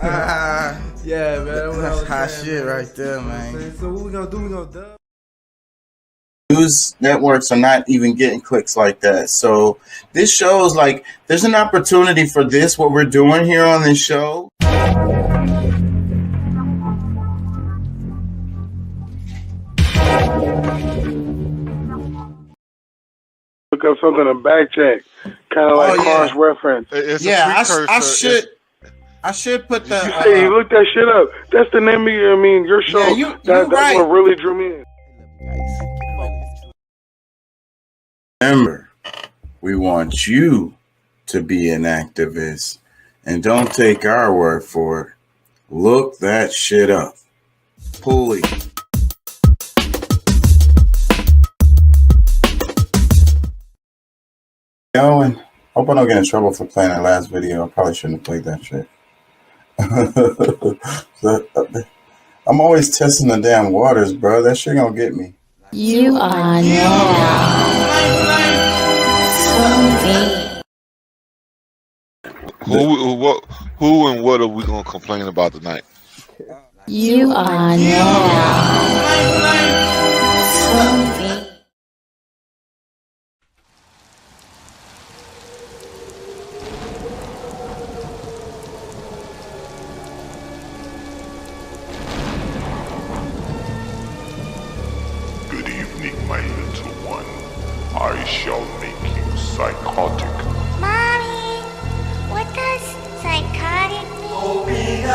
Yeah, man. That's hot shit right there, man. So what we gonna do? We gonna dub. News networks are not even getting clicks like that. So this shows like there's an opportunity for this, what we're doing here on this show. Look up something to back check, kind of like cross reference. Yeah, I should put the. You say you look that shit up. That's the name of your show. Yeah, that's right. What really drew me in. Remember, we want you to be an activist, and don't take our word for it. Look that shit up. Pulley. Yo, and hope I don't get in trouble for playing that last video. I probably shouldn't have played that shit. I'm always testing the damn waters, bro. That shit gonna get me. You are now Who and what are we gonna complain about tonight? You are now Good evening, my little one. I shall make you psychotic. Mommy, what does psychotic mean?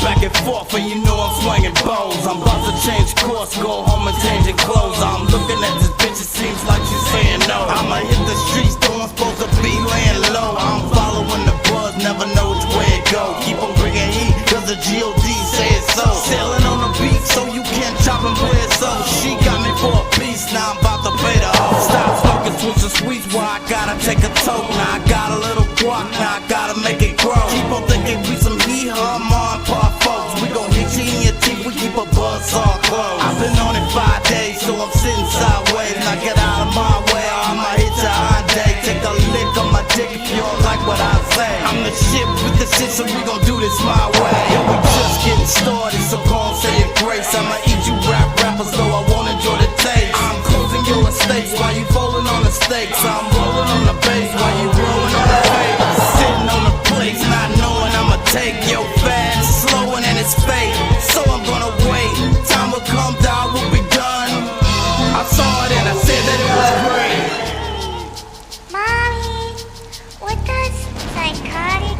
Back and forth, and you know I'm swinging bows. I'm about to change course, go home and change your clothes. I'm looking at this bitch, it seems like she's saying no. I'ma hit the streets, though I'm supposed to be laying low. I'm following the buzz, never know which way it go. Keep on bringing heat, cause the G.O.D. say it so. Sailing on the beat, so you can't chop and play it so. She got me for a piece, now I'm about to pay the hoe. Stop smoking, switch the sweets, where I gotta take a toke. Now I got a little guac, now I gotta make it grow. Keep on thinking we some hee-haw, ma and pa folks. We gon' hit you in your teeth, we keep a buzz all closed. I've been on it 5 days, so I'm sitting sideways. Now get out of my way, or I'ma hit your day. Take a lick on my dick if you don't like what I say. I'm the shit with the shit, so we gon' do this my way. And we just getting started, so go and say your grace. I'ma eat you rappers, though I won't enjoy the taste. I'm closing your estates while you falling on the stakes. I'm rolling on the bass while you rolling on the face. Sitting on the place, not knowing I'ma take your fast, slowing and it's fake. So I'm gonna wait. Time will come, down, we'll be done. I saw it and I said that it was great. Mommy, what does psychotic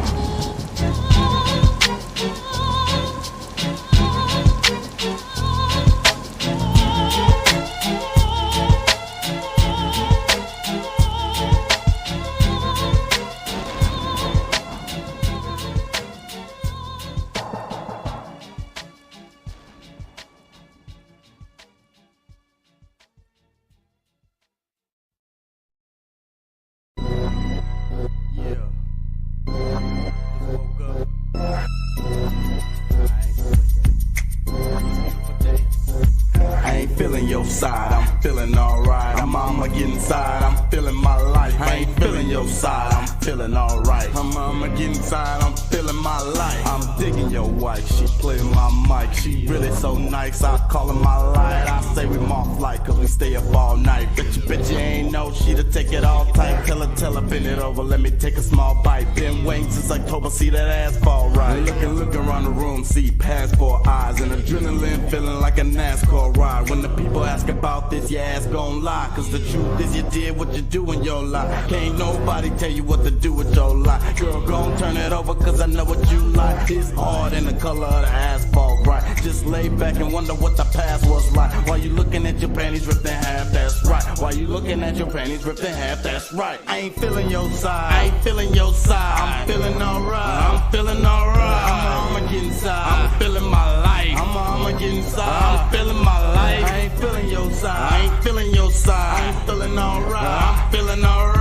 I ain't feeling your side, I'm feeling alright. I'ma get inside, I'm feeling my life. I ain't feeling your side, I'm feeling alright. I'ma get inside, I'm feeling my life. I'm digging your wife, she playing my mic. She really so nice, I call her my light. I say we off flight, cause we stay up all night. Bet you ain't know she to take it all tight. Tell her, bend it over, let me take a small bite. Been waiting since October, see that ass fall right. Looking around the room, see passport eyes. And adrenaline feeling like a NASCAR ride. When the people ask about this, your ass gon' lie. Cause the truth is you did what you do in your life. Can't nobody tell you what to do with your life. Girl, gon' turn it over cause I know what you like. It's hard in the color of the asphalt, right? Just lay back and wonder what the past was like. While you looking at your panties ripped in half, that's right. While you looking at your panties ripped in half, that's right. I ain't feeling your side, I ain't feeling your side. I'm feeling alright, I'm feeling alright. I'ma get inside, I'm feeling my life. I'ma get inside, I'm feeling my life. I ain't feeling your side, I ain't feeling your side. side. I'm feeling alright. I'm feeling alright.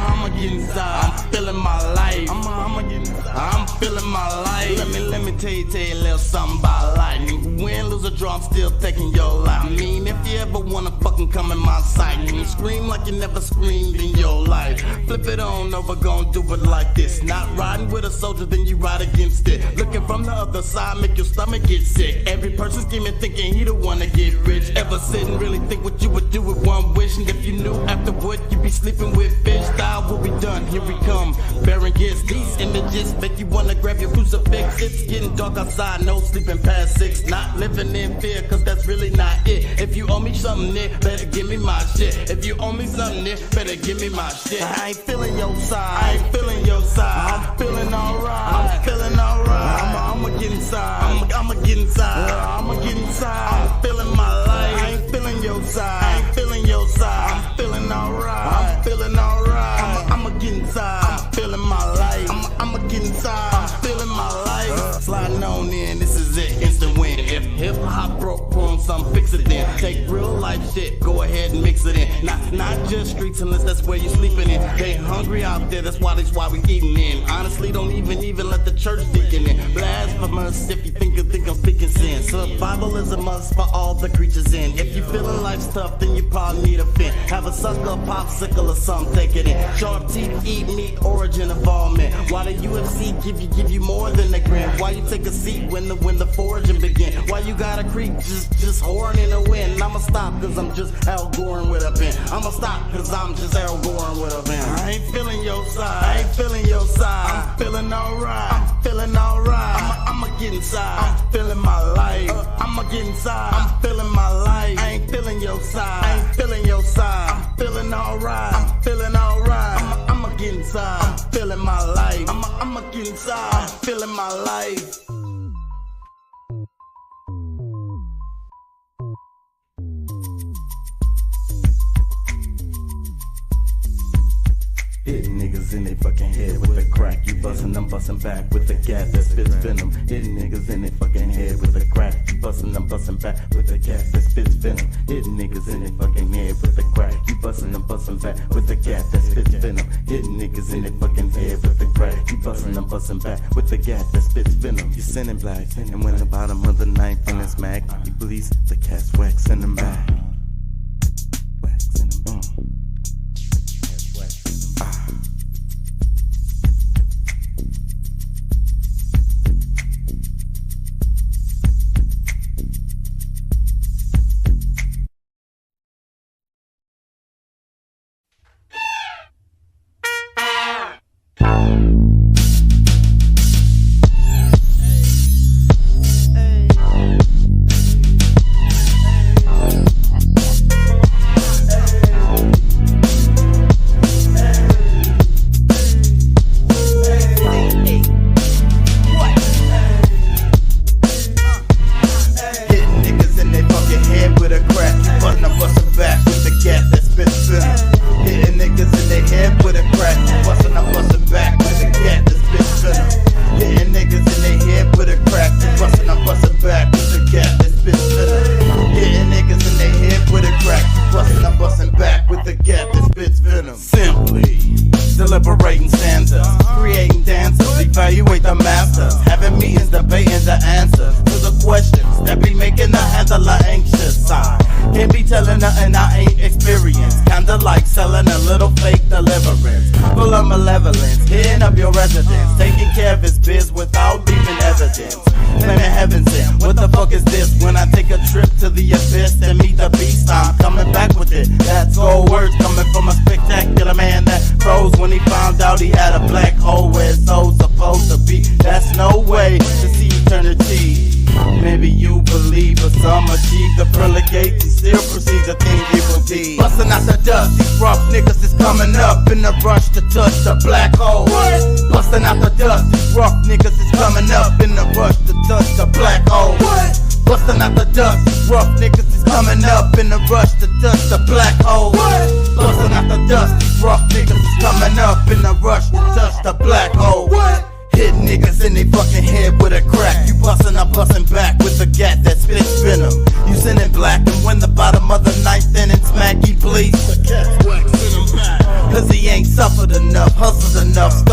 I'ma get inside. I'm feeling my life. I'ma get inside. I'm feeling my life. Let me tell you a little something about life. Win, lose or draw, I'm still taking your life. I mean, if you ever wanna fucking come in my sight, you scream like you never screamed in your life. Flip it on over, gon' do it like this. Not riding with a soldier, then you ride against it. Looking from the other side, make your stomach get sick. Every person scheming, thinking he the one to get rich. Ever sit and really think what you would do with one wish? And if you knew afterward, you'd be sleeping with fish. Style will be done, here we come. Bearing gifts, these images make you wanna grab your crucifix. It's getting dark outside, no sleeping past 6. Not living in fear, cause that's really not it. If you owe me something, Nick, better give me my shit. If you owe me something, Nick, better give me my shit. I ain't feeling your side, I ain't feeling your side. I'm feeling alright, I'm feeling alright. I'ma get inside, I'ma get inside, I'ma get inside. I'm feeling my life, I ain't feeling your side, I ain't feeling your side. I'm feeling alright, I'm feeling alright. I'ma get inside, I'm feeling my life. I'ma get inside, I'm feeling my life. Sliding on in, this is it, instant win. If hip hop broke, put on some fix it then. Take real life shit, go ahead and mix it in. Not just streets unless that's where you sleeping in. They hungry out there, that's why we eating in. Honestly, don't even let the church deacon in. Blasphemous if you think I'm speaking sin. Survival is a must for all the creatures in. If you feeling life's tough, then you probably need a fin. Have a sucker, popsicle or something, take it in. Sharp teeth, eat meat, origin involvement. Why the UFC give you more than a grin? Why you take a seat when the foraging begin? Why you gotta creep just horn in the wind? I'ma stop cause I'm just Al Goring with a pen. I'ma stop cause I'm just Al Goring with a pen. I ain't feeling your side, I ain't feeling your side. I'm feeling alright, I'm feeling alright. I'ma get inside, I'm feeling my life. I'ma get inside, I'm feeling my life. I ain't feeling your side, I ain't feeling your side. I'm feeling alright, I'm feeling alright. I'ma get inside, I'm feeling my life. I'ma get inside, I'm feeling my life. Hitting niggas in they fucking head with a crack. You bustin', I'm bustin' back with a gas that spits venom. Hitting niggas in they fucking head with a crack. You bustin', I'm bustin' back with a gas that spits venom. Hitting niggas in they fucking head with a crack. You bustin', I'm bustin' back with a gas that spits venom. Hitting niggas in they fucking head with a crack. You bustin', I'm bustin' back with a gas that spits venom. You sending black, and when the bottom of the ninth and it's smack, you police the cats waxing them back. Waxing them.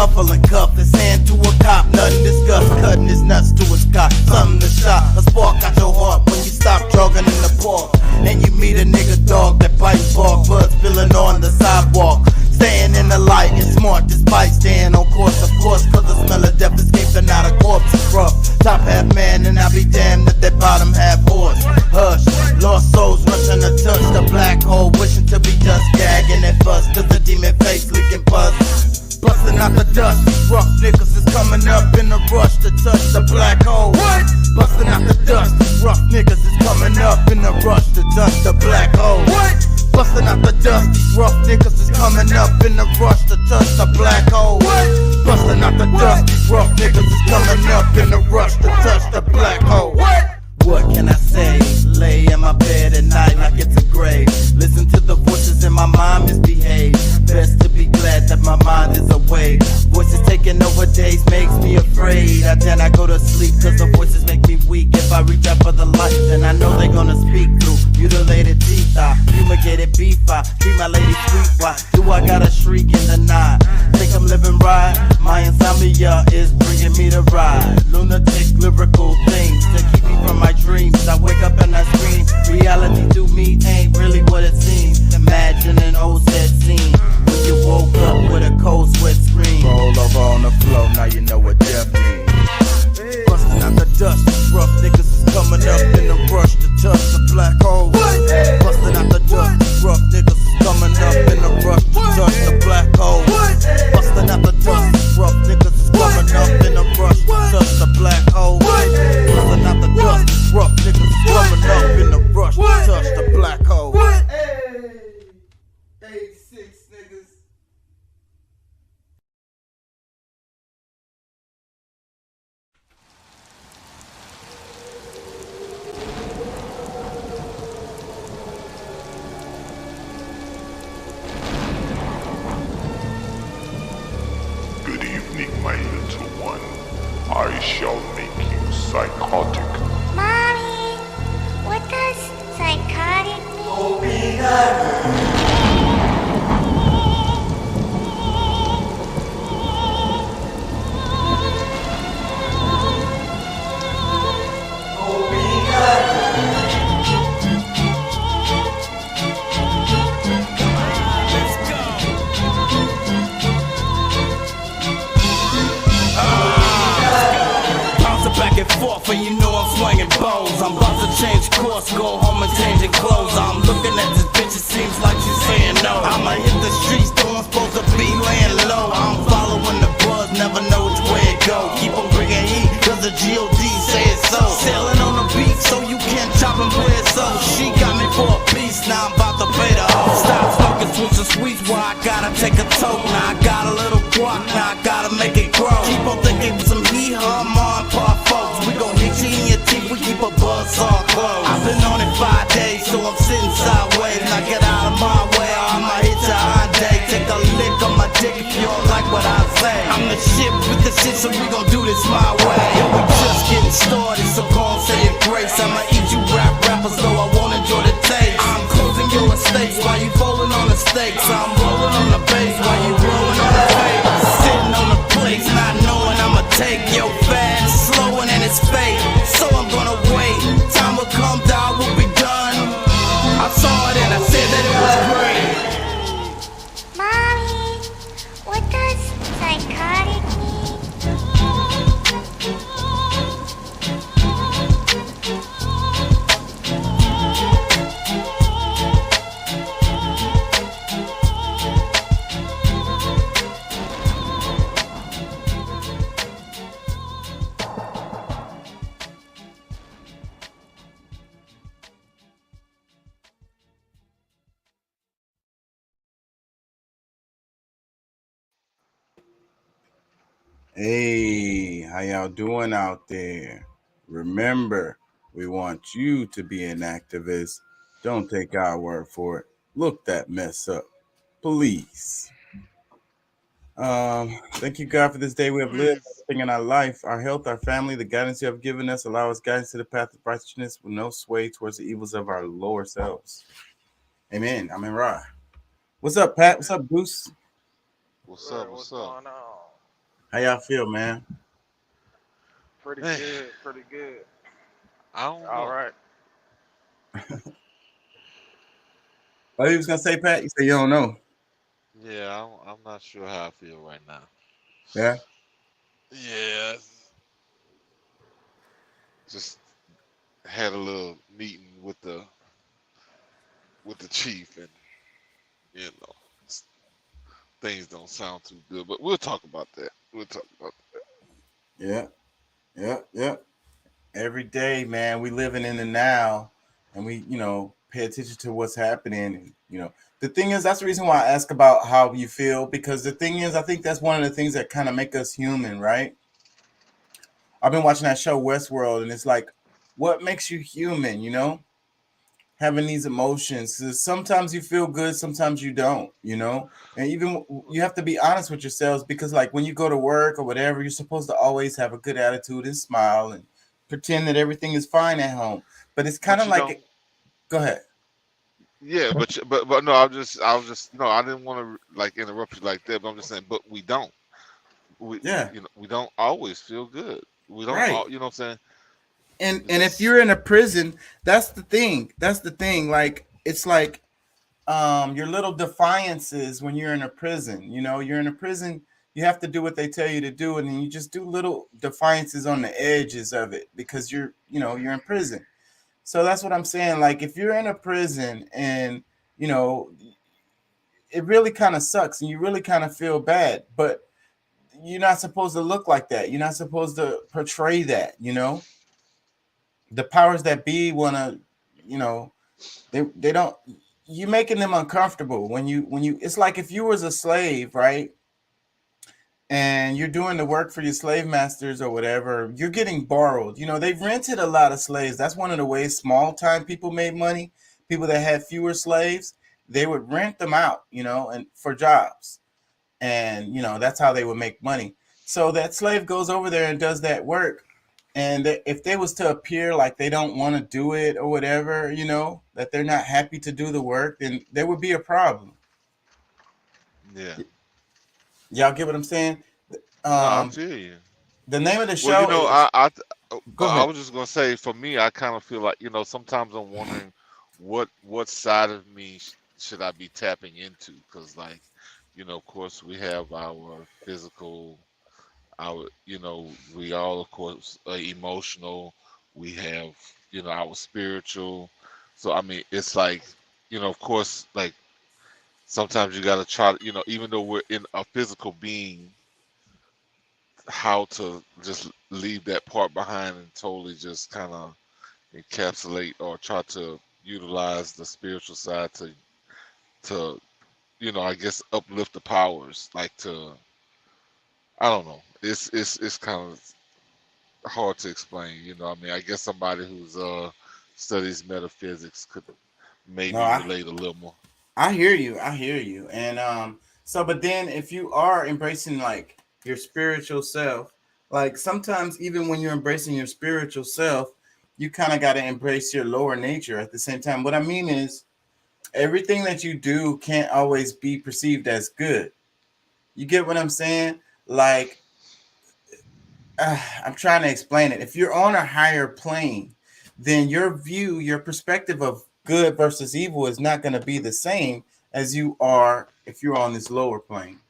scuffle and cuff his hand to a cop. Nothing discussed, cutting his nuts to his cock. Something to shot, a spark out your heart when you stop jogging in the park. And you meet a nigga dog that bites bark, blood spilling on the sidewalk. Staying in the light is smart despite staying on course, of course, cause the smell of death escaping out of corpse is rough. Top half man and I'll be damned if that bottom half horse. Hush, lost souls rushing to touch the black hole, wishing to be dust, gagging and fuss, cause the demon face leaking pus. Busting out the dust, these rough niggas is coming up in a rush to touch the black hole. What? Busting out the dust, these rough niggas is coming up in a rush to touch the black hole. What? Busting out the dust, these rough niggas is coming up in a rush to touch the black hole. What? Busting out the dust, these rough niggas is coming up in a rush to touch the black hole. What can I say? Lay in my bed at night like it's a grave. Listen to the voices in my mind misbehave. Best to be glad that my mind is awake. Voices taking over days makes me afraid. Then I go to sleep cause the voices make me weak. If I reach out for the light, then I know they're gonna speak through mutilated teeth. I fumigated beef. I treat my lady sweet. Why do I gotta shriek in the night? Think I'm living right? My insomnia is bringing me to ride. Lunatic lyrical things to keep me from my dreams. I wake up and I scream. Reality to me ain't really what it seems. Imagine an old set scene when you woke up with a cold sweat scream. Roll over on the floor, now you know what death means. Busting out the dust, these rough niggas is coming up in a rush to touch the black hole. Busting out the dust, these rough niggas is coming up in a rush to touch the black hole. Busting out the dust, these rough niggas is coming up in a rush to touch the black hole. Busting out the dust, these rough niggas is coming up in a rush to touch the black hole. 86 niggas. Good evening, my little one. I shall make you psychotic. Mommy, what does psychotic mean? Back and forth, and you know I'm swinging bows. I'm about to change course, go home and changing clothes. I'm looking at this bitch, it seems like she's saying no. I'ma hit the streets, though I'm supposed to be laying low. I'm following the buzz, never know which way it go. Keep on bringing heat, cause the G.O.D. say it so. Sailing on the beat, so you can't chop and play it so. She got me for a piece, now I'm about to pay the hoe. Stop smoking, switch the sweets, where I gotta take a toke. Now I got a little guac, now I gotta make it grow. Keep on thinking some hee-haw, ma and pa folks. We gon' hit you in your teeth, we keep a buzzsaw close. I've been on it 5 days, so I'm sitting sideways. Now get out of my way, or I'ma hit your Hyundai. Take a lick on my dick if you don't like what I say. I'm the shit with the shit, so we gon' do this my way. Yo, we just getting started, so go on, say your grace. I'ma eat you rappers, though I won't enjoy the taste. I'm closing your estates while you falling on the stakes. I'm rolling on the bass while you rolling on the face. Sitting on the place, not knowing I'ma take your fast, slowing and it's fake. So I'm gonna wait, time will come, down will be done. I saw it and I said that it was great. Mommy, what does psychotic Hey, how y'all doing out there? Remember, we want you to be an activist. Don't take our word for it. Look that mess up, please. Thank you, God, for this day we have lived, everything in our life, our health, our family, the guidance you have given us. Allow us guidance to the path of righteousness with no sway towards the evils of our lower selves. Amen. I'm in Ra. What's up, Pat? What's up, Bruce? What's up? What's up? Going on? How y'all feel, man? Pretty Hey, good, pretty good. I don't All know. right. What you was gonna say, Pat? You say you don't know. Yeah, I'm not sure how I feel right now. Yeah. Yeah, just had a little meeting with the chief, and you know, s- things don't sound too good. But we'll talk about that. We'll talk about Yeah. Yeah. Yeah. Every day, man, we living in the now, and we, pay attention to what's happening. And, the thing is, that's the reason why I ask about how you feel, because the thing is, I think that's one of the things that kind of make us human, right? I've been watching that show Westworld, and it's like, what makes you human? Having these emotions. 'Cause sometimes you feel good, sometimes you don't. And even you have to be honest with yourselves, because, like, when you go to work or whatever, you're supposed to always have a good attitude and smile and pretend that everything is fine at home. But it's kind but of you like, don't. go ahead. Yeah, but no, I was just no, I didn't want to like interrupt you like that. But I'm just saying, but we don't. We Yeah, we don't always feel good. We don't right. all. You know what I'm saying? It's And if just you're in a prison, that's the thing. That's the thing. Like, it's like your little defiances when you're in a prison. You're in a prison, you have to do what they tell you to do, and then you just do little defiances on the edges of it, because you're in prison. So that's what I'm saying. Like, if you're in a prison and you know it really kind of sucks and you really kind of feel bad, but you're not supposed to look like that. You're not supposed to portray that. The powers that be want to, you know they don't. You're making them uncomfortable when you it's like if you was a slave, right? And you're doing the work for your slave masters or whatever, you're getting borrowed. They've rented a lot of slaves. That's one of the ways small time people made money. People that had fewer slaves, they would rent them out, and for jobs. And that's how they would make money. So that slave goes over there and does that work. And if they was to appear like they don't want to do it or whatever, that they're not happy to do the work, then there would be a problem. yeah. Y'all get what I'm saying? No, I Um, feel you. the name of the Well, show is. Go I ahead. was just gonna say, for me, I kind of feel like sometimes I'm wondering what side of me should I be tapping into? Because like, of course we have our physical, our we all of course are emotional. We have our spiritual. So I mean, it's like of course, like sometimes you gotta try to even though we're in a physical being, how to just leave that part behind and totally just kind of encapsulate or try to utilize the spiritual side to I guess uplift the powers, like to I don't know, it's kind of hard to explain. I mean, I guess somebody who's studies metaphysics could No, maybe I relate a little more. I hear you. I hear you. And so, but then if you are embracing like your spiritual self, like sometimes even when you're embracing your spiritual self, you kind of got to embrace your lower nature at the same time. What I mean is, everything that you do can't always be perceived as good. You get what I'm saying? Like, I'm trying to explain it. If you're on a higher plane, then your perspective of good versus evil is not going to be the same as you are if you're on this lower plane.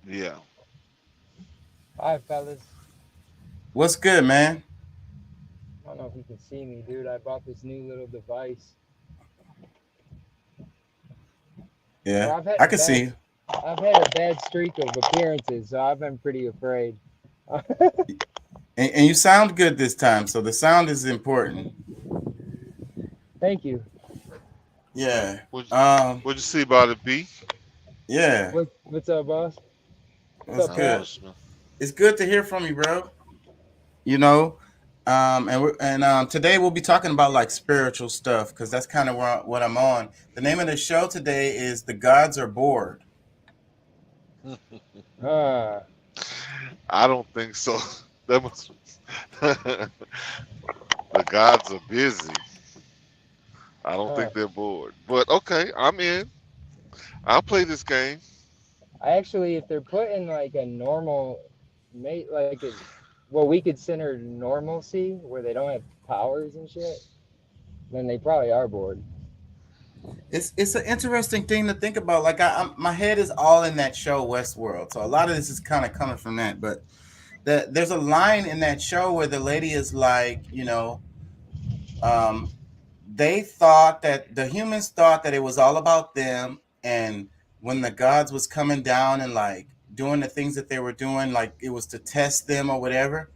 Yeah. Hi, fellas. What's good, man? I don't know if you can see me, dude. I bought this new little device. But Yeah, I can see you. I've had a bad streak of appearances, so I've been pretty afraid. And you sound good this time, so the sound is important. Thank you. Yeah. What Um. what'd you see about it, B? Yeah. What's up, boss? What's What's up, Not Pat? good? much, man. It's good to hear from you, bro. You know. Today we'll be talking about like spiritual stuff, because that's kind of what I'm on. The name of the show today is "The Gods Are Bored." Ah, I don't think so. That must the gods are busy. I don't ah. think they're bored. But okay, I'm in. I'll play this game. I actually, if they're put in like a normal, like what we consider normalcy, where they don't have powers and shit, then they probably are bored. It's an interesting thing to think about. Like my head is all in that show Westworld, so a lot of this is kind of coming from that. But there's a line in that show where the lady is like, they thought that the humans thought that it was all about them, and when the gods was coming down and like doing the things that they were doing, like it was to test them or whatever.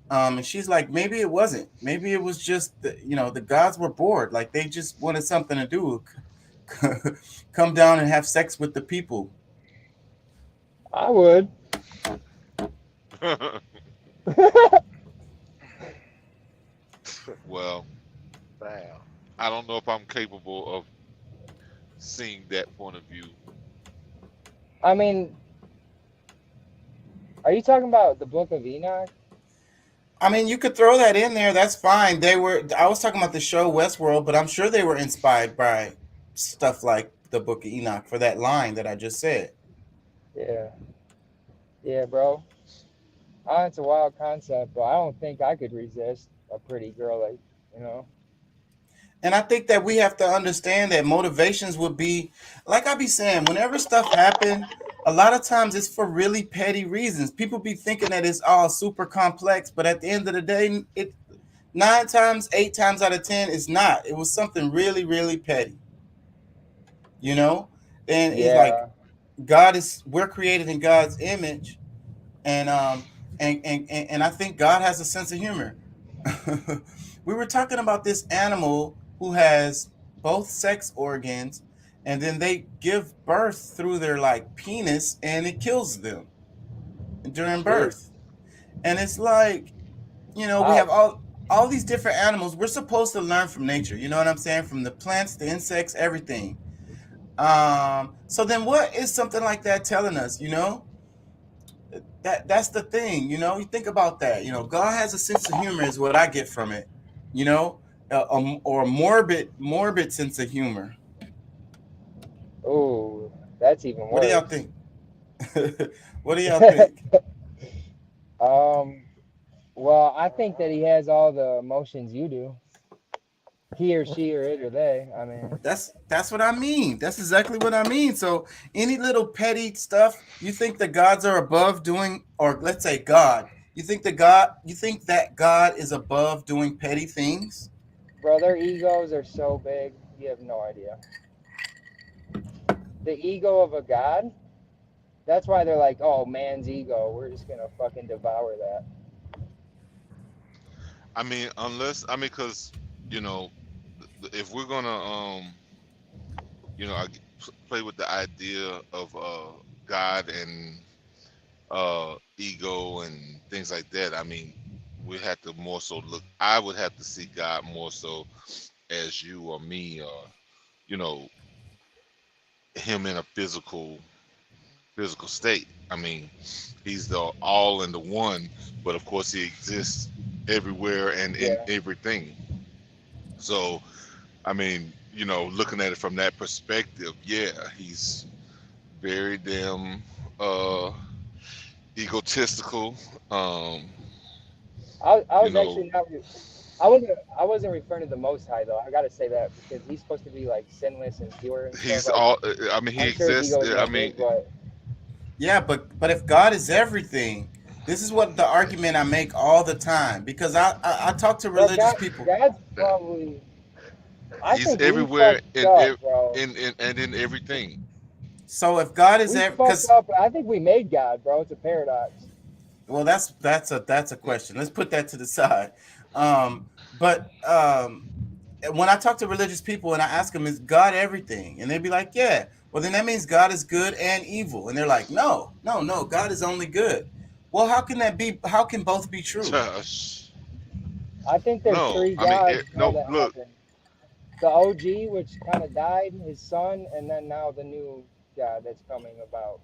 And she's like, maybe it wasn't. Maybe it was just the gods were bored, like they just wanted something to do. Come down and have sex with the people. I would. Well, Damn. I don't know if I'm capable of seeing that point of view. I mean, are you talking about the Book of Enoch? I mean, you could throw that in there. That's fine. I was talking about the show Westworld, but I'm sure they were inspired by stuff like the Book of Enoch for that line that I just said. Yeah. Yeah, bro. It's a wild concept, but I don't think I could resist a pretty girl, like, you know. And I think that we have to understand that motivations would be, like I be saying, whenever stuff happen, a lot of times it's for really petty reasons. People be thinking that it's all super complex, but at the end of the day, it 8 times out of 10, it's not. It was something really, really petty. And it's like we're created in God's image, and I think God has a sense of humor. We were talking about this animal who has both sex organs, and then they give birth through their like penis, and it kills them during birth. And it's like, we have all these different animals. We're supposed to learn from nature. You know what I'm saying? From the plants, the insects, everything. So then what is something like that telling us? That's the thing. You think about that. God has a sense of humor is what I get from it. Or a morbid sense of humor. Oh, that's even worse. What do y'all think? What do y'all think? Well, I think that he has all the emotions you do. He or she or it or they. I mean, that's what I mean. That's exactly what I mean. So any little petty stuff, you think the gods are above doing, or let's say God. You think that God is above doing petty things? Bro, their egos are so big, you have no idea. The ego of a god, that's why they're like, oh, man's ego, we're just gonna fucking devour that. I mean, because if we're gonna play with the idea of God and ego and things like that, I mean, we have to more so look. I would have to see God more so as you or me, or him in a physical state. I mean, he's the all in the one, but of course he exists everywhere and in everything. So, I mean, looking at it from that perspective, yeah, he's very damn egotistical. I was actually not. I wasn't referring to the Most High though. I gotta say that because he's supposed to be like sinless and pure. And He's stuff. all. I mean, he exists. I mean, yeah, but if God is everything, this is what the argument I make all the time, because I talk to religious people. God's probably. He's everywhere in everything. So if God is because I think we made God, bro. It's a paradox. Well, that's a question. Let's put that to the side. But when I talk to religious people and I ask them, is God everything? And they'd be like, yeah. Well, then that means God is good and evil. And they're like, no, God is only good. Well, how can that be? How can both be true? I think there's three gods. Look. The OG, which kind of died, his son, and then now the new God that's coming about.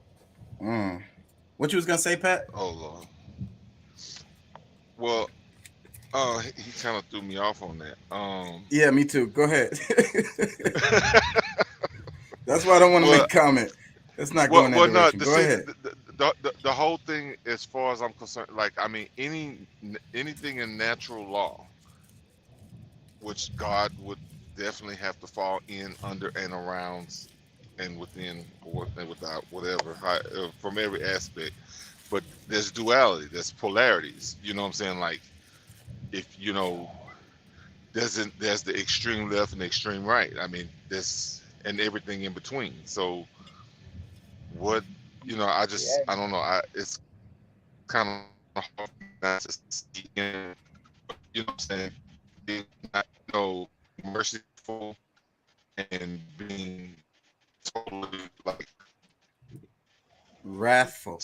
What you was gonna say, Pat? Oh Lord. Well, he kind of threw me off on that. Yeah, me too. Go ahead. That's why I don't want to make a comment. Let's not go Well, in that well, no. direction. The Go see, ahead. the whole thing, as far as I'm concerned, like I mean, anything in natural law, which God would definitely have to fall in, under, and around, and within, or and without, whatever, from every aspect. But there's duality, there's polarities. You know what I'm saying? Like, if you know, there's the extreme left and the extreme right. I mean, there's and everything in between. So what, Yeah, I don't know. It's kind of hard not to see in, you know what I'm saying, being not, merciful and being totally like, Wrathful.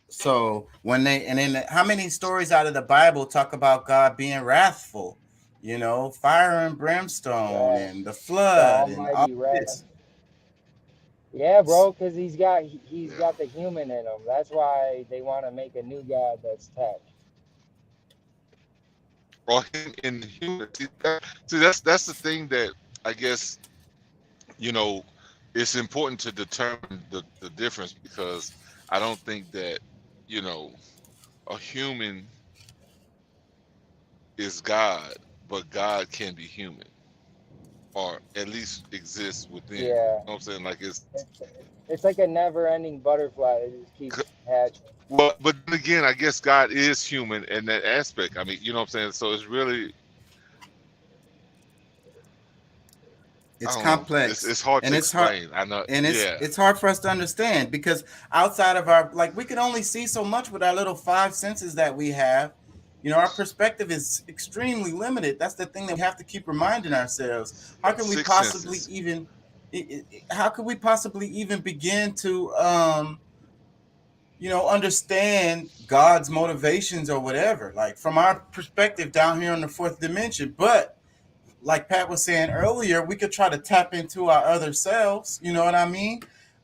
So when they and then how many stories out of the Bible talk about God being wrathful? You know, fire and brimstone right. and the The flood and all Almighty wrath. this. Yeah, bro, because he's yeah. got the human in him. That's why they want to make a new God that's tech. Or him in the human. See, that's the thing that I guess, you know, it's important to determine the difference, because I don't think that, you know, a human is God, but God can be human, or at least exist within. You know Yeah, what I'm saying? Like it's it's like a never-ending butterfly that just keeps hatching. well, but then again, I guess God is human in that aspect. I mean, you know what I'm saying? So it's really, I It's don't know. complex It's hard and to it's hard explain. I know. and Yeah. it's hard for us to understand because outside of our like we can only see so much with our little five senses that we have. You know, our perspective is extremely limited. That's the thing that we have to keep reminding ourselves. How can we Six possibly senses. even how could we possibly even begin to understand God's motivations or whatever, like from our perspective down here on the fourth dimension? But like Pat was saying earlier, we could try to tap into our other selves, you know what I mean?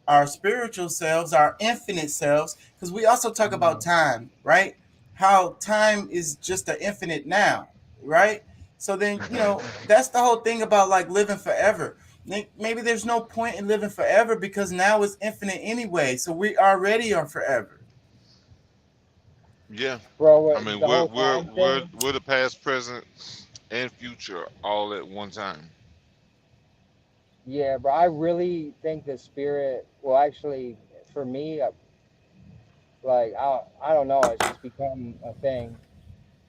Our spiritual selves, our infinite selves, because we also talk about time, right? How time is just an infinite now, right? So then, that's the whole thing about like living forever. Maybe there's no point in living forever because now is infinite anyway. So we already are forever. Yeah. Bro, I mean, the we're whole we're time we're thing. we're the past, present, and future all at one time. Yeah, bro, I really think the spirit. Well, actually, for me, like I don't know. It's just become a thing.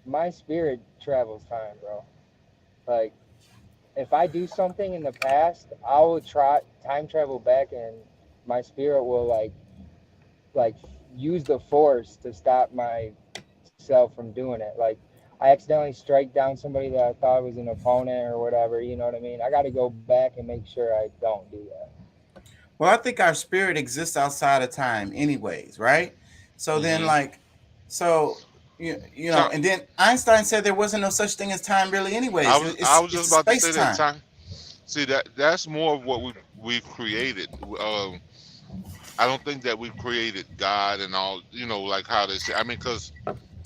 My spirit travels time, bro. Like if I do something in the past, I will try time travel back, and my spirit will like use the force to stop myself from doing it. Like I accidentally strike down somebody that I thought was an opponent or whatever. You know what I mean? I got to go back and make sure I don't do that. Well, I think our spirit exists outside of time, anyways, right? So then, Mm-hmm. like, so Time. and then Einstein said there wasn't no such thing as time, really, I anyways. was I It's was it's just a about to space say that time. time. See, that's more of what we've created. I don't think that we've created God and all. Like how they say. I mean, because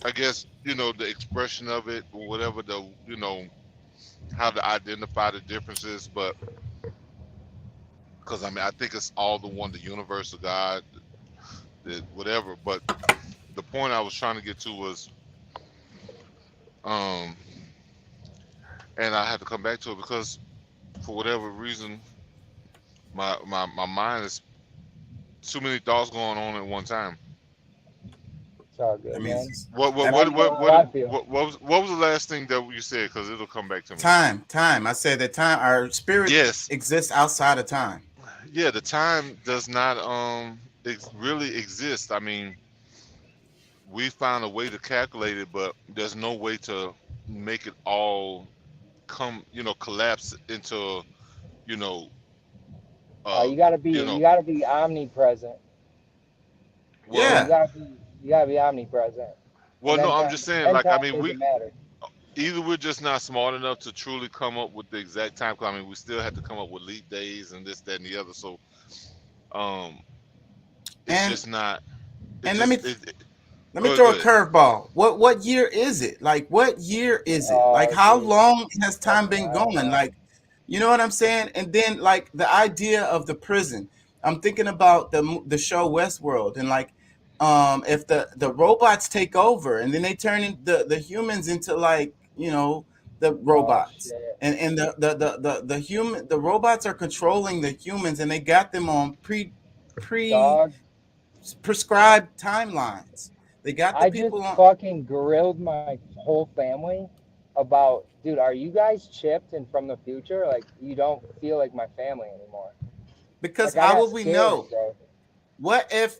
I guess the expression of it, or whatever, how to identify the differences. But because I mean, I think it's all the one, the universe of God, that whatever. But the point I was trying to get to was, um, and I had to come back to it because for whatever reason, my mind is too many thoughts going on at one time. It's all I good, mean, man. What what that what That's what how what I feel. what was the last thing that you said? Because it'll come back to me. time. I said that time, our spirit Yes, exists outside of time. yeah. The time does not really exist. I mean, we found a way to calculate it, but there's no way to make it all collapse into you know uh You gotta be you you know gotta be omnipresent. well You Yeah. gotta be you gotta be omnipresent, and no, I'm just saying, then like, I time mean, we doesn't matter. either we're just not smart enough to truly come up with the exact time. 'Cause I mean, we still have to come up with leap days and this, that, and the other. So, um, it's And just not. It and let me just it. let me Go ahead. throw Go a ahead. curveball. What year is it? Like, what year is it? Like, Oh, how dude, long has time been I don't going? know. Like, you know what I'm saying? And then like the idea of the prison. I'm thinking about the show Westworld, and like, if the robots take over, and then they turn the humans into, like, the Oh robots, shit, and the robots are controlling the humans, and they got them on pre dog. prescribed timelines. They got the I just people on. fucking grilled my whole family about, dude, are you guys chipped and from the future? Like, you don't feel like my family anymore. Because Like, I how got will we scared, know? bro. What if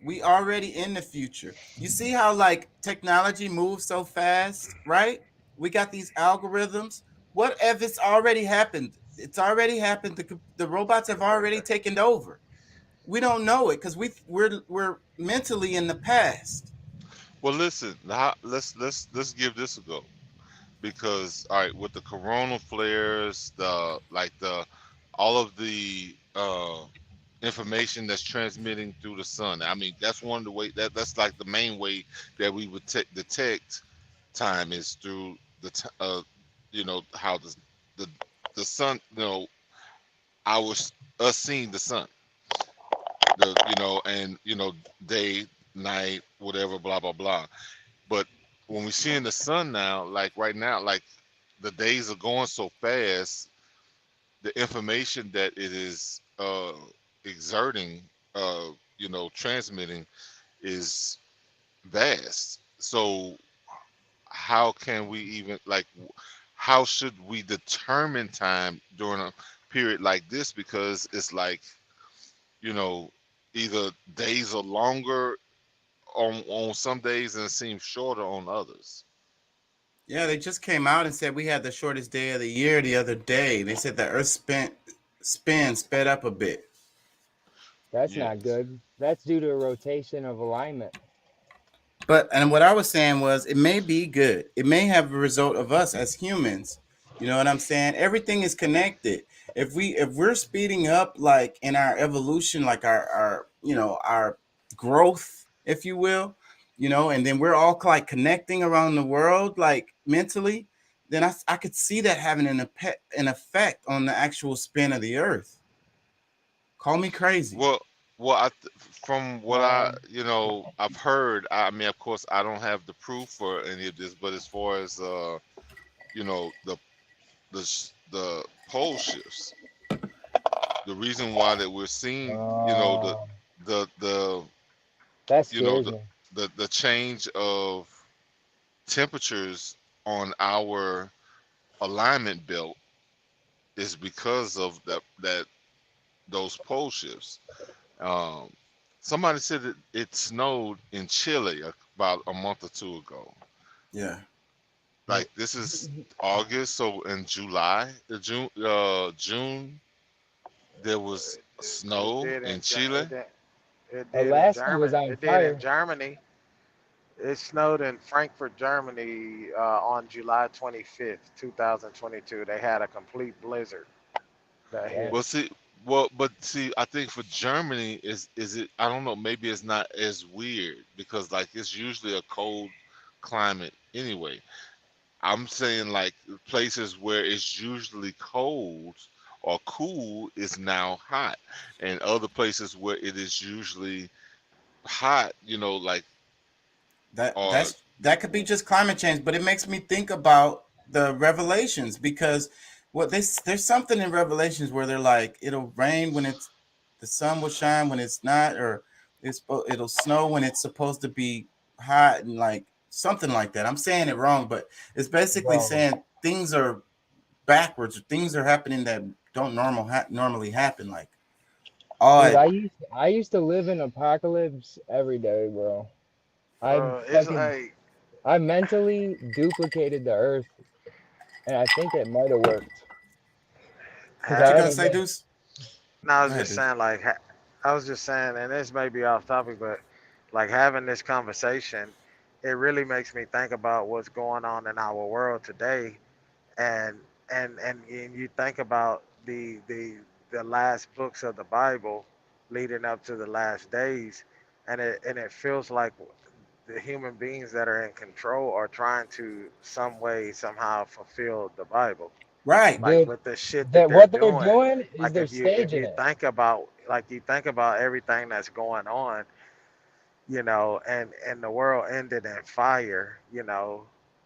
we already in the future? You see how, like, technology moves so fast, right? We got these algorithms. What if it's already happened? It's already happened. The robots have already taken over. We don't know it because we're mentally in the past. Well, listen, let's give this a go. Because all right, with the coronal flares, the all of the information that's transmitting through the sun. I mean, that's one of the way that's like the main way that we would detect time is through how the the sun, our us seeing the sun, and day, night, whatever, blah blah blah. But when we see in the sun now, like right now, like the days are going so fast, the information that it is exerting, transmitting is vast. So how can we even how should we determine time during a period like this? Because it's like, you know, either days are longer on some days and it seems shorter on others. Yeah, they just came out and said we had the shortest day of the year the other day. They said the Earth sped up a bit. That's not Yes. good. That's due to a rotation of alignment. And what I was saying was it may be good. It may have a result of us as humans. You know what I'm saying? Everything is connected. If we're speeding up, like, in our evolution, like our growth, if you will, and then we're all like connecting around the world, like, mentally, then I could see that having an effect on the actual spin of the earth. Call me crazy. Well, from what Um, I've heard. I mean, of course, I don't have the proof for any of this, but as far as the the pole shifts, the reason why that we're seeing, uh, the that you know scares the me. the change of temperatures on our alignment belt is because of that those pole shifts. Um, Somebody said it snowed in Chile about a month or two ago. Yeah. Like this is August, so in June, there was It snow did in in Chile. it did in Alaska was Germany. on It did in fire. Germany. It snowed in Frankfurt, Germany, on July 25th, 2022. They had a complete blizzard that hit. Damn. Well, see, I think for Germany is it? I don't know. Maybe it's not as weird because like it's usually a cold climate anyway. I'm saying like places where it's usually cold or cool is now hot, and other places where it is usually hot, like That or that's that could be just climate change, but it makes me think about the Revelations, because there's something in Revelations where they're like, it'll rain when it's the sun will shine when it's not, or it'll snow when it's supposed to be hot, and like something like that. I'm saying it wrong, but it's basically Bro, saying things are backwards, or things are happening that don't normally happen, like dude, odd. I used to live in apocalypse every day, bro. I It's fucking like I mentally duplicated the earth, and I think it might have worked because What I you having. gonna haven't say, been. Deuce? No, I Go was ahead, just Deuce. saying, like, I was just saying, and this may be off topic, but like having this conversation, it really makes me think about what's going on in our world today, and and you think about the last books of the Bible leading up to the last days, and it feels like the human beings that are in control are trying to some way somehow fulfill the Bible. Right. Like Dude, with the shit that that they're what they're doing. doing is Like they're if staging you it. think about everything that's going on, and the world ended in fire,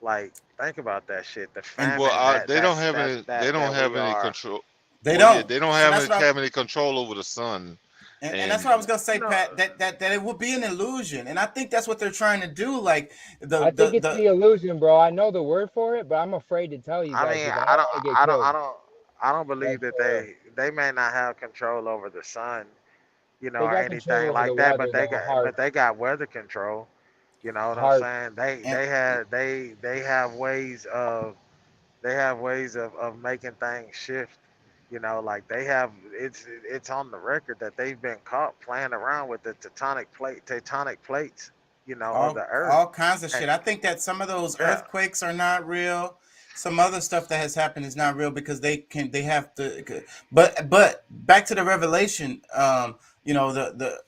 like think about that shit. The And Well, famine they don't have any. They don't that have we any are. control. they Well, yeah, don't. they don't So have that's any, what I have any control over the sun, and that's and what I was gonna say, No, Pat. That it will be an illusion, and I think that's what they're trying to do. Like I think it's the the illusion, bro. I know the word for it, but I'm afraid to tell you I guys mean, because I don't want to get killed. I don't Like believe that for real. they may not have control over the sun, They or got control anything over the like that, weather though, hard, but they got weather control. You know what I'm hard. saying? and They have ways of making things shift. Like they have it's on the record that they've been caught playing around with the tectonic plates, of the earth. all kinds of And, shit. I think that some of those yeah, earthquakes are not real. Some other stuff that has happened is not real because they have to. But back to the revelation. The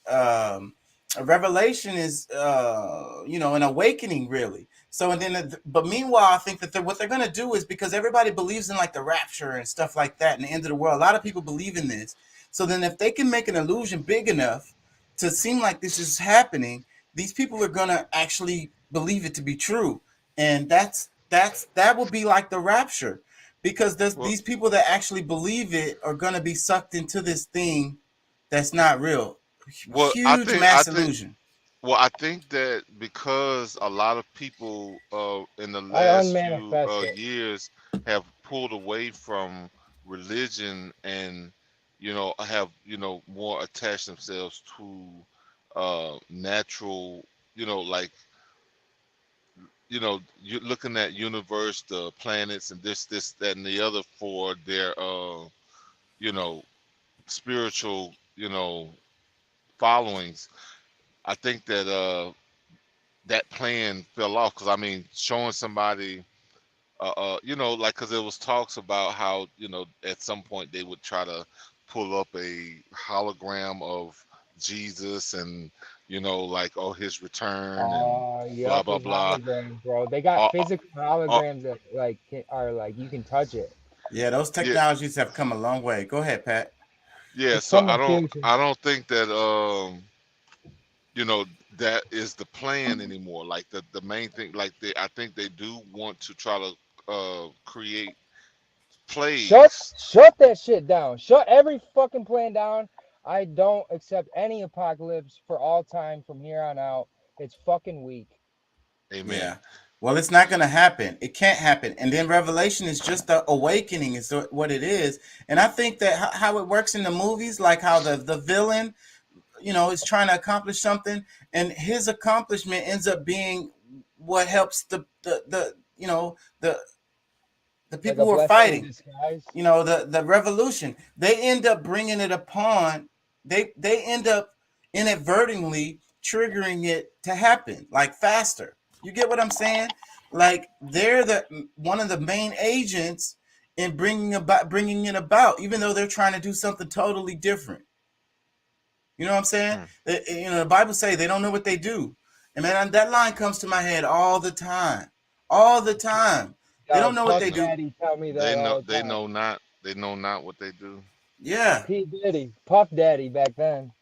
a revelation is an awakening really. So and then but meanwhile I think that what they're going to do is because everybody believes in like the rapture and stuff like that and the end of the world. A lot of people believe in this. So then if they can make an illusion big enough to seem like this is happening, these people are gonna actually believe it to be true, and that would be like the rapture, because well, these people that actually believe it are gonna be sucked into this thing that's not real. well, Huge mass illusion. I think that because a lot of people in the I last few unmanifest it. years have pulled away from religion and have more attached themselves to natural, like you're looking at universe, the planets, and this, that, and the other for their you know, spiritual, followings. I think that that plan fell off because I mean, showing somebody, like, because there was talks about how at some point they would try to pull up a hologram of Jesus and like, oh, his return and blah Yup, blah his blah. holograms, bro. They got Uh, uh, physical uh, holograms that are like you can touch it. Yeah, those yeah, technologies have come a long way. Go ahead, Pat. yeah. It's So from the future. I don't think that you know that is the plan anymore. Like the main thing, like I think they do want to try to create Shut plagues. shut that shit down. Shut every fucking plan down. I don't accept any apocalypse for all time from here on out. It's fucking weak. Amen. Yeah. Well, it's not going to happen. It can't happen. And then Revelation is just the awakening, is what it is. And I think that how it works in the movies, like how the villain, is trying to accomplish something, and his accomplishment ends up being what helps the Like people a who are blessing in fighting, disguise. the revolution. They end up bringing it upon. They end up inadvertently triggering it to happen like faster. You get what I'm saying? Like they're the one of the main agents in bringing it about, even though they're trying to do something totally different. You know what I'm saying? Hmm. The Bible say they don't know what they do. And man, that line comes to my head all the time. All the time. They Yo, don't know what They Puff they know. do. Daddy tell me They that know. all the time. They know not what they do. Yeah. P Diddy, Puff Daddy back then.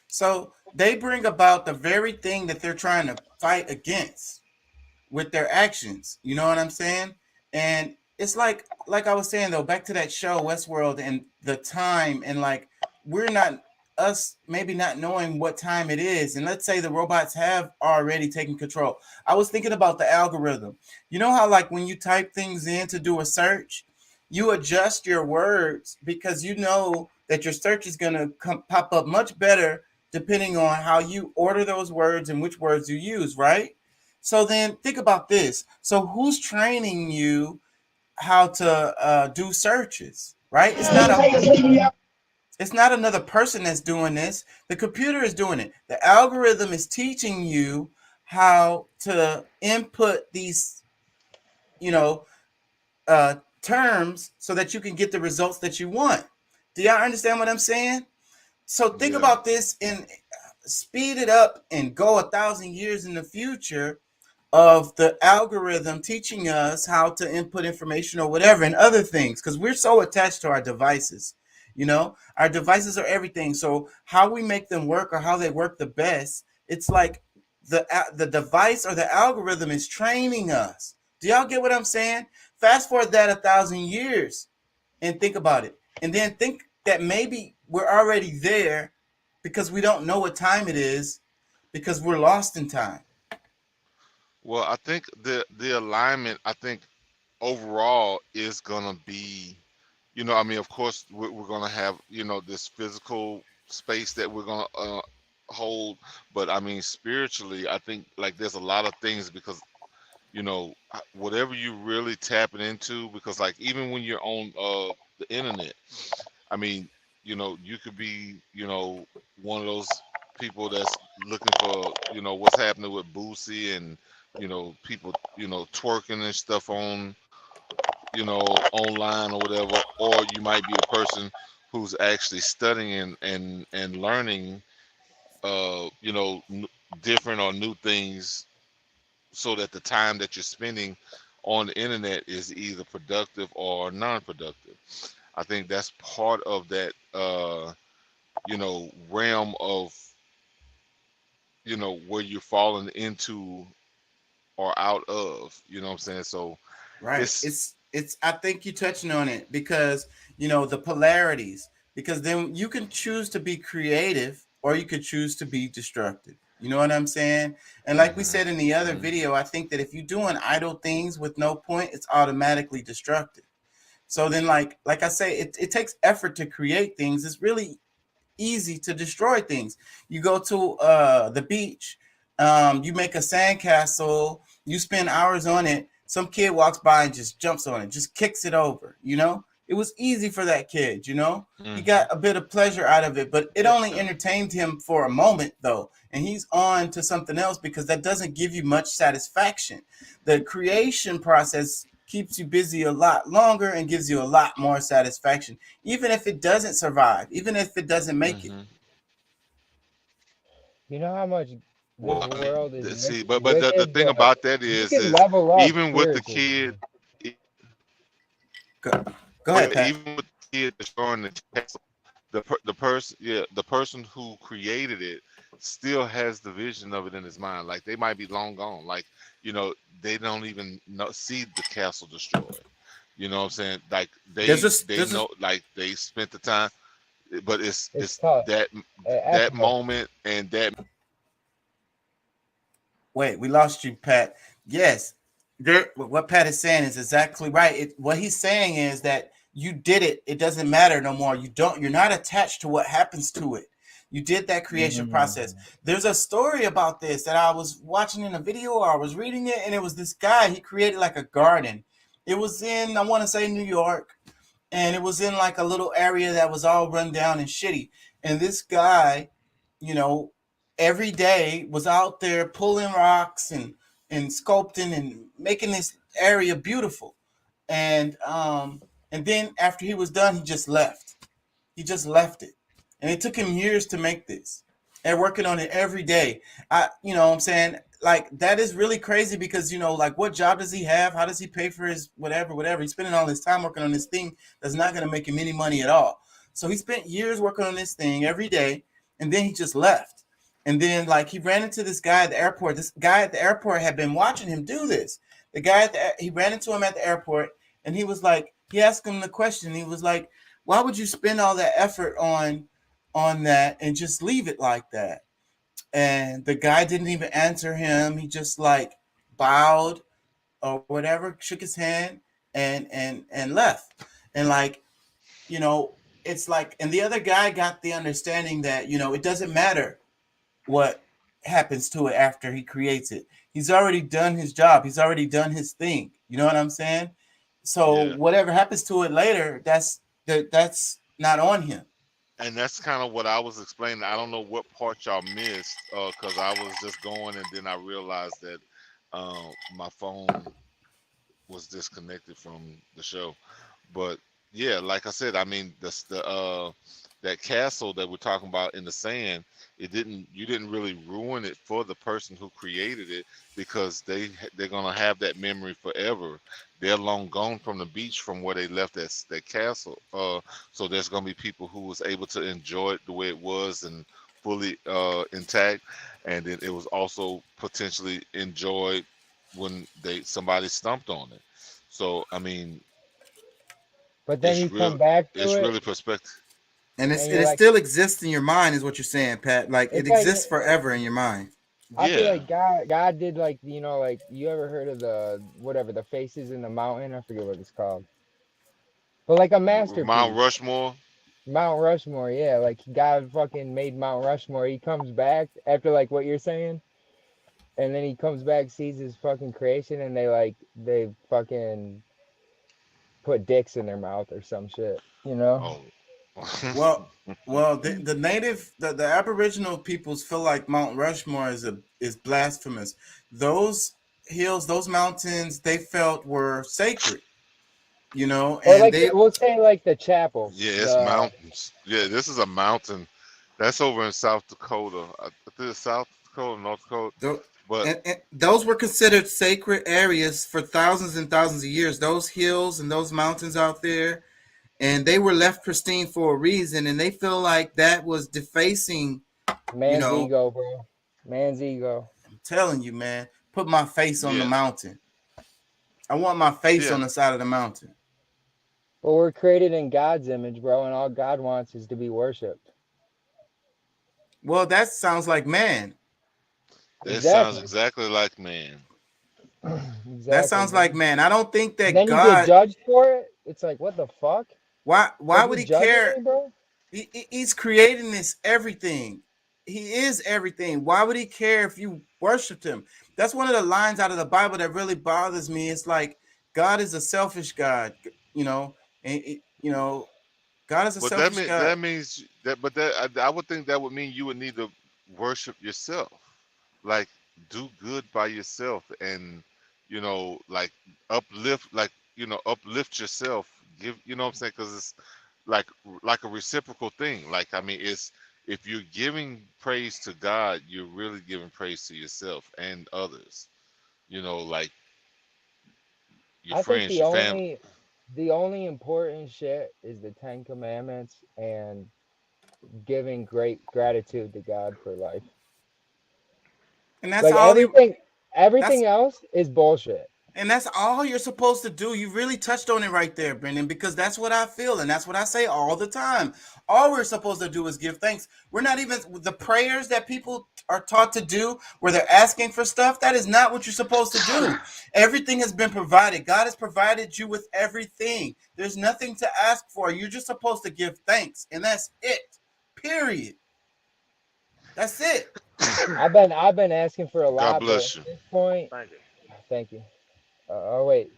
So they bring about the very thing that they're trying to fight against with their actions. You know what I'm saying? And it's like I was saying though, back to that show Westworld and the time, and like we're not us maybe not knowing what time it is, and let's say the robots have already taken control. I was thinking about the algorithm. You know how like when you type things in to do a search, you adjust your words because you know that your search is going to pop up much better depending on how you order those words and which words you use, right? So then think about this. So who's training you how to do searches, right? It's not another person that's doing this. The computer is doing it. The algorithm is teaching you how to input these, you know, terms so that you can get the results that you want. Do y'all understand what I'm saying? So think Yeah. about this and speed it up and go 1,000 years in the future. of the algorithm teaching us how to input information or whatever and other things, because we're so attached to our devices. Our devices are everything. So how we make them work or how they work the best, it's like the device or the algorithm is training us. Do y'all get what I'm saying? Fast forward that 1,000 years and think about it, and then think that maybe we're already there because we don't know what time it is, because we're lost in time. Well, I think the alignment, I think overall is gonna be, I mean, of course, we're gonna have, this physical space that we're gonna hold, but I mean, spiritually, I think like there's a lot of things because whatever you really tapping into, because like even when you're on the internet, I mean, you could be, one of those people that's looking for, what's happening with Boosie and, people, twerking and stuff on, online or whatever, or you might be the person who's actually studying and learning, different or new things, so that the time that you're spending on the internet is either productive or non-productive. I think that's part of that, realm of, where you're falling into or out of. You know what I'm saying? So Right. it's It's I think you're touching on it because the polarities. Because then you can choose to be creative or you could choose to be destructive. You know what I'm saying? And like we hmm said in the other hmm video, I think that if you're doing idle things with no point, it's automatically destructive. So then like I say, it takes effort to create things. It's really easy to destroy things. You go to the beach, you make a sandcastle, you spend hours on it. Some kid walks by and just jumps on it, just kicks it over. It was easy for that kid. He got hmm a bit of pleasure out of it, but it yeah. only entertained him for a moment though, and he's on to something else because that doesn't give you much satisfaction. The creation process keeps you busy a lot longer and gives you a lot more satisfaction, even if it doesn't survive, even if it doesn't make it. hmm You know how much this Well, I mean, world is see, but the wicked, thing but about that you is can is level up even with the spiritually. kid, Go, go ahead, Pat. even with the kid destroying the castle, the person, yeah, the person who created it still has the vision of it in his mind. Like they might be long gone. Like they don't even see the castle destroyed. You know what I'm saying? Like There's they this. know, like they spent the time, but It's it's tough. that that Effort. moment and that. Wait, we lost you, Pat. Yes, what Pat is saying is exactly right. What he's saying is that you did it. It doesn't matter no more. You're not attached to what happens to it. You did that creation process. Mm. There's a story about this that I was watching in a video or I was reading it, and it was this guy. He created like a garden. It was in, I want to say, New York, and it was in like a little area that was all run down and shitty. And this guy, you know, every day was out there pulling rocks and sculpting and making this area beautiful. And then after he was done, he just left. He just left it. And it took him years to make this. And working on it every day. What I'm saying, like that is really crazy because like what job does he have? How does he pay for his whatever? He's spending all his time working on this thing that's not gonna make him any money at all. So he spent years working on this thing every day, and then he just left. And then like he ran into this guy at the airport. This guy at the airport had been watching him do this. He ran into him at the airport, and he asked him the question. He was like, why would you spend all that effort on that and just leave it like that? And the guy didn't even answer him. He just like bowed or whatever, shook his hand and left. And like, you know, it's like, and the other guy got the understanding that, it doesn't matter what happens to it after he creates it. He's already done his job. He's already done his thing. You know what I'm saying? So Yeah. whatever happens to it later, that's not on him. And that's kind of what I was explaining. I don't know what part y'all missed, because I was just going, and then I realized that my phone was disconnected from the show. But yeah, like I said, I mean, that castle that we're talking about in the sand, you didn't really ruin it for the person who created it, because they're gonna have that memory forever. They're long gone from the beach from where they left that castle. So there's gonna be people who was able to enjoy it the way it was and fully intact, and then it was also potentially enjoyed when somebody stumped on it. So I mean, But then you come back to it's it, really perspective. And and it you're like, still exists in your mind, is what you're saying, Pat. Like it it's like exists forever in your mind. I feel Yeah. like God did, like, you know, like, you ever heard of the whatever, the faces in the mountain? I forget what it's called, but like a Mount masterpiece. Rushmore. Mount Rushmore, yeah, like God fucking made Mount Rushmore. He comes back after, like, what you're saying, and then he comes back, sees his fucking creation, and they fucking put dicks in their mouth or some shit, you know? Oh. Well, the Aboriginal peoples feel like Mount Rushmore is blasphemous. Those hills, those mountains, they felt were sacred, Or and like they we'll say like the chapel, Yeah, it's the mountains. Yeah, this is a mountain. That's over in South Dakota. I think it's South Dakota, North Dakota. tho- But and those were considered sacred areas for thousands and thousands of years. Those hills and those mountains out there, and they were left pristine for a reason, and they feel like that was defacing. You man's know, ego, bro. Man's ego. I'm telling you, man, put my face on the yeah, mountain. I want my face yeah. on the side of the mountain. Well, we're created in God's image, bro, and all God wants is to be worshipped. Well, that sounds like man. That sounds Exactly. exactly like man. That Exactly, sounds bro. like man. I don't think And that then you get God. judged for it. It's like, what the fuck? Why Like, you would he judging care? me, bro? He's creating this everything. He is everything. Why would he care if you worshiped him? That's one of the lines out of the Bible that really bothers me. It's like God is a selfish God, and God is a But selfish God. that means that. But I would think that would mean you would need to worship yourself, like do good by yourself, and like uplift yourself. Give, what I'm saying, because it's like a reciprocal thing. Like, I mean, it's if you're giving praise to God, you're really giving praise to yourself and others. Like your I think friends, your family. the only important shit is the Ten Commandments and giving great gratitude to God for life. And that's Like all everything that's else is bullshit. And that's all you're supposed to do. You really touched on it right there, Brendan, because that's what I feel. And that's what I say all the time. All we're supposed to do is give thanks. We're not even the prayers that people are taught to do where they're asking for stuff. That is not what you're supposed to do. Everything has been provided. God has provided you with everything. There's nothing to ask for. You're just supposed to give thanks. And that's it. Period. That's it. I've been asking for a God lot, but bless you. at this point, Thank you. thank you. Oh wait,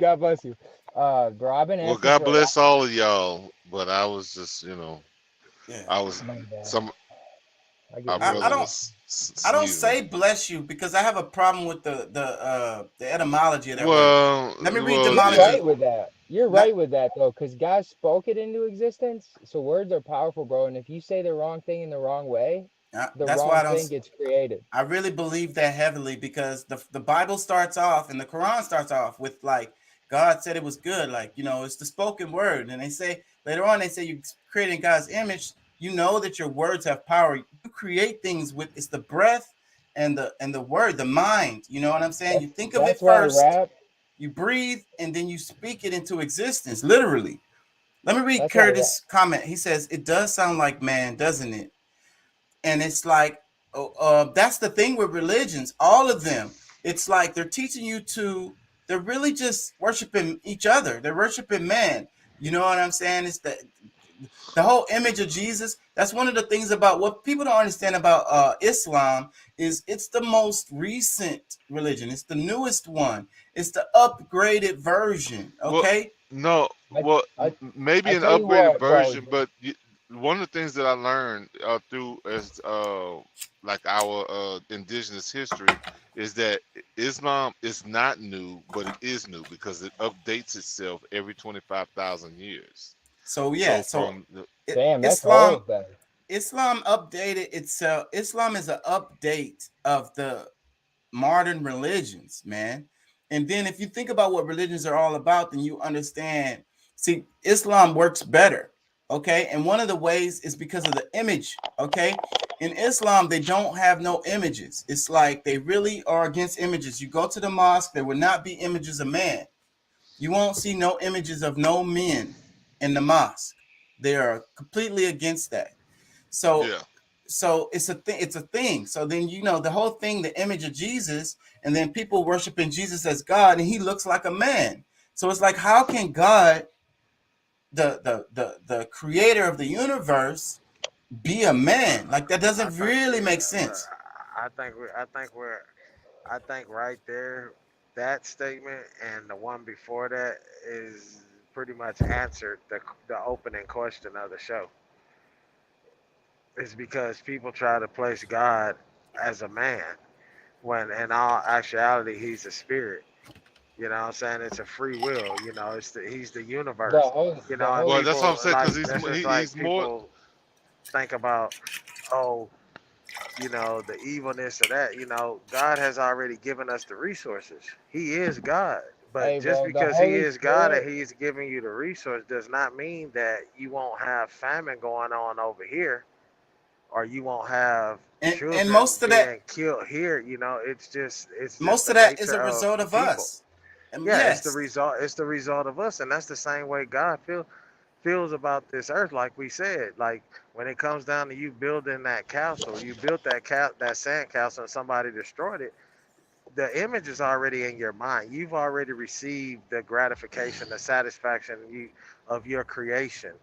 God bless you, bro. I've been Well, asking God for a lot. bless all of y'all. But I was just, Yeah. I was My bad. I our get I, I brother weird. don't was I don't sneezing. say bless you because I have a problem with the etymology of that word. Well, Let me read the well, You're yeah. etymology. right with that. You're Not, right with that though, because God spoke it into existence. So words are powerful, bro. And if you say the wrong thing in the wrong way, the that's why wrong I don't. thing gets created. I really believe that heavily because the Bible starts off and the Quran starts off with like God said it was good, like it's the spoken word, and they say later on they say you creating God's image. You know that your words have power. You create things with it's the breath and the word, the mind. You know what I'm saying? You think of it That's why first, rap. you breathe, and then you speak it into existence, literally. Let me read That's why rap. Curtis' comment. He says, "It does sound like man, doesn't it?" And it's like, that's the thing with religions, all of them. It's like they're teaching you they're really just worshiping each other. They're worshiping man. You know what I'm saying? It's the whole image of Jesus. That's one of the things about what people don't understand about Islam is it's the most recent religion. It's the newest one. It's the upgraded version. Well, Okay. no, I well, I maybe I an tell you upgraded what, bro. version, but one of the things that I learned through as like our indigenous history is that Islam is not new, but it is new because it updates itself every 25,000 years. So yeah, So so from the, Damn, that's Islam old then. Islam updated itself. Islam is an update of the modern religions, man. And then if you think about what religions are all about, then you understand. See, Islam works better, okay? And one of the ways is because of the image, okay? In Islam, they don't have no images. It's like they really are against images. You go to the mosque, there will not be images of man. You won't see no images of no men in the mosque. They are completely against that. So yeah. it's a thing. It's a thing. So then the whole thing, the image of Jesus, and then people worshiping Jesus as God, and he looks like a man. So it's like, how can God, the creator of the universe, be a man? Like that I doesn't think really we, make sense. I think right there, that statement and the one before that is pretty much answered the opening question of the show. It's because people try to place God as a man when in all actuality he's a spirit. You know what I'm saying? It's a free will. He's the universe. The And Well, Holy that's what I'm people saying like because he's that's just like he's more. people think about, oh, the evilness of that. God has already given us the resources. He is God. But Hey, just bro, the because he Holy is God and Spirit. he's giving you the resource does not mean that you won't have famine going on over here or you won't have And children most of that, being killed here. It's just most the of that is nature a of result of people. us. And Yeah, it's the yes, result. It's the result of us, and that's the same way God feels about this earth. Like we said, like when it comes down to you building that castle, you built that sand castle, and somebody destroyed it. The image is already in your mind. You've already received the gratification, the satisfaction of your creation,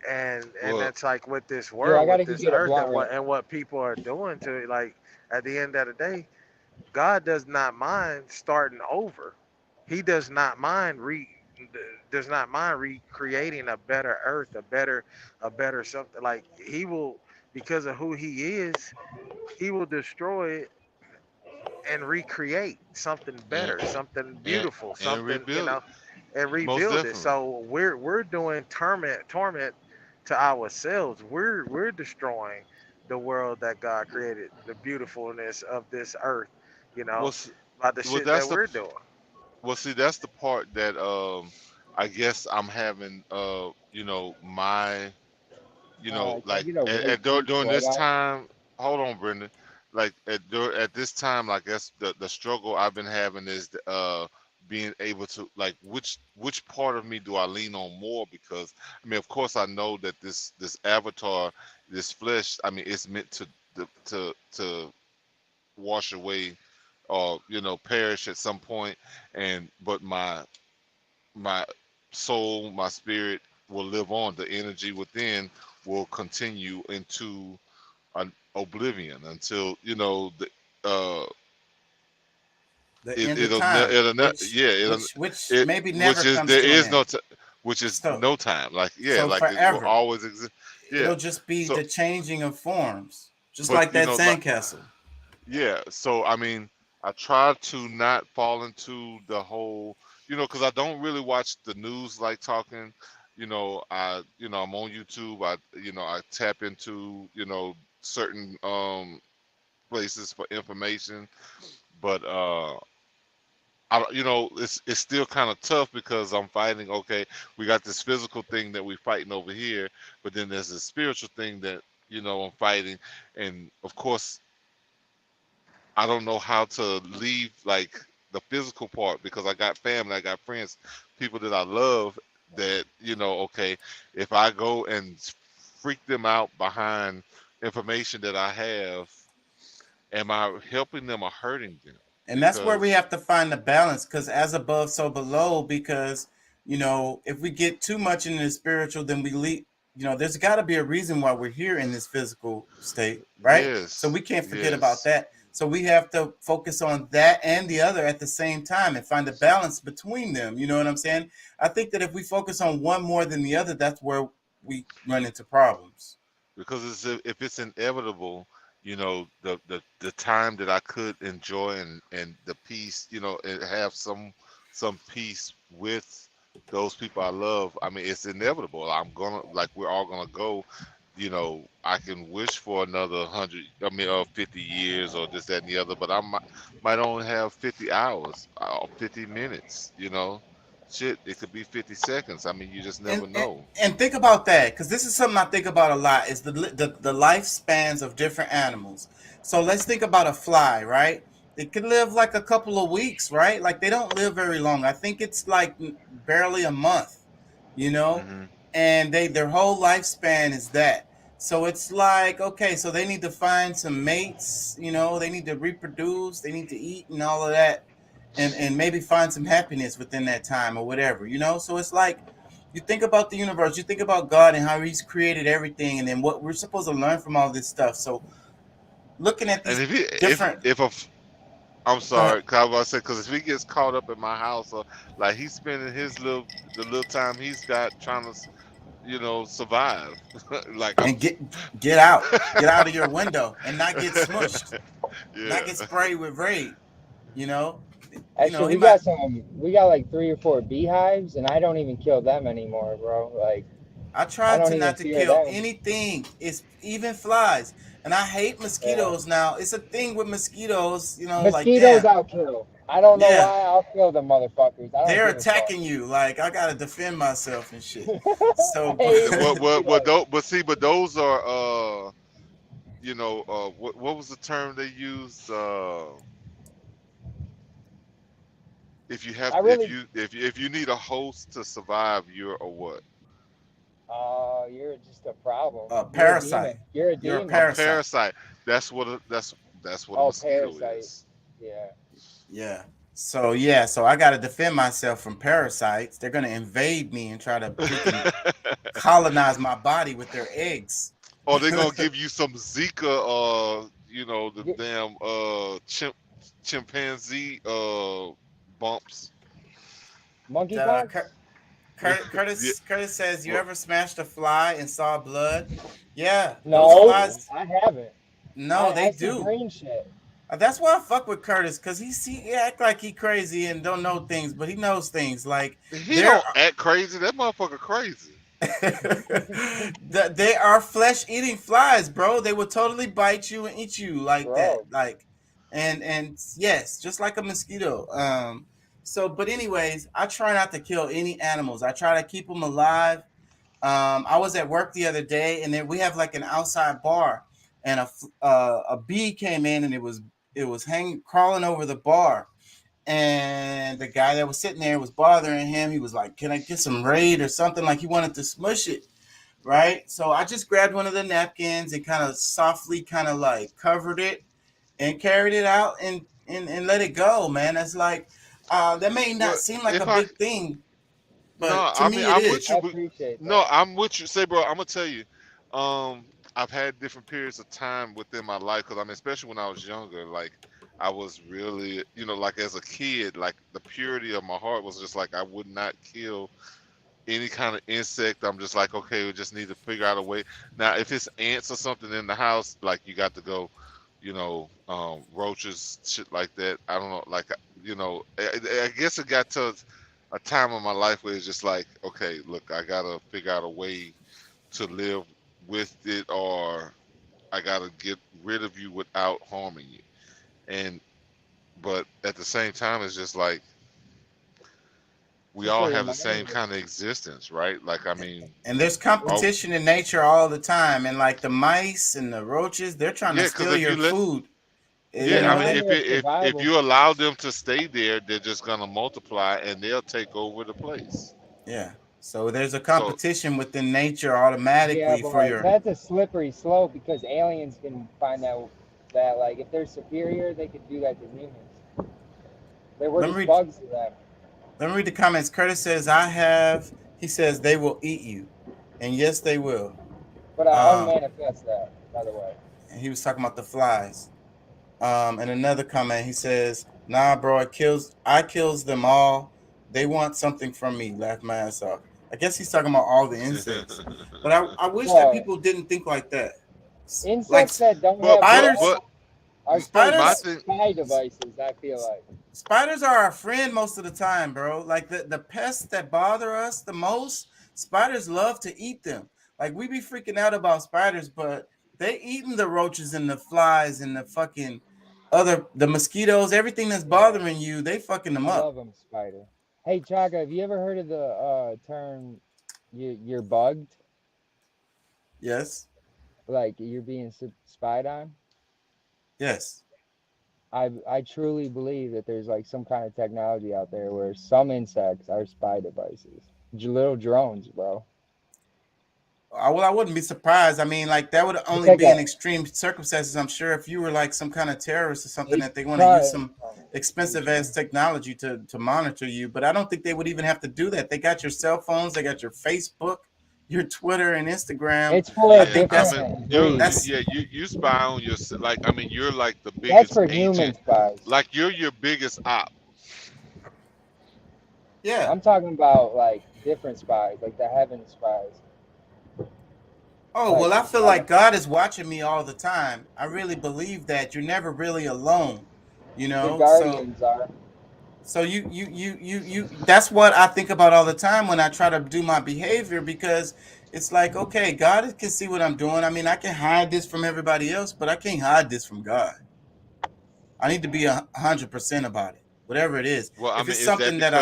and Well, that's like with this Yo, I world, with gotta give this you the earth, blunt and right. what people are doing to it. Like at the end of the day, God does not mind starting over. He does not mind recreating a better earth, a better something. Like he will, because of who he is, he will destroy it and recreate something and better, something and, beautiful, and something, rebuild it and most rebuild it. definitely. So we're doing torment to ourselves. We're destroying the world that God created, the beautifulness of this earth, you Well, know, by the well, shit that we're doing. see, that's the part that I guess I'm having my Can I like get a right quick during before I this got? time. Hold on, Brendan. Like at this time, I guess the struggle I've been having is being able to like which part of me do I lean on more, because I mean of course I know that this avatar, this flesh, I mean it's meant to wash away or perish at some point, and but my soul, my spirit will live on. The energy within will continue into an oblivion until the the it end of time, yeah which it maybe which never is comes there to an is end. which is So no time, like yeah, so like it will forever. always exist. Yeah. It'll just be So the changing of forms, just but like that like sandcastle. yeah, so I mean, I try to not fall into the whole, because I don't really watch the news like talking. I'm on YouTube. I tap into, certain places for information, but it's still kind of tough because I'm fighting. Okay, we got this physical thing that we're fighting over here, but then there's a spiritual thing that I'm fighting, and of course I don't know how to leave like the physical part because I got family, I got friends, people that I love that, okay, if I go and freak them out behind information that I have, am I helping them or hurting them? And that's where we Because have to find the balance, because as above so below, because if we get too much into the spiritual, then we leave. There's got to be a reason why we're here in this physical state, right? So yes, we can't forget about yes, that. So we have to focus on that and the other at the same time and find a balance between them. You know what I'm saying? I think that if we focus on one more than the other, that's where we run into problems. because if it's inevitable, the time that I could enjoy and the peace, and have some peace with those people I love, I mean, it's inevitable. I'm gonna like we're all gonna go. I can wish for another 100, I mean, 50 years or this, that, and the other, but might only have 50 hours or 50 minutes. Shit, it could be 50 seconds. I mean, you just and never and, know. and think about that, because this is something I think about a lot, is the lifespans of different animals. So let's think about a fly, right? It can live like a couple of weeks, right? Like they don't live very long. I think it's like barely a month, you know Hmm. and their whole lifespan is that. So it's like, okay, so they need to find some mates, they need to reproduce, they need to eat and all of that, and maybe find some happiness within that time or whatever. So it's like, you think about the universe, you think about God and how he's created everything, and then what we're supposed to learn from all this stuff. So looking at And these if he, different if a, I'm go ahead. sorry, 'cause I was about to say, because if he gets caught up in my house, or like he's spending the little time he's got trying to, survive. Like I'm, And get out of your window and not get smushed, not yeah. get sprayed with raid. you know Actually, he might. we got like 3 or 4 beehives, and I don't even kill them anymore, bro. Like, I I try don't to even not to fear kill them. anything. It's even flies, and I hate Yeah. mosquitoes. Now it's a thing with mosquitoes. Like, Mosquitoes damn, I'll kill. I don't know yeah, why. I'll kill the motherfuckers. I don't they're give a fuck. attacking you. Like, I gotta defend myself and shit. So, I hate What mosquitoes. don't, but see, but those are what was the term they used? If you have I really, if you need a host to survive, you're a what? you're just a problem. You're a demon. parasite. You're a You're a A demon. parasite. parasite. That's what a Oh, mosquito parasite. is. Yeah. Yeah. So I gotta defend myself from parasites. They're gonna invade me and try to freaking colonize my body with their eggs. Or they're gonna give you some Zika, the Get, damn chimpanzee bumps. The monkeypox? Yeah. Curtis says, you Well, ever smashed a fly and saw blood? Yeah, those No, no. flies. I haven't. No, they I see do. green shit. That's why I fuck with Curtis, because he act like he crazy and don't know things, but he knows things. Like, He there don't act crazy. That motherfucker crazy. they are flesh eating flies, bro. They will totally bite you and eat you like that. Bro, Like, and yes, just like a mosquito. So, but anyways, I try not to kill any animals. I try to keep them alive. I was at work the other day, and then we have like an outside bar, and a bee came in, and it was hanging crawling over the bar, and the guy that was sitting there was bothering him. He was like, "Can I get some Raid or something?" Like, he wanted to smush it, right? So I just grabbed one of the napkins and kind of softly, kind of like covered it and carried it out and let it go, man. That's like, that may not Well, seem like a if I big thing, no, but to I mean me it I'm with I you, is. but appreciate no, that. I'm with you. Say, bro, I'm gonna tell you. I've had different periods of time within my life, because I mean, especially when I was younger, like I was really, like as a kid, like the purity of my heart was just like I would not kill any kind of insect. I'm just like, okay, we just need to figure out a way. Now, if it's ants or something in the house, like you got to go, roaches, shit like that. I don't know, like, I guess it got to a time in my life where it's just like, okay, look, I gotta figure out a way to live with it, or I gotta get rid of you without harming you. And but at the same time, it's just like we Just a all have the same reminder. kind of existence, right? Like, I mean, And there's oh competition in nature all the time, and like the mice and the roaches, they're trying to yeah, because steal if your you let food. It's a yeah, I mean, They if reminder of it, if survival. you allow them to stay there, they're just gonna multiply and they'll take over the place. Yeah. So there's a So competition within nature Yeah, automatically for but your. that's a slippery slope because aliens can find out that, like, if they're superior, they could do that to humans. They were Let me just read. bugs to them. Let me read the comments. Curtis says, "I have." He says they will eat you, and yes, they will. But I Um, unmanifest that, by the way. and he was talking about the flies. And another comment, he says, "Nah, bro, I kills them all. They want something from me." Laugh my ass off. I guess he's talking about all the insects, but I wish that Well, people didn't think like that. Like insects that don't but have but spiders, blood but are still my spiders, thing, spy devices, I feel like. Spiders are our friend most of the time, bro. Like the pests that bother us the most, spiders love to eat them. Like we be freaking out about spiders, but they eating the roaches and the flies and the fucking the mosquitoes, everything that's Yeah, bothering you, they fucking them I up. love them, spider. Hey, Chaka, have you ever heard of the term you're bugged? Yes. Like you're being spied on? Yes. I truly believe that there's like some kind of technology out there where some insects are spy devices. Little drones, bro. Well, I wouldn't be surprised. I mean, like that would It's only like be in a extreme circumstances. I'm sure if you were like some kind of terrorist or something they that they want to use try. some Pretty expensive sure. ass technology to monitor you, but I don't think they would even have to do that. They got your cell phones, they got your Facebook, your Twitter and Instagram. It's for I a Yeah, think I different that's mean, breed. that's you spy on your like. I mean, you're like the That's biggest for human agent. spies. Like you're your biggest op. yeah. I'm talking about like different spies, like the heaven spies. Oh, Like well, I feel like God is watching me all the time. I really believe that you're never really alone, you the know? So guardians are. that's what I think about all the time when I try to do my behavior, because it's like, okay, God can see what I'm doing. I mean, I can hide this from everybody else, but I can't hide this from God. I need to be 100% about it, whatever it is. Well, I If mean, it's something that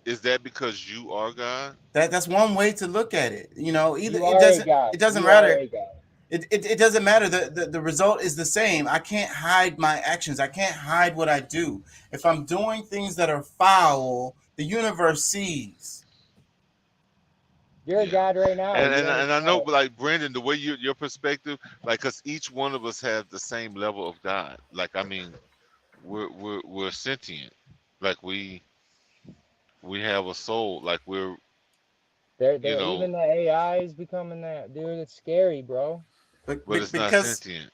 is that because you are God? that's one way to look at it. You know, either You are a it god. doesn't You are matter. a god. It doesn't matter. The result is the same. I can't hide my actions. I can't hide what I do. If I'm doing things that are foul, the universe sees. You're a Yeah, god right now. You don't and even I know, know but like Brandon, the way your perspective, like, cause each one of us have the same level of God. Like, I mean, we're sentient. Like we have a soul. Like we're it. They're you know, even the AI is becoming that, dude. It's scary, bro. But but it's not because sentient.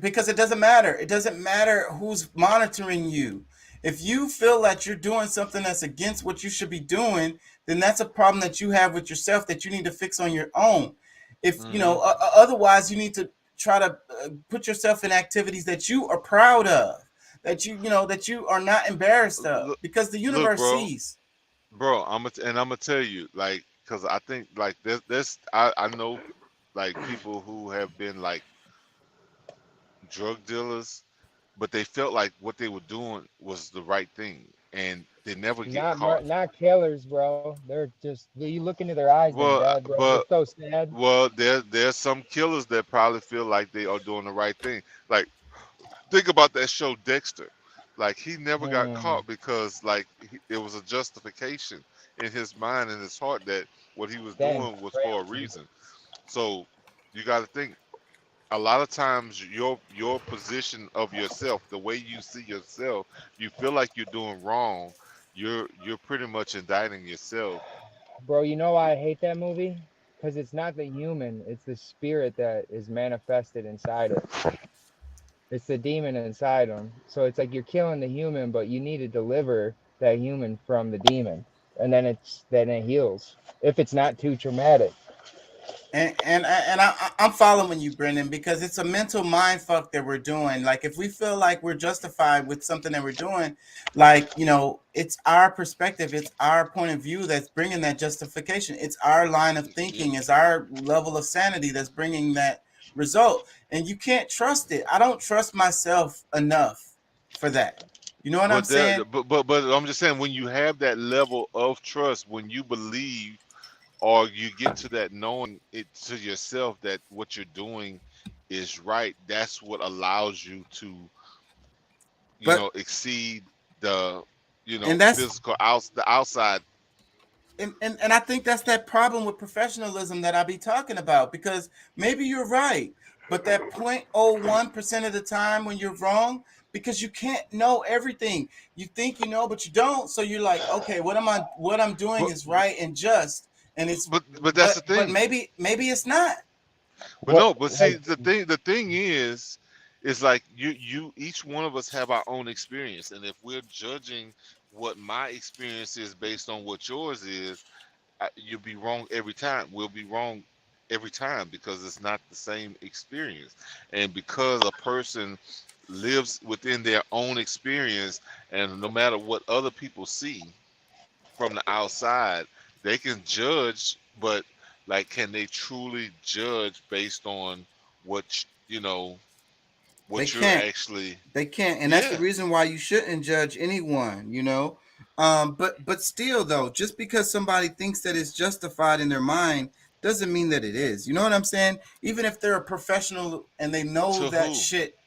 because it doesn't matter. It doesn't matter who's monitoring you. If you feel that you're doing something that's against what you should be doing, then that's a problem that you have with yourself that you need to fix on your own. If you Hmm. know, otherwise, you need to try to put yourself in activities that you are proud of, that that you are not embarrassed of, Look, because the look, universe bro, sees. I'm gonna tell you, like, cause I think like this I know like people who have been like drug dealers, but they felt like what they were doing was the right thing, and they never get caught. Not killers, bro. They're just you look into their eyes, they're Well, dead, bro. They're but so sad. there's some killers that probably feel like they are doing the right thing. Like, think about that show Dexter. Like, he never got Hmm. caught because like it was a justification in his mind and his heart that what he was Dang, doing was for a crazy. reason. So you got to think, a lot of times your position of yourself, the way you see yourself, you feel like you're doing wrong. You're pretty much indicting yourself. Bro, you know why I hate that movie? Because it's not the human, it's the spirit that is manifested inside it. It's the demon inside them. So it's like you're killing the human, but you need to deliver that human from the demon, and then it heals if it's not too traumatic. I'm following you, Brendan, because it's a mental mind fuck that we're doing. Like, if we feel like we're justified with something that we're doing, like, it's our perspective, it's our point of view that's bringing that justification. It's our line of Yeah. thinking, it's our level of sanity that's bringing that result. And you can't trust it. I don't trust myself enough for that. You know what I'm But saying? but I'm just saying, when you have that level of trust, when you believe or you get to that knowing it to yourself that what you're doing is right, that's what allows you to, But exceed the, and that's physical the outside. and I think that's that problem with professionalism that I be talking about, because maybe you're right, but that 0.01% of the time when you're wrong, because you can't know everything. You think you know, but you don't. So you're like, okay, what I'm doing But is right and just, and it's but that's the but thing. maybe it's not. But What no, but see, like the thing is like each one of us have our own experience, and if we're judging what my experience is based on what yours is, you'll be wrong every time. We'll be wrong every time because it's not the same experience, and because a person lives within their own experience, and no matter what other people see from the outside, they can judge, but like, can they truly judge based on what They what you're can't. actually? They can't, and that's the Yeah. reason why you shouldn't judge anyone. But still, though, just because somebody thinks that it's justified in their mind doesn't mean that it is. You know what I'm saying? Even if they're a professional and they know To that who? shit,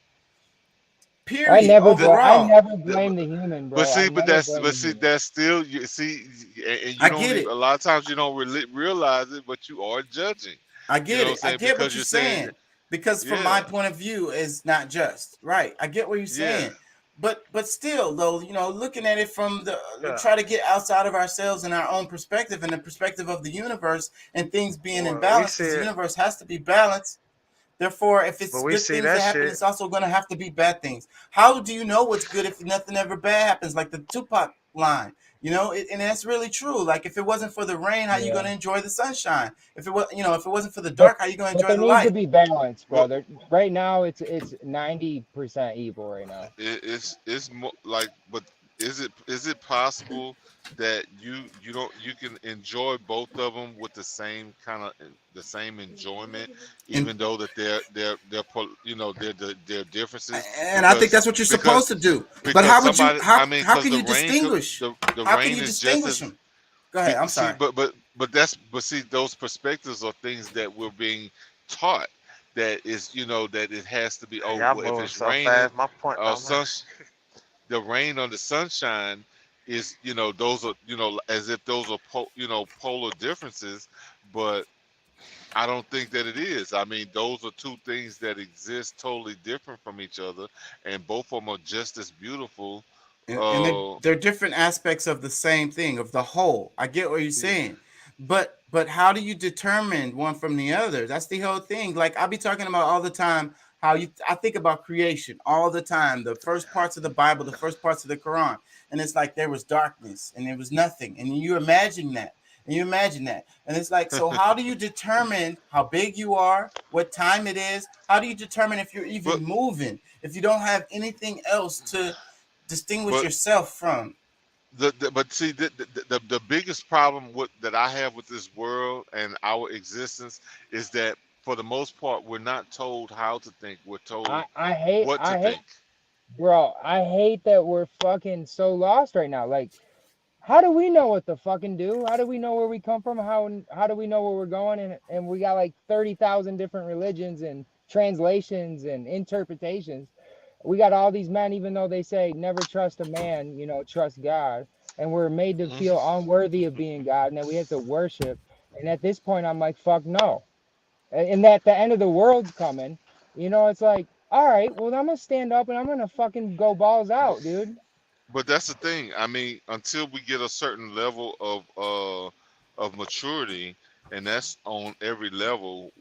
I period, never The, bl- I overall. never the, blame the human, but bro. I see, but never that's blame but the see human. that's still, you see, and you I don't get even, it. a lot of times you don't realize it, but you are judging. I You get know what I'm it. I saying? get what Because you're you're saying, saying. Because from my yeah, point of view, is not just right. I get what you're yeah. saying. But still, though, looking at it from Yeah. try to get outside of ourselves and our own perspective and the perspective of the universe and things being in Well, we balance, see because the it, universe has to be balanced. Therefore, if but it's we good see things that that happen, shit. it's also going to have to be bad things. How do you know what's good if nothing ever bad happens? Like the Tupac line, and that's really true. Like if it wasn't for the rain, how you going Yeah. to enjoy the sunshine? If it wasn't for the But dark, how you going to but enjoy there the needs to light? be balance, Well, brother. Right now it's 90% evil right now. it's more like, but is it possible that you can enjoy both of them with the same kind of, the same enjoyment, And even though that they're differences, I think because that's what you're supposed because to do. But because how would you somebody, how I mean, how because can you distinguish? the How can rain you is just distinguish as, them? Go ahead. I'm see, sorry. but see, those perspectives are things that we're being taught, that is, that it has to be, oh, Y'all well, if moving it's so raining, fast. My point don't matter. sun, the rain or the sunshine is, those are, as if those are polar differences, but I don't think that it is. I mean, those are two things that exist totally different from each other, and both of them are just as beautiful. And uh they're different aspects of the same thing, of the whole. I get what you're yeah. saying, but how do you determine one from the other? That's the whole thing. Like I'll be talking about all the time how I think about creation all the time, the first parts of the Bible, the first parts of the Quran, and it's like there was darkness and there was nothing, and you imagine that. And you imagine that. And it's like, so how do you determine how big you are, what time it is? How do you determine if you're but even moving, if you don't have anything else to distinguish but yourself from? but see, the biggest problem that I have with this world and our existence is that, for the most part, we're not told how to think. We're told what to I hate think. bro, I hate that we're fucking so lost right now. Like, how do we know what to fucking do? How do we know where we come from? How do we know where we're going? And we got like 30,000 different religions and translations and interpretations. We got all these men, even though they say never trust a man, trust God. And we're made to feel unworthy of being God and that we have to worship. And at this point, I'm like, fuck no. And that the end of the world's coming, it's like, all right, well, I'm gonna stand up and I'm gonna fucking go balls But out, dude. but that's the thing. I mean, until we get a certain level of maturity, and that's on every level,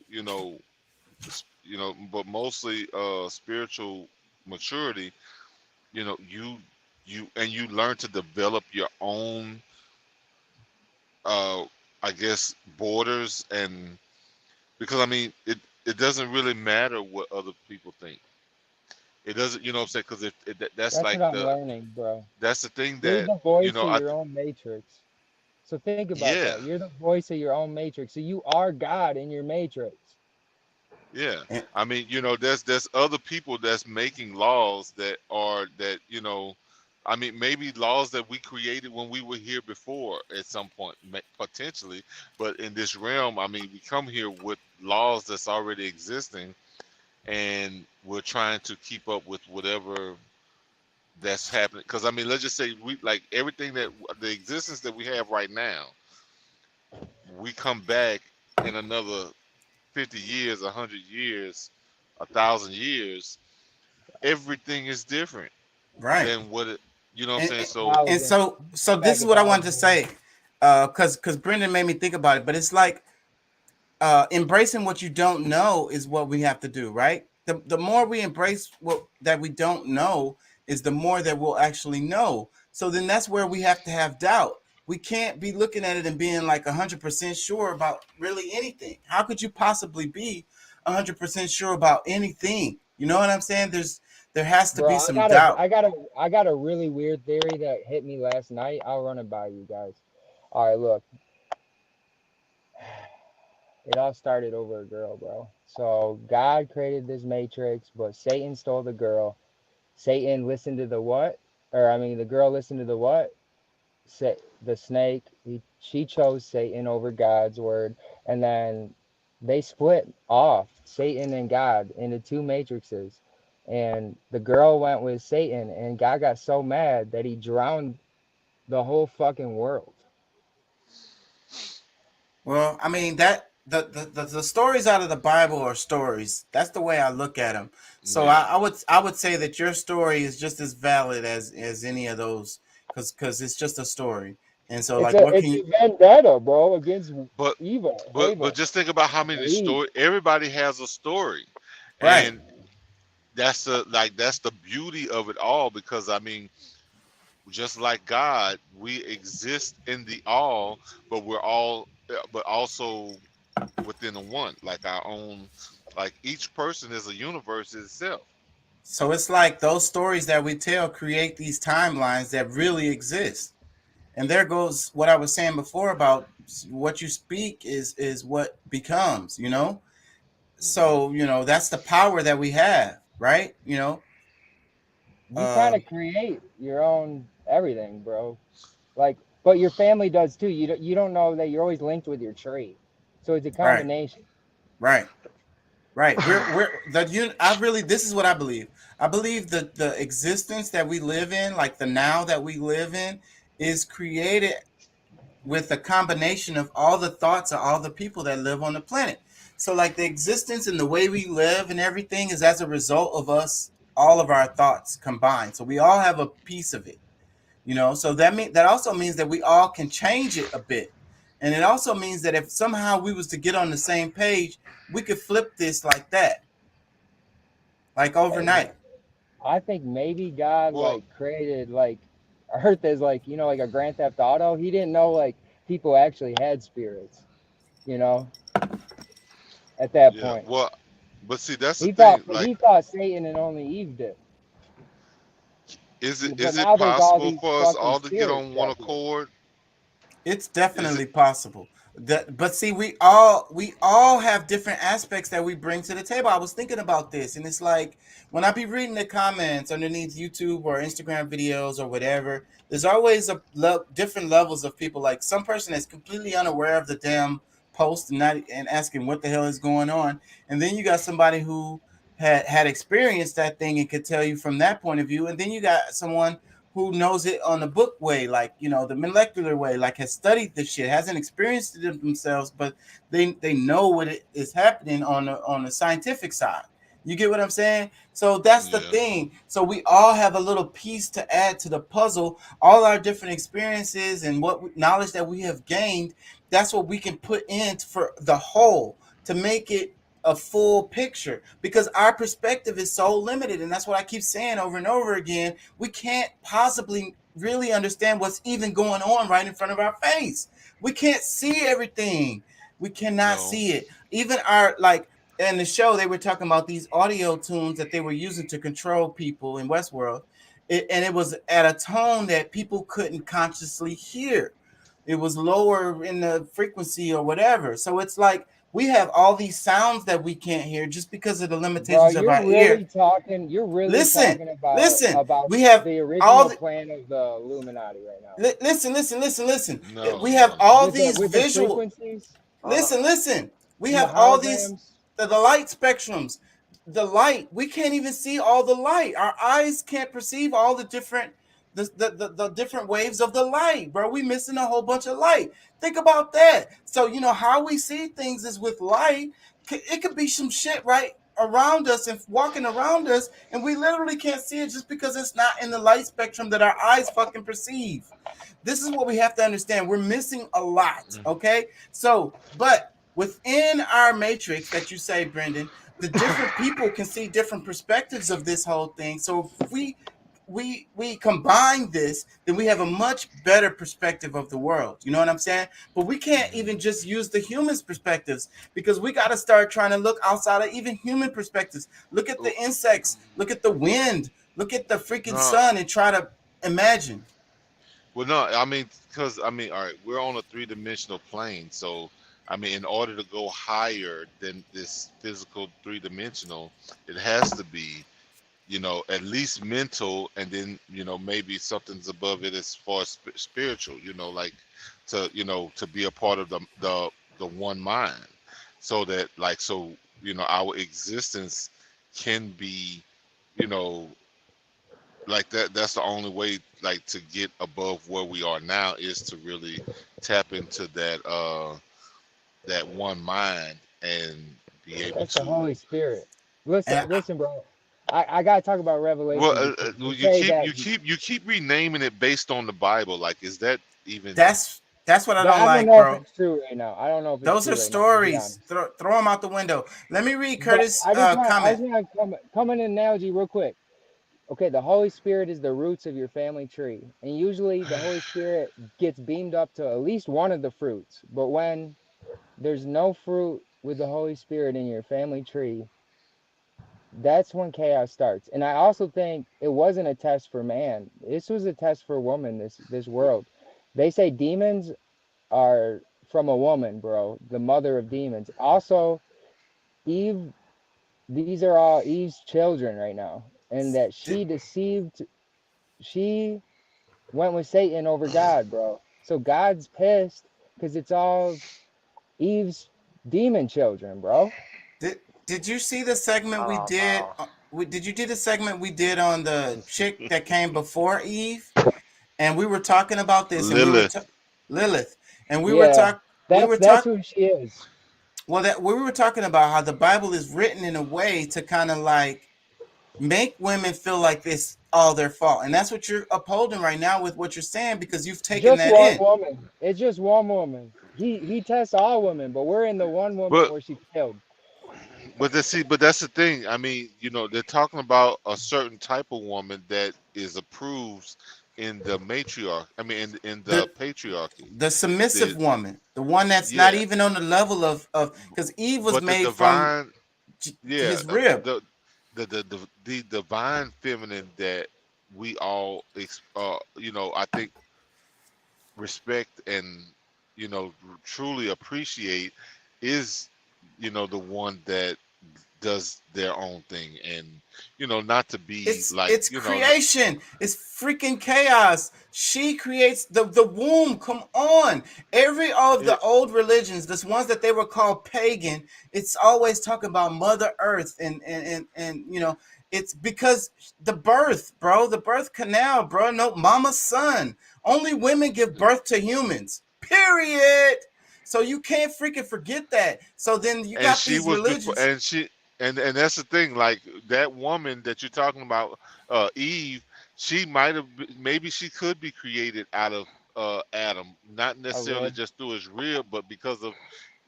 but mostly spiritual maturity. You learn to develop your own, uh I guess, borders, and because, I mean, it doesn't really matter what other people think. It doesn't, you know what I'm saying? Because that's That's like what I'm learning, bro. that's the thing You're that, the voice of your own matrix. So think about yeah, that. You're the voice of your own matrix. So you are God in your matrix. yeah. And, I mean, there's other people that's making laws that, I mean, maybe laws that we created when we were here before at some point, potentially. But in this realm, I mean, we come here with laws that's already existing, and we're trying to keep up with whatever that's happening. Because, I mean, let's just say, we like everything that the existence that we have right now, we come back in another 50 years, 100 years, 1,000 years, everything is different right. than what it, you know what I'm And, saying? and, So, and Thousand. so this Back is a what I wanted thousand to years. say, because Brendan made me think about it. But it's like embracing what you don't know is what we have to do, right? The more we embrace what that we don't know is the more that we'll actually know. So then that's where we have to have doubt. We can't be looking at it and being like 100% sure about really anything. How could you possibly be 100% sure about anything? You know what I'm saying? there has to Bro, be some doubt. I got a really weird theory that hit me last night. I'll run it by you guys. All right, look. It all started over a girl, bro. So God created this matrix, but Satan stole the girl. Satan listened to the what? Or I mean, the girl listened to the what? The snake. She chose Satan over God's word, and then they split off, Satan and God, into two matrices. And the girl went with Satan, and God got so mad that he drowned the whole fucking world. Well, I mean that the stories out of the Bible are stories. That's the way I look at them. So Yeah. I would say that your story is just as valid as any of those, because it's just a story. And so like, what can It's you? a vendetta, bro, against But evil. but Evil. just think about how many Eve. story. Everybody has a story, Right. and that's the beauty of it all. Because I mean, just like God, we exist in the all, but we're all, but also within a one, like our own. Like each person is a universe itself. So it's like those stories that we tell create these timelines that really exist. And there goes what I was saying before about what you speak is what becomes, you know? Hmm. So, that's the power that we have, right? You kind Um, of create your own everything, bro. Like, but your family does too. You don't know that you're always linked with your tree, so it's a right, combination. right, right. I really, this is what I believe. I believe that the existence that we live in, like the now that we live in, is created with a combination of all the thoughts of all the people that live on the planet. So like the existence and the way we live and everything is as a result of us, all of our thoughts combined. So we all have a piece of it, So that also means that we all can change it a bit. And it also means that if somehow we was to get on the same page, we could flip this like that, like Hey, overnight. bro, I think maybe God Well, like created like Earth as like like a Grand Theft Auto. He didn't know like people actually had spirits. You know, at that yeah. point, Well, but see, that's the he thought thing. Like, Satan and only Eve did. But is it now there's all possible these for us fucking all to get spirits on one trapped here. accord? It's Is it? definitely possible. But see, we all have different aspects that we bring to the table. I was thinking about this, and it's like when I be reading the comments underneath YouTube or Instagram videos or whatever, there's always different levels of people. Like some person is completely unaware of the damn post and asking what the hell is going on, and then you got somebody who had experienced that thing and could tell you from that point of view, and then you got someone who knows it on the book way, like the molecular way, like has studied this shit, hasn't experienced it themselves, but they know what it is happening on the scientific side. You get what I'm saying? So that's the Yeah. thing. So we all have a little piece to add to the puzzle. All our different experiences and knowledge that we have gained, that's what we can put in for the whole to make it a full picture, because our perspective is so limited, and that's what I keep saying over and over again. We can't possibly really understand what's even going on right in front of our face. We can't see everything. We cannot No. see it. Even our, like, in the show they were talking about these audio tunes that they were using to control people in Westworld, and it was at a tone that people couldn't consciously hear. It was lower in the frequency or whatever. So it's like we have all these sounds that we can't hear just because of the Bro, limitations of our ear. you're really Listen, talking listen. about We have the all original the plan of the Illuminati right now. listen. No. We have No. all With these the visual. frequencies Listen. We and the have all these holograms. the light spectrums. The light, we can't even see all the light. Our eyes can't perceive all the different the different waves of the light, bro. We missing a whole bunch of light. Think about that. So how we see things is with light. It could be some shit right around us and walking around us, and we literally can't see it just because it's not in the light spectrum that our eyes fucking perceive. This is what we have to understand. We're missing a lot, okay? So, but within our matrix that you say, Brendan, the different people can see different perspectives of this whole thing. So if we we combine this, then we have a much better perspective of the world. You know what I'm saying? But we can't even just use the humans' perspectives, because we got to start trying to look outside of even human perspectives. Look at the insects, look at the wind, look at the freaking No, sun, and try to imagine. well, no, I mean, because I mean, all right, we're on a three-dimensional plane, so I mean, in order to go higher than this physical three-dimensional, it has to be, at least mental, and then maybe something's above it as far as spiritual. Like to be a part of the one mind, so that our existence can be, you know like that's the only way, like, to get above where we are now, is to really tap into that one mind and be able That's the to. Holy Spirit. Listen, And listen, bro. I gotta talk about Well, Revelation because you you say keep that you keep you keep renaming it based on the Bible. Like, is that even? that's what I don't I don't like, know if bro. it's true right now. I don't know if it's Those are true right now, to be stories. honest. Throw them out the window. Let me read But Curtis' I comment. just want to come in an analogy real quick. Okay, the Holy Spirit is the roots of your family tree, and usually the Holy Spirit gets beamed up to at least one of the fruits. But when there's no fruit with the Holy Spirit in your family tree, that's when chaos starts. And I also think it wasn't a test for man. This was a test for woman, this world. They say demons are from a woman, bro, the mother of demons. Also, Eve, these are all Eve's children right now. And that Did, she went with Satan over God, bro. So God's pissed because it's all Eve's demon children, bro. did you see the segment we Oh did? no. Did you do the segment we did on the chick that came before Eve? And we were talking about this, and Lilith. Lilith, and Yeah, we were that's talk who she is. well, that we were talking about how the Bible is written in a way to kind of like make women feel like this all their fault, and that's what you're upholding right now with what you're saying, because you've taken Just that one in. woman. It's just one woman. He tests all women, but we're in the one woman But where she failed. but that's the thing. I mean, they're talking about a certain type of woman that is approved in the matriarch. I mean, in the The patriarchy. the submissive The woman, the one that's not Yeah, even on the level of because Eve was but the made from divine, yeah, his rib. the divine feminine that we all I think respect and truly appreciate is the one that does their own thing, and not to be like It's creation. It's freaking chaos. She creates the womb. Come on. Every all of the it, old religions, the ones that they were called pagan, it's always talking about Mother Earth, and it's because the birth, bro, the birth canal, bro. No, mama's son. Only women give birth to humans. Period. So you can't freaking forget that. So then you and got she these was before, religions. and she and that's the thing, like that woman that you're talking about, Eve. She might have maybe she could be created out of Adam, not A necessarily rib. just through his rib, but because of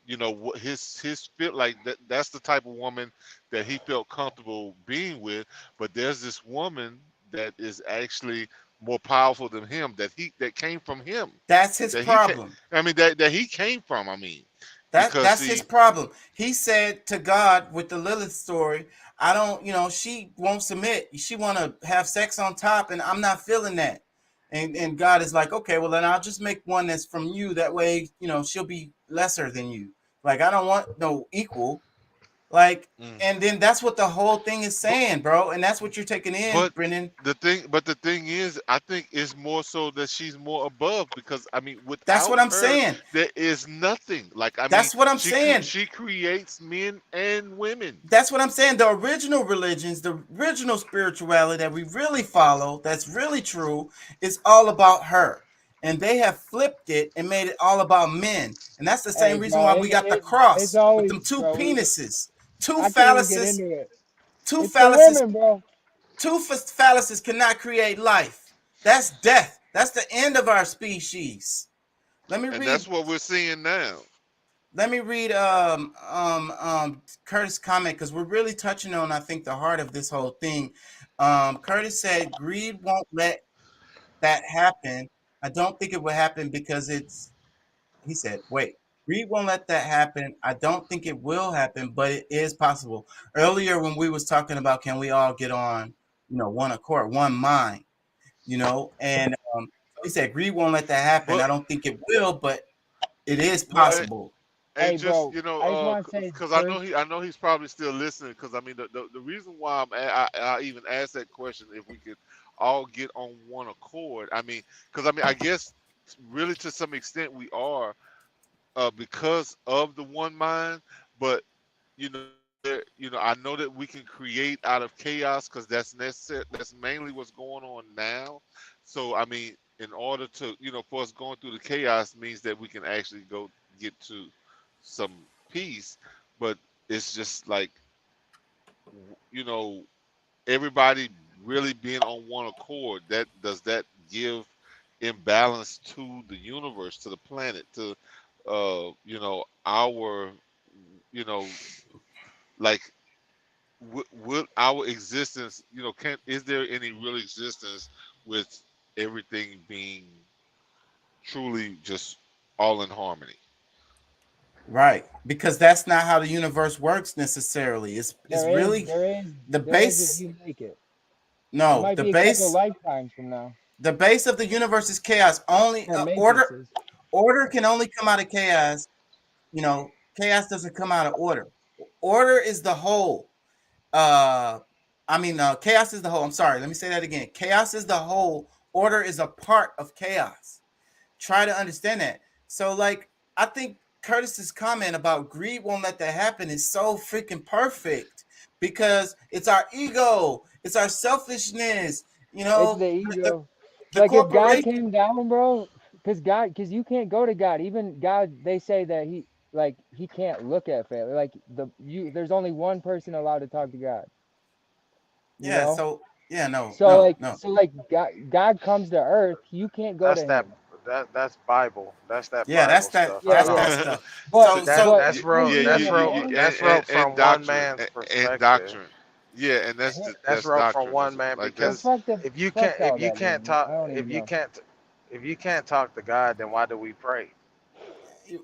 what his feel like, that's the type of woman that he felt comfortable being with. But there's this woman that is actually more powerful than him, that came from him, That's his that he can problem. I mean that he came from, I mean, That because that's his see. problem. He said to God with the Lilith story, I don't, she won't submit. She want to have sex on top, and I'm not feeling that. And God is like, okay, well then I'll just make one that's from you. That way, she'll be lesser than you. Like I don't want no equal. Like, Mm. and then that's what the whole thing is but saying, bro. And that's what you're taking in, but Brendan. the thing is, I think it's more so that she's more above, because I mean, That's what without I'm her saying. there is nothing. Like, I mean, That's what I'm saying. she creates men and women. That's what I'm saying. The original religions, the original spirituality that we really follow, that's really true, is all about her. And they have flipped it and made it all about men. And that's the same Hey, reason bro, why we got the it's cross with them always, two bro. penises, two I can't even get phalluses, into it. two It's the phalluses, women, bro. two phalluses cannot create life. That's death. That's the end of our species. Let me And read that's what we're seeing now. let me read Curtis' comment, because we're really touching on, I think, the heart of this whole thing. Curtis said greed won't let that happen. I don't think it will happen because it's. He said, "Wait, greed won't let that happen. I don't think it will happen, but it is possible." Earlier, when we was talking about can we all get on, one accord, one mind, and he said greed won't let that happen. I But don't think it will, but it is well, possible. hey, Hey, just bro, I just want to say because first, I know he's probably still listening. Because I mean, the reason why I even asked that question, if we could all get on one accord. I mean, because I mean, I guess really to some extent we are, because of the one mind. But I know that we can create out of chaos because that's necessary. That's mainly what's going on now. So I mean, in order to for us going through the chaos means that we can actually go get to some peace. But it's just like you know everybody really being on one accord. That give imbalance to the universe, to the planet, to our you know like will our existence, can is there any real existence with everything being truly just all in harmony? Right, because that's not how the universe works necessarily. It's there is, really there is, the there is if base. you make it. It No, might be a couple lifetimes from now. the base of the universe is chaos. Only Or order. matrices. Order can only come out of chaos. Chaos doesn't come out of order. Order is the whole. Uh, chaos is the whole. I'm sorry. Let me say that again. Chaos is the whole. Order is a part of chaos. Try to understand that. So, like, I think Curtis's comment about greed won't let that happen is so freaking perfect because it's our ego, it's our selfishness. It's the The, ego. the Like if God corporation. came down, bro, because you can't go to God. Even God, they say that he can't look at family. Like there's only one person allowed to talk to God. You Yeah. know. So yeah. No. So No. like No. so like God comes to earth. You can't go That's to that him. that's Bible. That's that Yeah. Bible stuff. I Yeah, That's don't. yeah. that stuff. But That So that's wrote Yeah, here's the that's thing. wrote that's wrote and from one doctrine, man's and perspective. doctrine. Yeah, and That's that's wrote from doctrine. one Is man like Well, because that's fuck all if you that, can't man. talk I don't even know. if you can't talk to God, then why do we pray?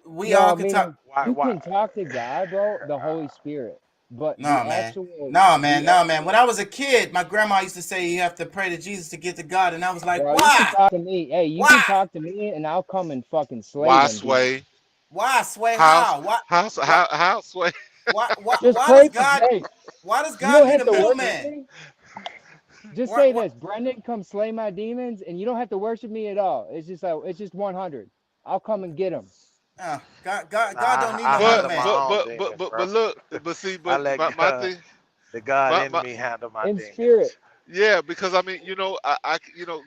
we all No, could talk. meaning you Why can talk to God, bro, the Holy Spirit, but No, man. No, man. the No, man. When actual, I was a kid, my grandma used to say you have to pray to Jesus to get to God, and I was like, bro, you can why? talk to me. Hey, you can Why? talk to me, and I'll come and fucking slay why them demons. sway Why? Sway house how? What? house What? how sway. Why? Just Why does pray for, God? hey, Why does you God don't need have a to worship middleman? me. Just What? say What? this, Brendan, come slay my demons, and you don't have to worship me at all. It's just 100. I'll come and get them. God don't need I no But handle middleman. my but own but but demons, but bro. but look, but see, I but let my God, thing, the God my in my me handle my In spirit. demons. yeah, because I mean,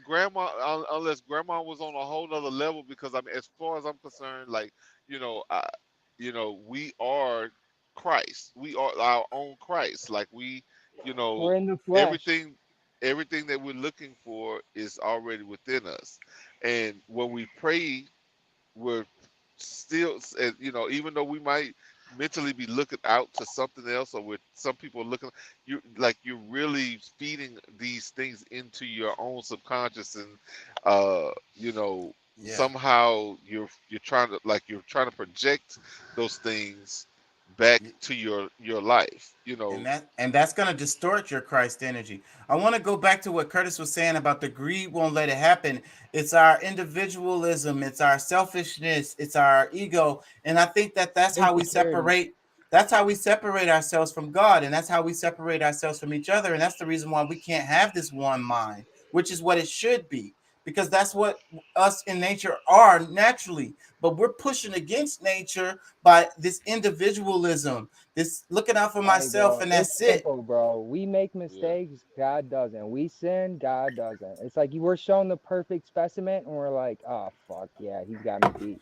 grandma, unless grandma was on a whole nother level, because I mean, as far as I'm concerned, like, we are Christ. We are our own Christ. Like you know, We're in the flesh. everything, everything that we're looking for is already within us. And when we pray, we're still, even though we might mentally be looking out to something else, or with some people looking, you're really feeding these things into your own subconscious, and Yeah. somehow you're trying to project those things back to your life. And that's going to distort your Christ energy. I want to go back to what Curtis was saying about the greed won't let it happen. It's our individualism, it's our selfishness, it's our ego, and I think that's how we Insecurity. separate. That's how we separate ourselves from God, and that's how we separate ourselves from each other, and that's the reason why we can't have this one mind, which is what it should be, because that's what us in nature are naturally. But we're pushing against nature by this individualism, this looking out for Hey, myself, bro, and it's that's it. simple, bro. We make Yeah. mistakes, God doesn't. We sin, God doesn't. It's like you were shown the perfect specimen, and we're like, oh fuck yeah, he's got me beat.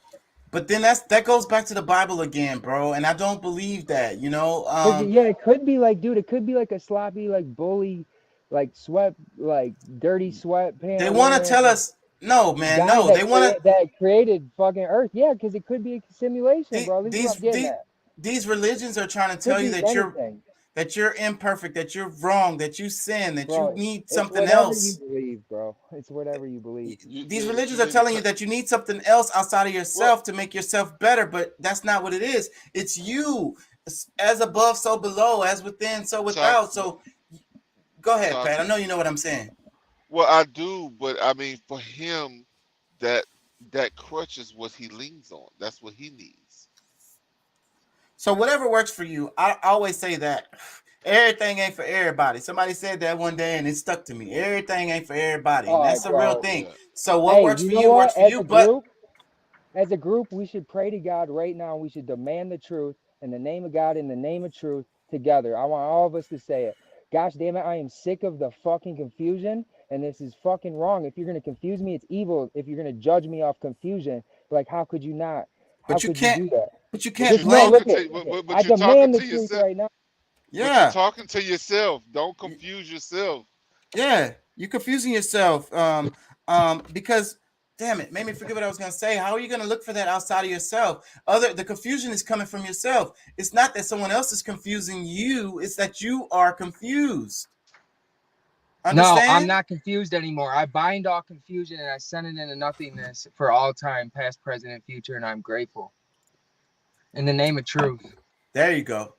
But then that goes back to the Bible again, bro. And I don't believe that. Cause yeah, it could be like, dude, it could be like a sloppy, like bully, like sweat, like dirty They sweatpant want to tell wearing us, no, man, guy no. They want to that created fucking Earth. Yeah, because it could be a simulation, the- bro. This is what these I'm getting these at. these religions are trying to Could tell you be that you're anything. that you're imperfect, that you're wrong, that you sin, that you Bro, need it's something whatever you else. believe, bro. It's whatever you believe. These That you religions are need to telling you that you need something else outside of well, yourself to make yourself better, but that's not what it is. It's you. As above, so below, as within, so talk, without. So go ahead, talk. Pat. I know you know what I'm saying. Well, I do, but I mean, for him, that that crutch is what he leans on. That's what he needs. So whatever works for you, I always say that everything ain't for everybody. Somebody said that one day and it stuck to me. Everything ain't for everybody, and All right, that's the real bro. thing. Yeah. So what Hey, works you for know you what? works for you, but As a group, we should pray to God right now. We should demand the truth in the name of God, in the name of truth, together. I want all of us to say it. Gosh damn it, I am sick of the fucking confusion, and this is fucking wrong. If you're gonna confuse me, it's evil. If you're gonna judge me off confusion, like how could you not? How but you could you can't do that? but you But can't Just you're no, blame. talking look to, it, look it. but I you're talking demand the to truth yourself. right now. But you're Yeah, talking to yourself. Don't confuse yourself. yeah, you're confusing yourself. Because damn it, made me forget what I was gonna say. How are you gonna look for that outside of yourself? The confusion is coming from yourself. It's not that someone else is confusing you. It's that you are confused. No, I'm Understand? not confused anymore. I bind all confusion and I send it into nothingness for all time, past, present, and future, and I'm grateful. In the name of truth. There you go.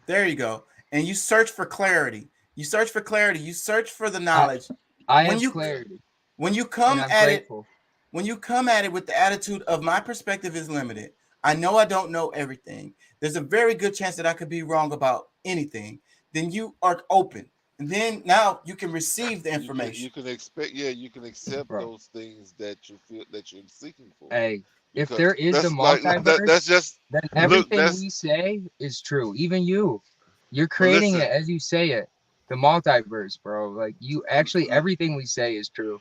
There you go. And you search for clarity. You search for clarity. You search for the I knowledge. I When have you Yeah. clarity when you and come I'm at it grateful. when you come at it with the attitude of my perspective is limited. I know I don't know everything. There's a very good chance that I could be wrong about anything. Then you are open. And then now you can receive the You information. can expect, yeah, you can accept Bro. those things that you feel that you're seeking for, Hey, if because there is the that's like that. multiverse, That's just then look. everything That's we say is true. Even you. You're but creating listen. it as you say it. The multiverse, bro. Like you actually everything we say is true.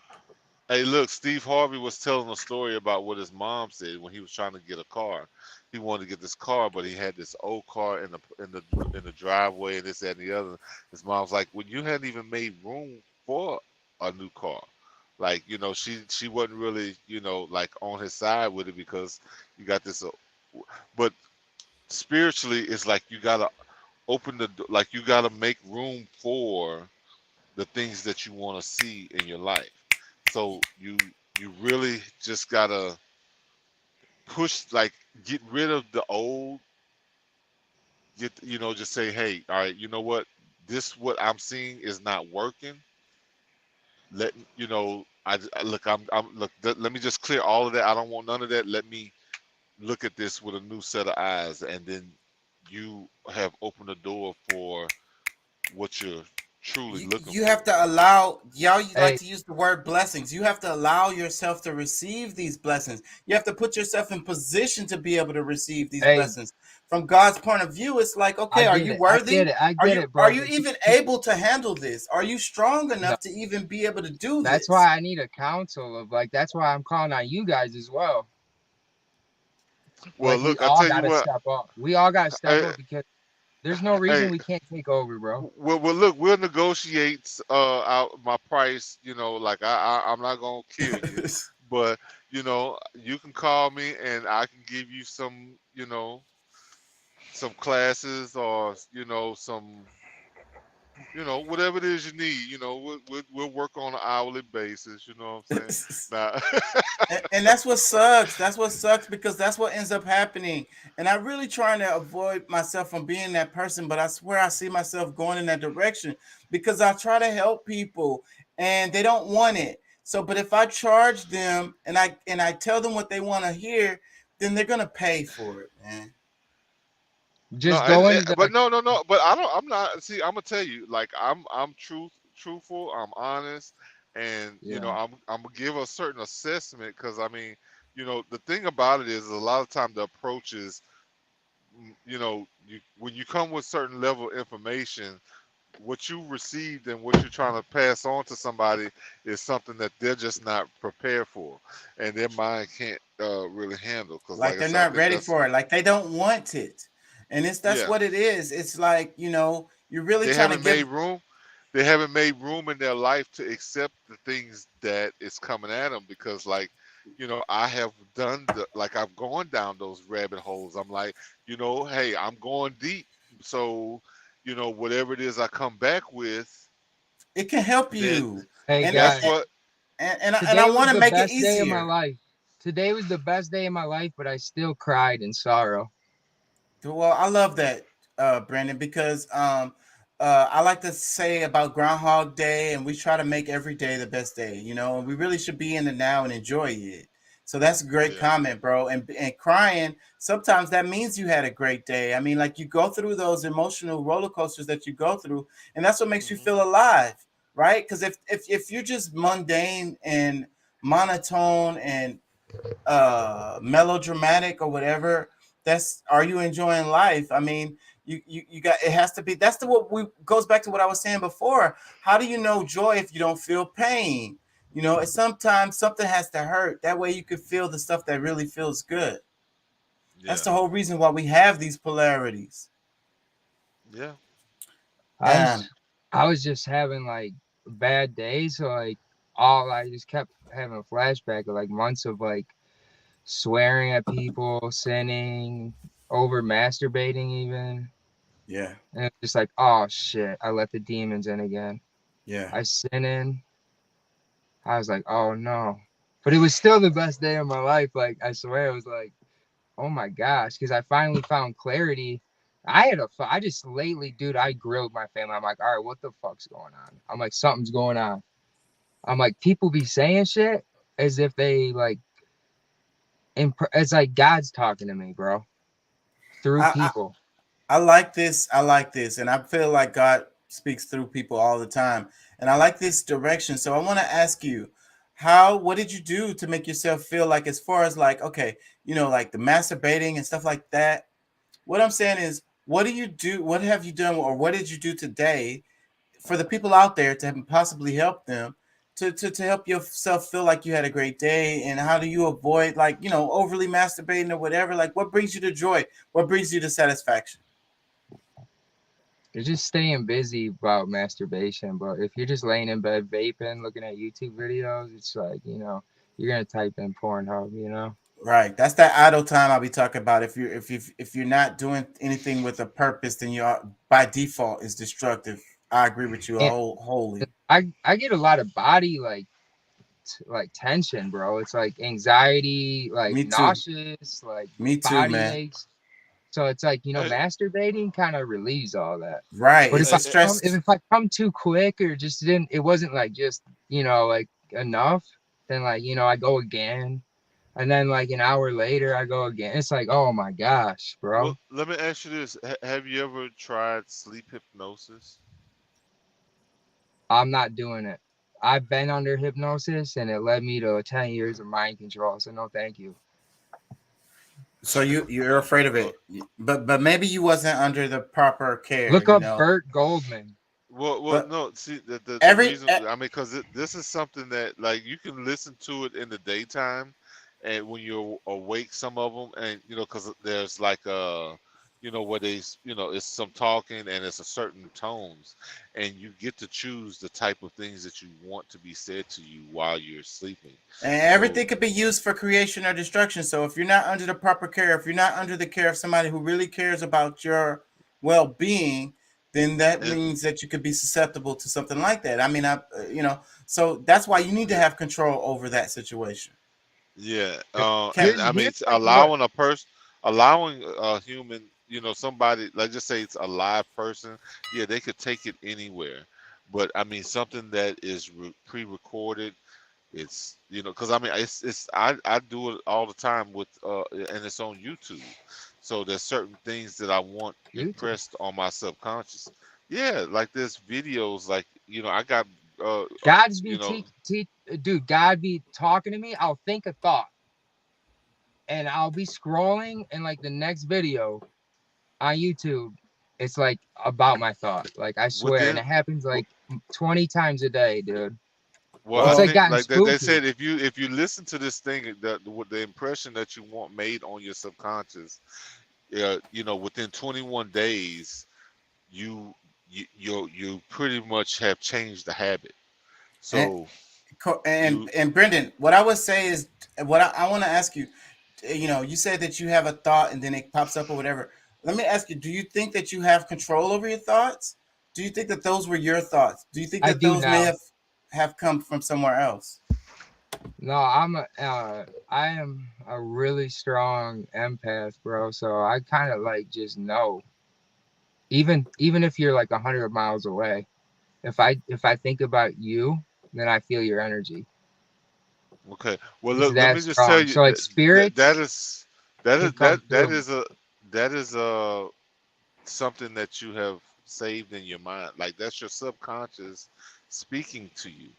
Hey, look, Steve Harvey was telling a story about what his mom said when he was trying to get a car. He wanted to get this car, but he had this old car in the driveway and this that, and the other. His mom's like, "Well, you hadn't even made room for a new car." Like, she wasn't really, like on his side with it because you got this. But spiritually, it's like you gotta open like you gotta make room for the things that you want to see in your life. So you really just gotta push, like, get rid of the old. Just say, hey, all right, you know what? This what I'm seeing is not working. Let look. Let me just clear all of that. I don't want none of that. Let me look at this with a new set of eyes, and then you have opened the door for what you're truly looking You for. have to allow y'all, you like Hey, to use the word blessings. You have to allow yourself to receive these blessings. You have to put yourself in position to be able to receive these hey, blessings. From God's point of view, it's like, I okay, are get you it. I get worthy? it. I are get you it, are bro. you But even able to handle this? Are you strong no, enough to even be able to do that's this? why I need a counsel of like that's why I'm calling on you guys as well. Well, Like we look, I all tell you gotta what. step up. We all gotta step Hey, up because there's no reason hey, we can't take over, bro. look, we'll negotiate out my price. Like I'm not gonna kill you, but you can call me and I can give you some classes, or whatever it is you need. We'll work on an hourly basis. You know what I'm saying? Now, And that's what sucks. That's what sucks because that's what ends up happening. And I'm really trying to avoid myself from being that person, but I swear I see myself going in that direction because I try to help people and they don't want it. So, but if I charge them and I tell them what they want to hear, then they're gonna pay for it, man. no, Just go into but the no, no, no. But I don't. I'm not. See, I'm gonna tell you. Like, I'm truthful. I'm honest, and yeah. I'm gonna give a certain assessment, because I mean, the thing about it is a lot of time the approach is, when you come with certain level of information, what you received and what you're trying to pass on to somebody is something that they're just not prepared for, and their mind can't really handle. Because, Like like I they're said, I not think ready that's, for it. Like they don't want it. And that's yeah. what it is. It's like, you're really They trying to haven't made give. room. They haven't made room in their life to accept the things that is coming at them, because, like, I have like, I've gone down those rabbit holes. I'm like, hey, I'm going deep. So, whatever it is I come back with, It can help then you, Hey and that's guys, what. I today was want to the make it best day of my easier. life. Today was the best day of my life, but I still cried in sorrow. Well, I love that, Brandon, because I like to say about Groundhog Day, and we try to make every day the best day, and we really should be in the now and enjoy it. So that's a great Yeah. comment, bro. And crying, sometimes that means you had a great day. I mean, like you go through those emotional roller coasters that you go through, and that's what makes you Hmm. feel alive, right? Because if you're just mundane and monotone and melodramatic or whatever, that's, are you enjoying life? I mean, you got, it has to be, that's the what we goes back to what I was saying before. How do you know joy if you don't feel pain? It's sometimes something has to hurt, that way you could feel the stuff that really feels good. That's Yeah. the whole reason why we have these polarities. Yeah. I was I was just having like bad days, so like all I just kept having a flashback of like months of like swearing at people, sinning, over masturbating even. Yeah, And it's just like, oh shit, I let the demons in again. yeah. I sin in. I was like, oh no. But it was still the best day of my life. Like I swear, it was like, oh my gosh, because I finally found clarity. I just lately, dude, I grilled my family. I'm like, all right, what the fuck's going on? I'm like, something's going on. I'm like, people be saying shit as if they like, it's like God's talking to me, bro, through I, people. I like this. I like this. And I feel like God speaks through people all the time. And I like this direction. So I want to ask you, what did you do to make yourself feel like, as far as like, okay, like the masturbating and stuff like that? What I'm saying is, what do you do? What have you done, or what did you do today for the people out there to possibly help them, to help yourself feel like you had a great day? And how do you avoid, like, overly masturbating or whatever? Like, what brings you to joy? What brings you to satisfaction? You're just staying busy about masturbation. But if you're just laying in bed vaping, looking at YouTube videos, it's like, you're gonna type in Pornhub. Right. That's that idle time I'll be talking about. If you're not doing anything with a purpose, then you're, by default, is destructive. I agree with you And wholly. I get a lot of body like tension, bro. It's like anxiety, like Me too. nauseous, like Me too, body man. aches. So it's like, Hey, masturbating kind of relieves all that. Right. But It's a stress. if I come too quick or just didn't, it wasn't like just, like enough, then like, I go again. And then like an hour later I go again. It's like, oh my gosh, bro. well, let me ask you this: have you ever tried sleep hypnosis? I'm not doing it. I've been under hypnosis and it led me to 10 years of mind control. So no, thank you. So you're afraid of Uh, it, but maybe you wasn't under the proper care, Look up Burt Goldman. well, But no. See, the every reason, I mean, because this is something that, like, you can listen to it in the daytime, and when you're awake, some of them, and because there's like where it's some talking and it's a certain tones, and you get to choose the type of things that you want to be said to you while you're sleeping. and So, everything could be used for creation or destruction. So if you're not under the proper care, if you're not under the care of somebody who really cares about your well-being, then that and means that you could be susceptible to something like that. I mean, so that's why you need to yeah. have control over that situation. Yeah, Can and I mean, Here's it's like what allowing a human, somebody, like, just say it's a live person. Yeah, they could take it anywhere, but I mean, something that is pre-recorded. It's, because I mean, I do it all the time with and it's on YouTube. So there's certain things that I want YouTube. impressed on my subconscious. Yeah, like there's videos, like, I got God's be you know dude, God be talking to me. I'll think a thought and I'll be scrolling and like the next video on YouTube, it's like about my thought. Like I swear, and within. it happens like 20 times a day, dude. Well, I It's like well, think, gotten like they spooky. said, if you listen to this thing, with the impression that you want made on your subconscious, within 21 days, you you pretty much have changed the habit. and So and you and Brendan, what I would say is, what I want to ask you. You said that you have a thought and then it pops up or whatever. let me ask you, do you think that you have control over your thoughts? Do you think that those were your thoughts? Do you think I that do those may now. have come from somewhere else? No, I am a really strong empath, bro. So I kind of like just know, even if you're like 100 miles away, if I think about you, then I feel your energy. Okay. Well, It's look. Let that me just tell strong. you So like that spirits that is that can is come that through me. is a that is a something that you have saved in your mind. Like that's your subconscious speaking to you.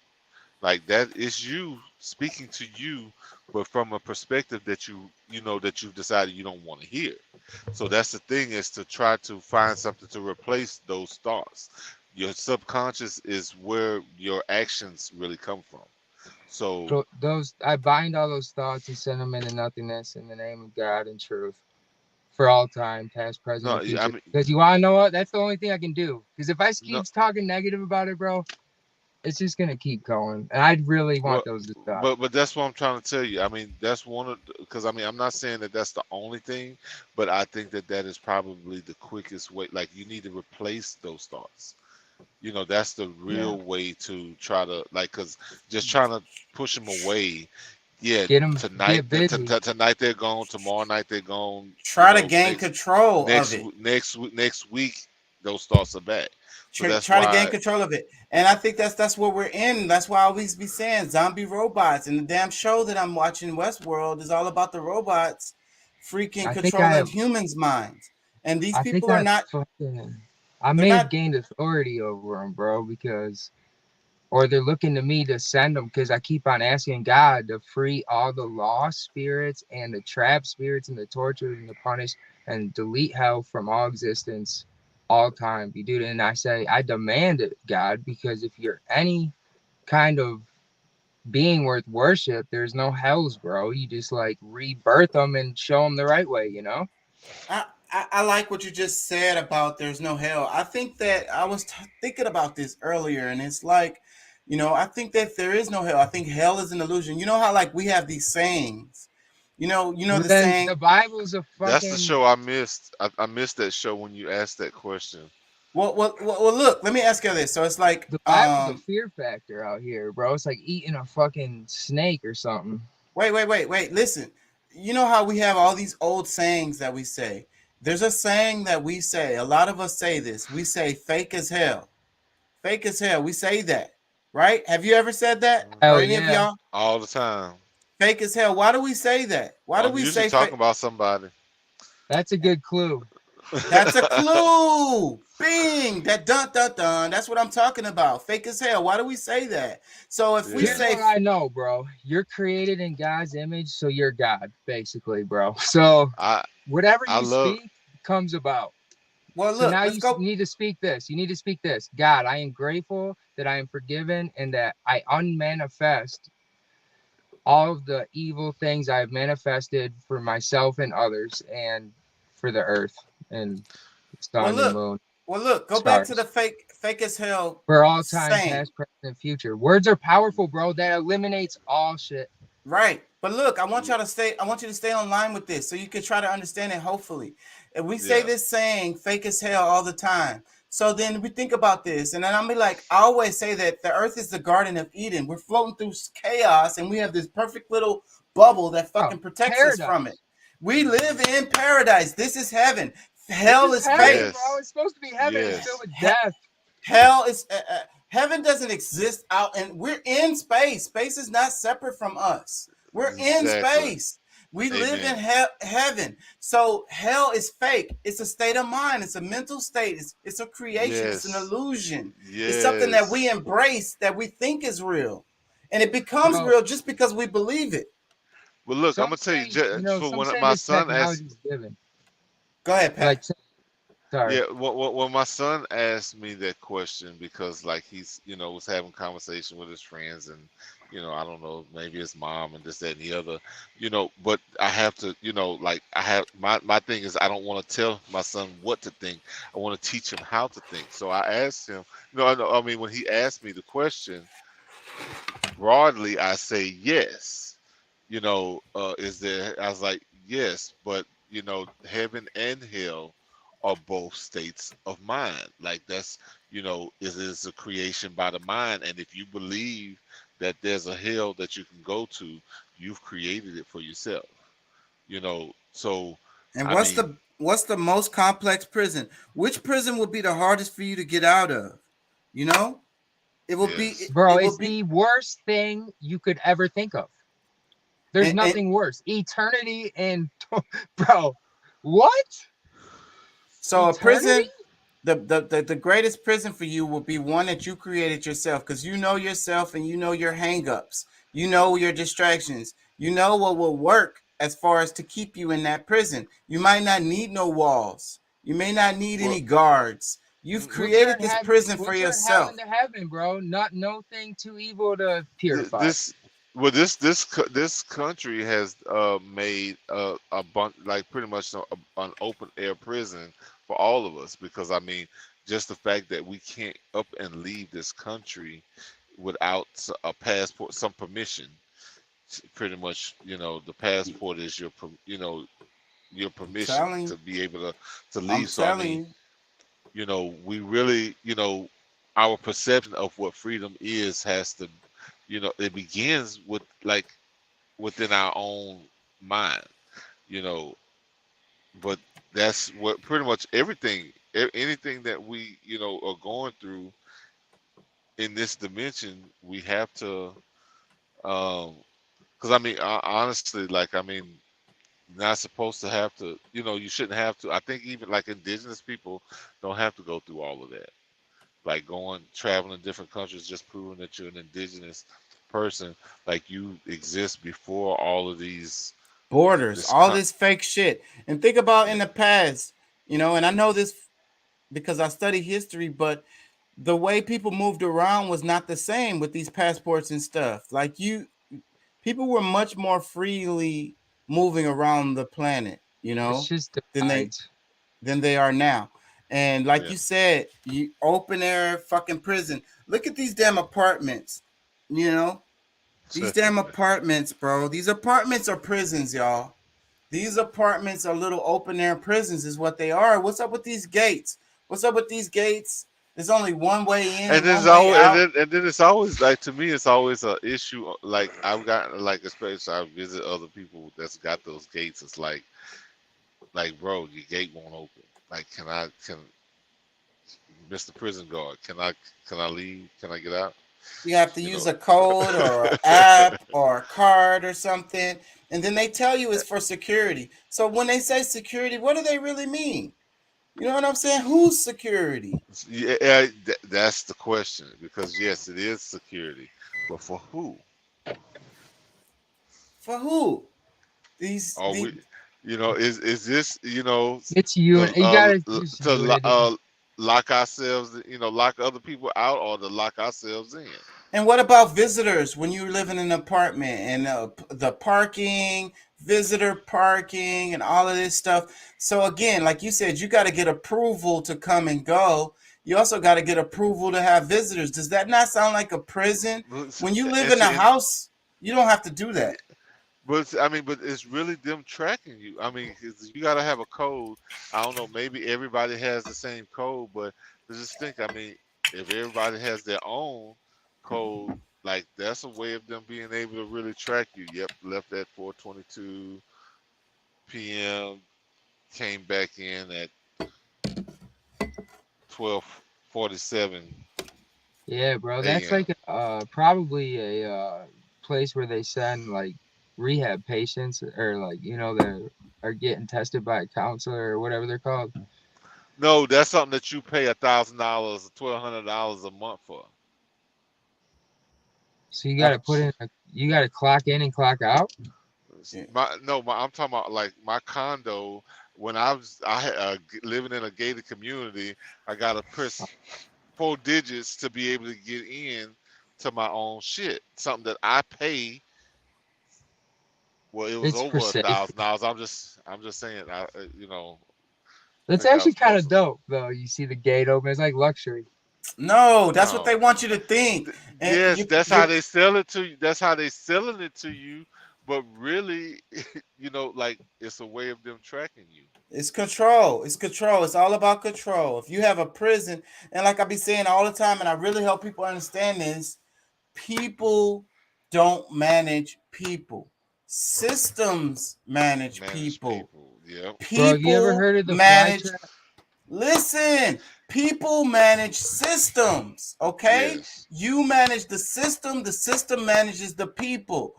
Like that is you speaking to you, but from a perspective that you know that you've decided you don't want to hear. So that's the thing, is to try to find something to replace those thoughts. Your subconscious is where your actions really come from. So So those I bind all those thoughts and send them into nothingness in the name of God and truth for all time, past, present, no, and I future. mean Because you want to know what? That's the only thing I can do. Because if I no. keep talking negative about it, bro, it's just gonna keep going. And I'd really want Well, those to stop. but that's what I'm trying to tell you. I mean, that's one of because I mean I'm not saying that that's the only thing, but I think that that is probably the quickest way. Like you need to replace those thoughts. You know, that's the Yeah. real way to try to like, cause just trying to push them away. Yeah, Get them, tonight, get busy. tonight they're gone. Tomorrow night they're gone. You Try to know, gain control of it. next week those thoughts are back. So that's Try to gain why. control of it. And I think that's what we're in. That's why I always be saying zombie robots. And the damn show that I'm watching, Westworld, is all about the robots freaking I think I controlling have. humans' minds. And these I think people are I not. fucking. I They're may have not. gained authority over them, bro, because or they're looking to me to send them because I keep on asking God to free all the lost spirits and the trapped spirits and the tortured and the punished and delete hell from all existence, all time. You do it, and I say I demand it, God, because if you're any kind of being worth worship, there's no hells, bro. You just like rebirth them and show them the right way, you know? I like what you just said about there's no hell. I think that I was thinking about this earlier, and it's like, I think that there is no hell. I think hell is an illusion. You know how like we have these sayings. Well, The then saying. the Bible's a That's the fucking show I missed. I missed that show when you asked that question. Well, look. Let me ask you this. So it's like, the Bible's a fear factor out here, bro. It's like eating a fucking snake or something. wait. Listen. You know how we have all these old sayings that we say. There's a saying that we say. A lot of us say this. We say fake as hell. Fake as hell. We say that, right? Have you ever said that, or Hell any of yeah. y'all? All the time. Fake as hell. Why do we say that? Why do I'm we usually say fake? talking about somebody. That's a good clue. That's a clue. Bing. That dun dun dun. That's what I'm talking about. Fake as hell. Why do we say that? So if we Yeah. Here's say what I know, bro. You're created in God's image, so you're God, basically, bro. So I whatever I you love. speak comes about. well, So look, now let's you go. need to speak this. You need to speak this. God, I am grateful that I am forgiven and that I unmanifest all of the evil things I've manifested for myself and others and for the earth and the Well, sun and look. moon, Well, look. Go back to the stars. fake as hell For all time, saying. past, present, and future. Words are powerful, bro. That eliminates all shit. Right. But look, I want you to stay online with this so you can try to understand it, hopefully. If we say Yeah. this saying fake as hell all the time. So then we think about this, and then I'll be like, I always say that the earth is the Garden of Eden. We're floating through chaos, and we have this perfect little bubble that Oh, fucking protects us from it. paradise. We live in paradise. This is heaven. This Hell is is fake. heaven, bro. Yes. It's supposed to be heaven. It's filled Yes. with He- death. Hell is heaven doesn't exist out, and we're in space. Space is not separate from us. We're in Exactly. space. We live in Amen. heaven. So hell is fake. It's a state of mind. It's a mental state. It's a creation. It's an Yes. illusion. It's something that we Yes. embrace that we think is real, and it becomes Bro, real just because we believe it. Well, look, I'm some gonna tell you. say, For some when say my this son technology asked, is given. Go ahead, Like, Pat. sorry. yeah, when my son asked me that question, because like he's was having conversation with his friends, and I don't know, maybe his mom and this, that, and the other, but I have to, like I have my thing is I don't want to tell my son what to think. I want to teach him how to think. So I asked him, I mean, when he asked me the question, broadly, I say yes. Is there? I was like, yes, but heaven and hell or both states of mind. Like that's, it is a creation by the mind, and if you believe that there's a hell that you can go to, you've created it for yourself. So And I mean, what's the most complex prison? Which prison would be the hardest for you to get out of? You know, it will be yes. Bro, it will it's be the worst thing you could ever think of. There's and nothing worse. Eternity and bro, what? so a Eternity? prison, the greatest prison for you will be one that you created yourself, because you know yourself and you know your hangups, you know your distractions, you know what will work as far as to keep you in that prison. You might not need no walls. You may not need Well, any guards. You've We'll created turn this heaven. prison We'll for turn hell yourself. into heaven, bro. Not no thing too evil to th- purify. this well this country has made a bunch, like pretty much an open air prison for all of us, because I mean, just the fact that we can't up and leave this country without a passport, some permission. Pretty much, the passport is your I'm permission telling to be able to I'm leave. So I telling mean, you. we really, our perception of what freedom is has to, it begins with, like, within our own mind, you know, but that's what pretty much everything, anything that we, are going through in this dimension, we have to, because I mean, honestly, like, I mean, not supposed to have to, you shouldn't have to. I think even like indigenous people don't have to go through all of that. Like traveling different countries, just proving that you're an indigenous person, like you exist before all of Borders, this all this fake shit. And think about yeah. in the past, and I know this because I study history, but the way people moved around was not the same with these passports and stuff. Like people were much more freely moving around the planet, It's just than they divides. than they are now. And like Yeah. you said, you open air fucking prison. Look at these damn apartments, you know? These damn apartments, bro. These apartments are prisons, y'all. These apartments are little open air prisons, is what they are. What's up with these gates? What's up with these gates? There's only one way in And and there's one way always, out. and then it's always like, to me, it's always a issue. Like I've got, like, especially I visit other people that's got those gates. It's like, bro, your gate won't open. Like, can Mr. Prison Guard, can I leave? Can I get out? You have to You use know. a code or an app or a card or something. And then they tell you it's for security. So when they say security, what do they really mean? You know what I'm saying? Who's security? Yeah, that's the question. Because yes, it is security, but for who? For who? These Are the we? Is this, It's you to and you gotta use unity. lock ourselves, lock other people out, or to lock ourselves in? And what about visitors when you live in an apartment and the parking, visitor parking, and all of this stuff? So again, like you said, you got to get approval to come and go. You also got to get approval to have visitors. Does that not sound like a prison? When you live And in a see, house, you don't have to do that. but I mean, but it's really them tracking you. I mean, 'cause you got to have a code. I don't know. Maybe everybody has the same code, but just think. I mean, if everybody has their own code, like that's a way of them being able to really track you. Yep, left at 4:22 p.m. Came back in at 12:47 Yeah, bro. That's a.m. like probably a place where they send like rehab patients or like that are getting tested by a counselor or whatever they're called. No, that's something that you pay $1,000, $1,200 a month for. So you gotta you gotta clock in and clock out. Yeah. I'm talking about like my condo. When I had living in a gated community, I got to press 4 digits to be able to get in to my own shit. Something that I pay. Well, it was It's for over a safety. thousand dollars. I'm just saying. I That's think I actually was kind supposed of to. dope though. You see the gate open. It's like luxury. No, that's what they No. want you to think. And Yes, that's how they sell it to you. That's how they selling it to you. but really, like it's a way of them tracking you. It's control. It's control. It's all about control. If you have a prison, and like I be saying all the time, and I really help people understand this, people don't manage people. Systems manage Manage people. people. Yep. Bro, have you ever People heard of the fly manage. trap? Listen, people manage systems, okay? Yes. You manage the system manages the people.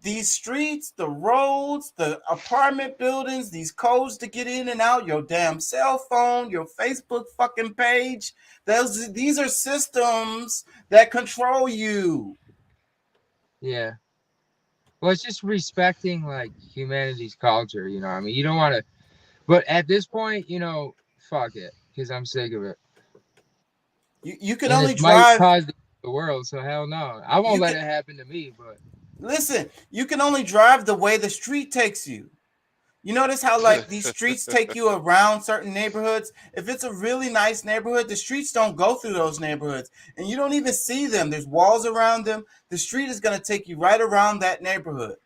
These streets, the roads, the apartment buildings, these codes to get in and out, your damn cell phone, your Facebook fucking page, these are systems that control you. Yeah. Well, it's just respecting like humanity's culture, you know. I mean, you don't want to, but at this point, fuck it, because I'm sick of it, You can and only it might drive cause the world. So hell no, I won't you let can it happen to me. But listen, you can only drive the way the street takes you. You notice how like these streets take you around certain neighborhoods? If it's a really nice neighborhood, the streets don't go through those neighborhoods and you don't even see them. There's walls around them. The street is going to take you right around that neighborhood.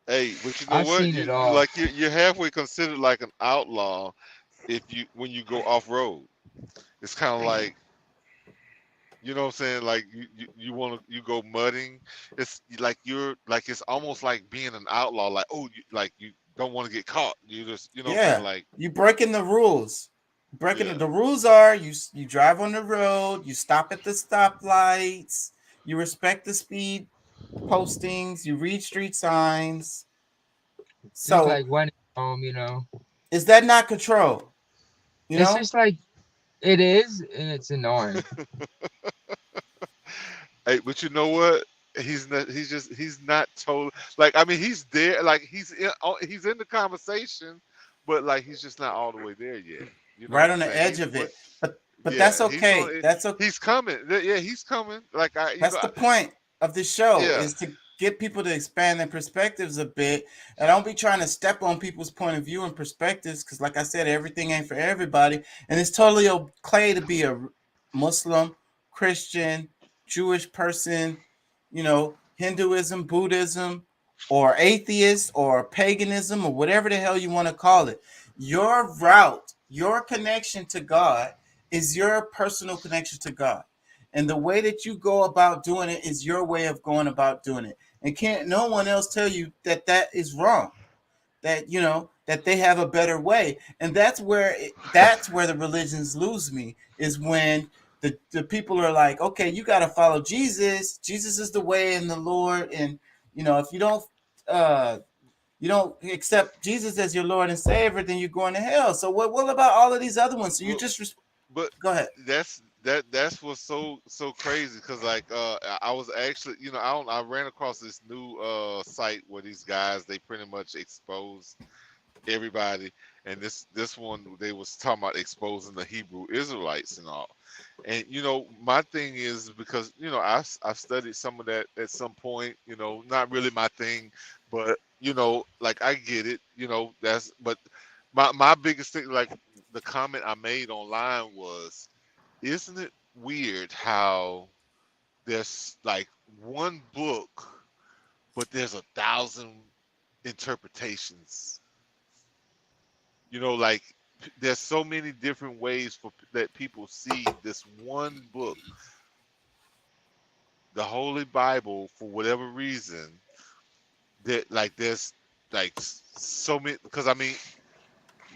Hey, but you know I've what? seen You it all. like you're halfway considered like an outlaw if you when you go off road. It's kind of like what I'm saying. Like you want to you go mudding. It's like you're like it's almost like being an outlaw. Like like you don't want to get caught. You just what I'm saying. Yeah, Like you breaking the rules. Breaking yeah. the rules are you drive on the road, you stop at the stoplights, you respect the speed postings, you read street signs. Just So like when it's home, is that not control? You it's know? just like it is, and it's annoying. Hey, but you know what? He's not. He's not told. Like I mean, he's there. Like he's in the conversation, but like he's just not all the way there yet. You know what Right I'm on the saying? edge He's of what? it. But that's Yeah, he's on. okay. That's okay. He's coming. Yeah, he's coming. Like That's the point of this show Yeah. is to get people to expand their perspectives a bit. And don't be trying to step on people's point of view and perspectives because, like I said, everything ain't for everybody. And it's totally okay to be a Muslim, Christian, Jewish person, Hinduism, Buddhism, or atheist or paganism or whatever the hell you want to call it. Your route, your connection to God is your personal connection to God. And the way that you go about doing it is your way of going about doing it. And can't no one else tell you that that is wrong. That that they have a better way. And that's where the religions lose me is when the people are like, okay, you got to follow Jesus. Jesus is the way and the Lord. And if uh you don't accept Jesus as your Lord and Savior, then you're going to hell. So what about all of these other ones? So you Well, just but go ahead. that's what's so crazy because like I was actually I ran across this new site where these guys they pretty much expose everybody, and this one they was talking about exposing the Hebrew Israelites and all. And my thing is because I've studied some of that at some point. Not really my thing, but like I get it. That's but my biggest thing, like the comment I made online was, isn't it weird how there's like one book, but there's 1,000 interpretations. Like there's so many different ways that people see this one book, the Holy Bible, for whatever reason. That like there's like so many because I mean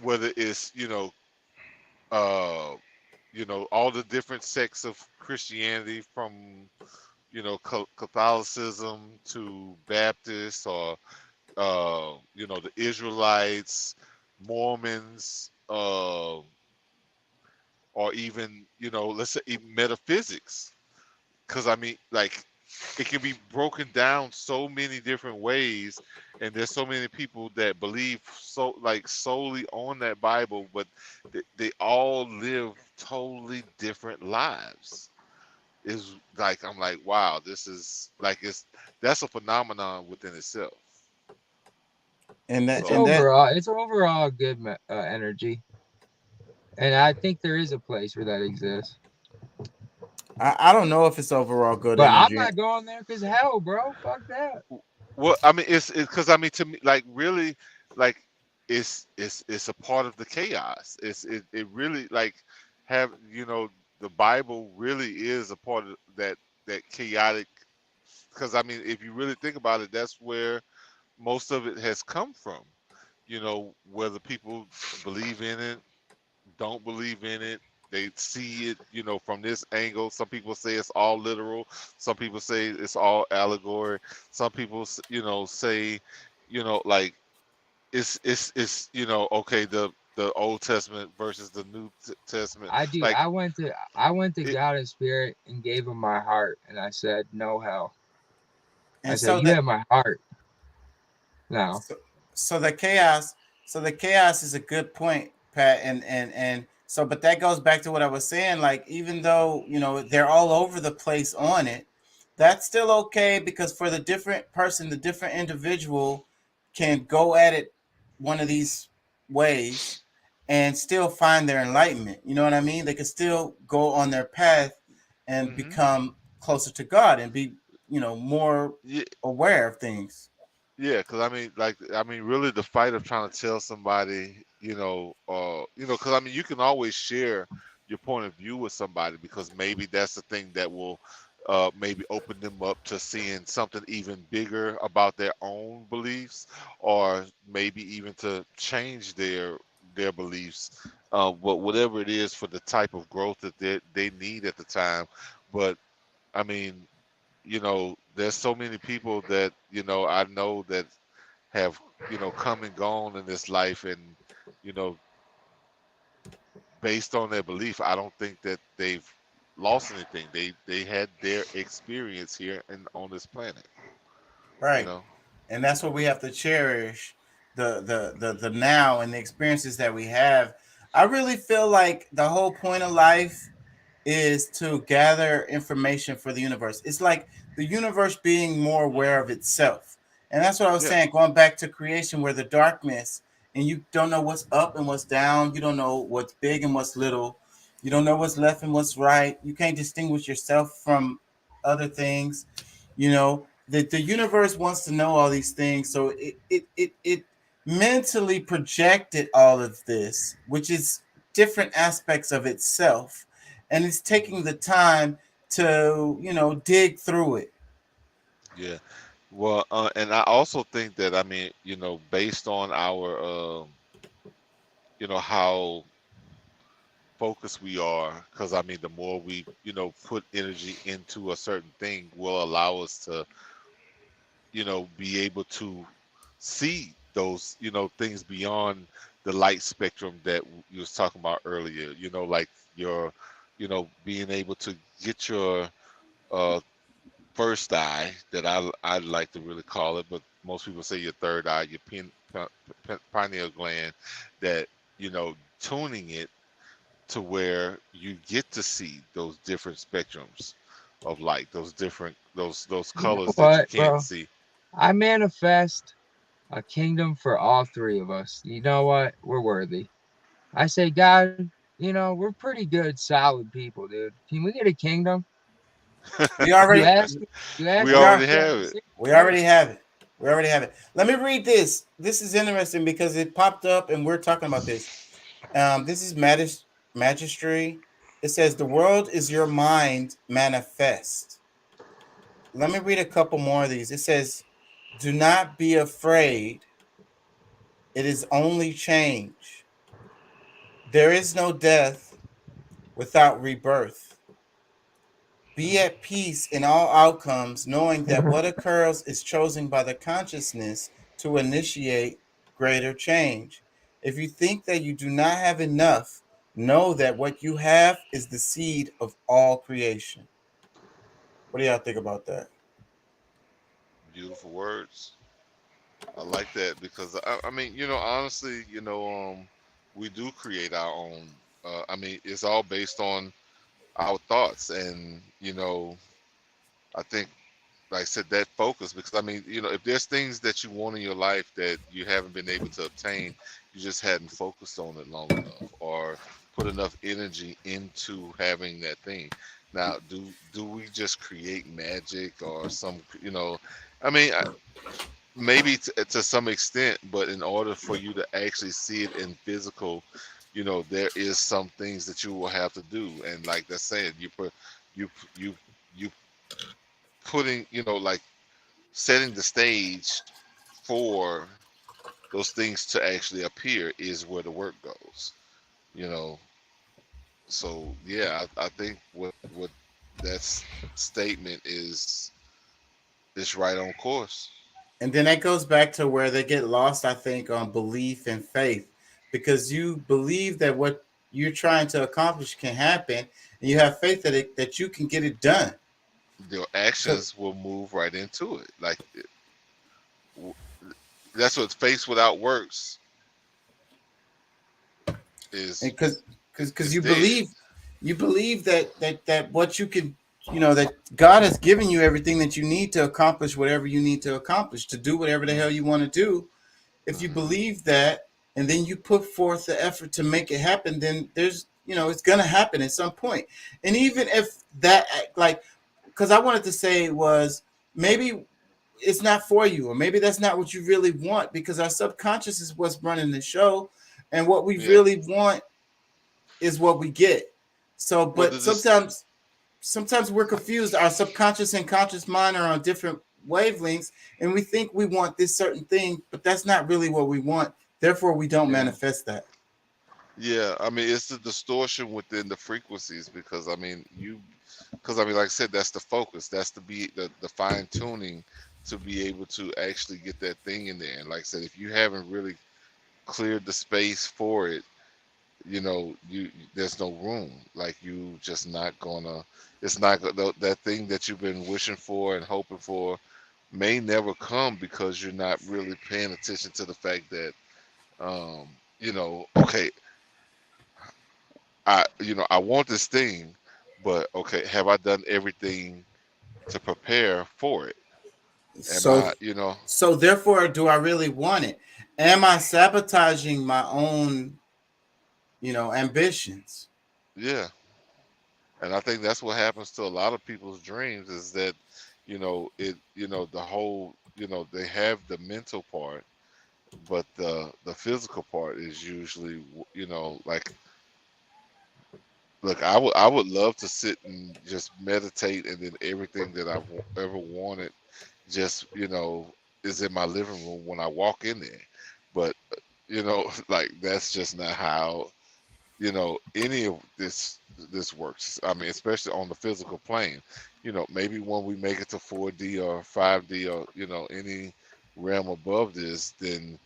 whether it's uh all the different sects of Christianity from Catholicism to Baptist or the Israelites, Mormons, or even let's say even metaphysics, because I mean like it can be broken down so many different ways, and there's so many people that believe so like solely on that Bible, but they all live totally different lives. Is like I'm like, wow, this is like that's a phenomenon within itself. And that It's and So that overall good energy, and I think there is a place where that exists. I don't know if it's overall good But I'm energy. not going there because hell, bro, fuck that. Well, I mean, it's because I mean to me, like really, like it's a part of the chaos. It really like have the Bible really is a part of that chaotic. Because I mean, if you really think about it, that's where most of it has come from. Whether people believe in it, don't believe in it. They see it, from this angle. Some people say it's all literal. Some people say it's all allegory. Some people, say, like it's okay, the Old Testament versus the New Testament. I do. Like I went to it, God in spirit and gave him my heart, and I said, "No hell." I And said, so "You that have my heart now." so, so the chaos is a good point, Pat, and so but that goes back to what I was saying, like even though they're all over the place on it, that's still okay, because for the different person, the different individual can go at it one of these ways and still find their enlightenment. You know what I mean? They can still go on their path and hmm become closer to God and be more yeah, aware of things. yeah, because I mean, really, the fight of trying to tell somebody, because I mean, you can always share your point of view with somebody because maybe that's the thing that will, maybe open them up to seeing something even bigger about their own beliefs, or maybe even to change their beliefs, but whatever it is for the type of growth that they need at the time. But I mean, there's so many people that I know that have come and gone in this life, and you know based on their belief, I don't think that they've lost anything. They had their experience here and on this planet. you Right. know And that's what we have to cherish, the now and the experiences that we have. I really feel like the whole point of life is to gather information for the universe. It's like the universe being more aware of itself. And that's what I was yeah. saying, going back to creation, where the darkness, and you don't know what's up and what's down. You don't know what's big and what's little. You don't know what's left and what's right. You can't distinguish yourself from other things. The universe wants to know all these things. So it mentally projected all of this, which is different aspects of itself, and it's taking the time to dig through it. Yeah. Well, and I also think that, I mean, based on our how focused we are, because I mean, the more we put energy into a certain thing will allow us to be able to see those things beyond the light spectrum that you was talking about earlier, like your being able to get your uh first eye, that I like to really call it, but most people say your third eye, your pineal gland, that tuning it to where you get to see those different spectrums of light, those different those You know colors that you what, can't bro? see. I manifest a kingdom for all three of us. You know what? We're worthy. I say, God, we're pretty good, solid people, dude. Can we get a kingdom? We You already ask me, you ask We we me are already this have it. we right? already have it. We already have it. Let me read this. This is interesting because it popped up and we're talking about this. This is magistry. It says the world is your mind manifest. Let me read a couple more of these. It says, do not be afraid. It is only change. There is no death without rebirth. Be at peace in all outcomes, knowing that what occurs is chosen by the consciousness to initiate greater change. If you think that you do not have enough, know that what you have is the seed of all creation. What do y'all think about that? Beautiful words. I like that because I mean, honestly, we do create our own. I mean, it's all based on our thoughts, and I think, like I said, that focus, because I mean, if there's things that you want in your life that you haven't been able to obtain, you just hadn't focused on it long enough, or put enough energy into having that thing. Now, do we just create magic or some, I mean, maybe to some extent, but in order for you to actually see it in physical, there is some things that you will have to do, and like they're saying, you you you putting, like setting the stage for those things to actually appear is where the work goes. You know, so yeah, I think what statement is right on course. And then that goes back to where they get lost, I think, on belief and faith, because you believe that what you're trying to accomplish can happen, and you have faith that you can get it done. Your actions will move right into it. Like that's what faith without works is Because is you dead. believe that what you can, that God has given you everything that you need to accomplish whatever you need to accomplish, to do whatever the hell you want to do. If you believe that, and then you put forth the effort to make it happen, then there's, it's gonna happen at some point. And even if that, like, because I wanted to say was, maybe it's not for you, or maybe that's not what you really want, because our subconscious is what's running the show, and what we Yeah. really want is what we get. So, Well, but sometimes we're confused. Our subconscious and conscious mind are on different wavelengths, and we think we want this certain thing, but that's not really what we want. Therefore, we don't yeah. manifest that. Yeah, I mean it's the distortion within the frequencies because like I said, that's the focus, that's the fine tuning to be able to actually get that thing in there. And like I said, if you haven't really cleared the space for it, you there's no room. Like you just not gonna. It's not that thing that you've been wishing for and hoping for may never come because you're not really paying attention to the fact that okay, I want this thing, but okay, have I done everything to prepare for it? Am So, I, so therefore, do I really want it? Am I sabotaging my own, ambitions? yeah. And I think that's what happens to a lot of people's dreams is that, the whole, they have the mental part, but the physical part is usually, like, look, I would love to sit and just meditate, and then everything that I've ever wanted just is in my living room when I walk in there. But like that's just not how any of this works. I mean, especially on the physical plane. Maybe when we make it to 4D or 5D or any realm above this, then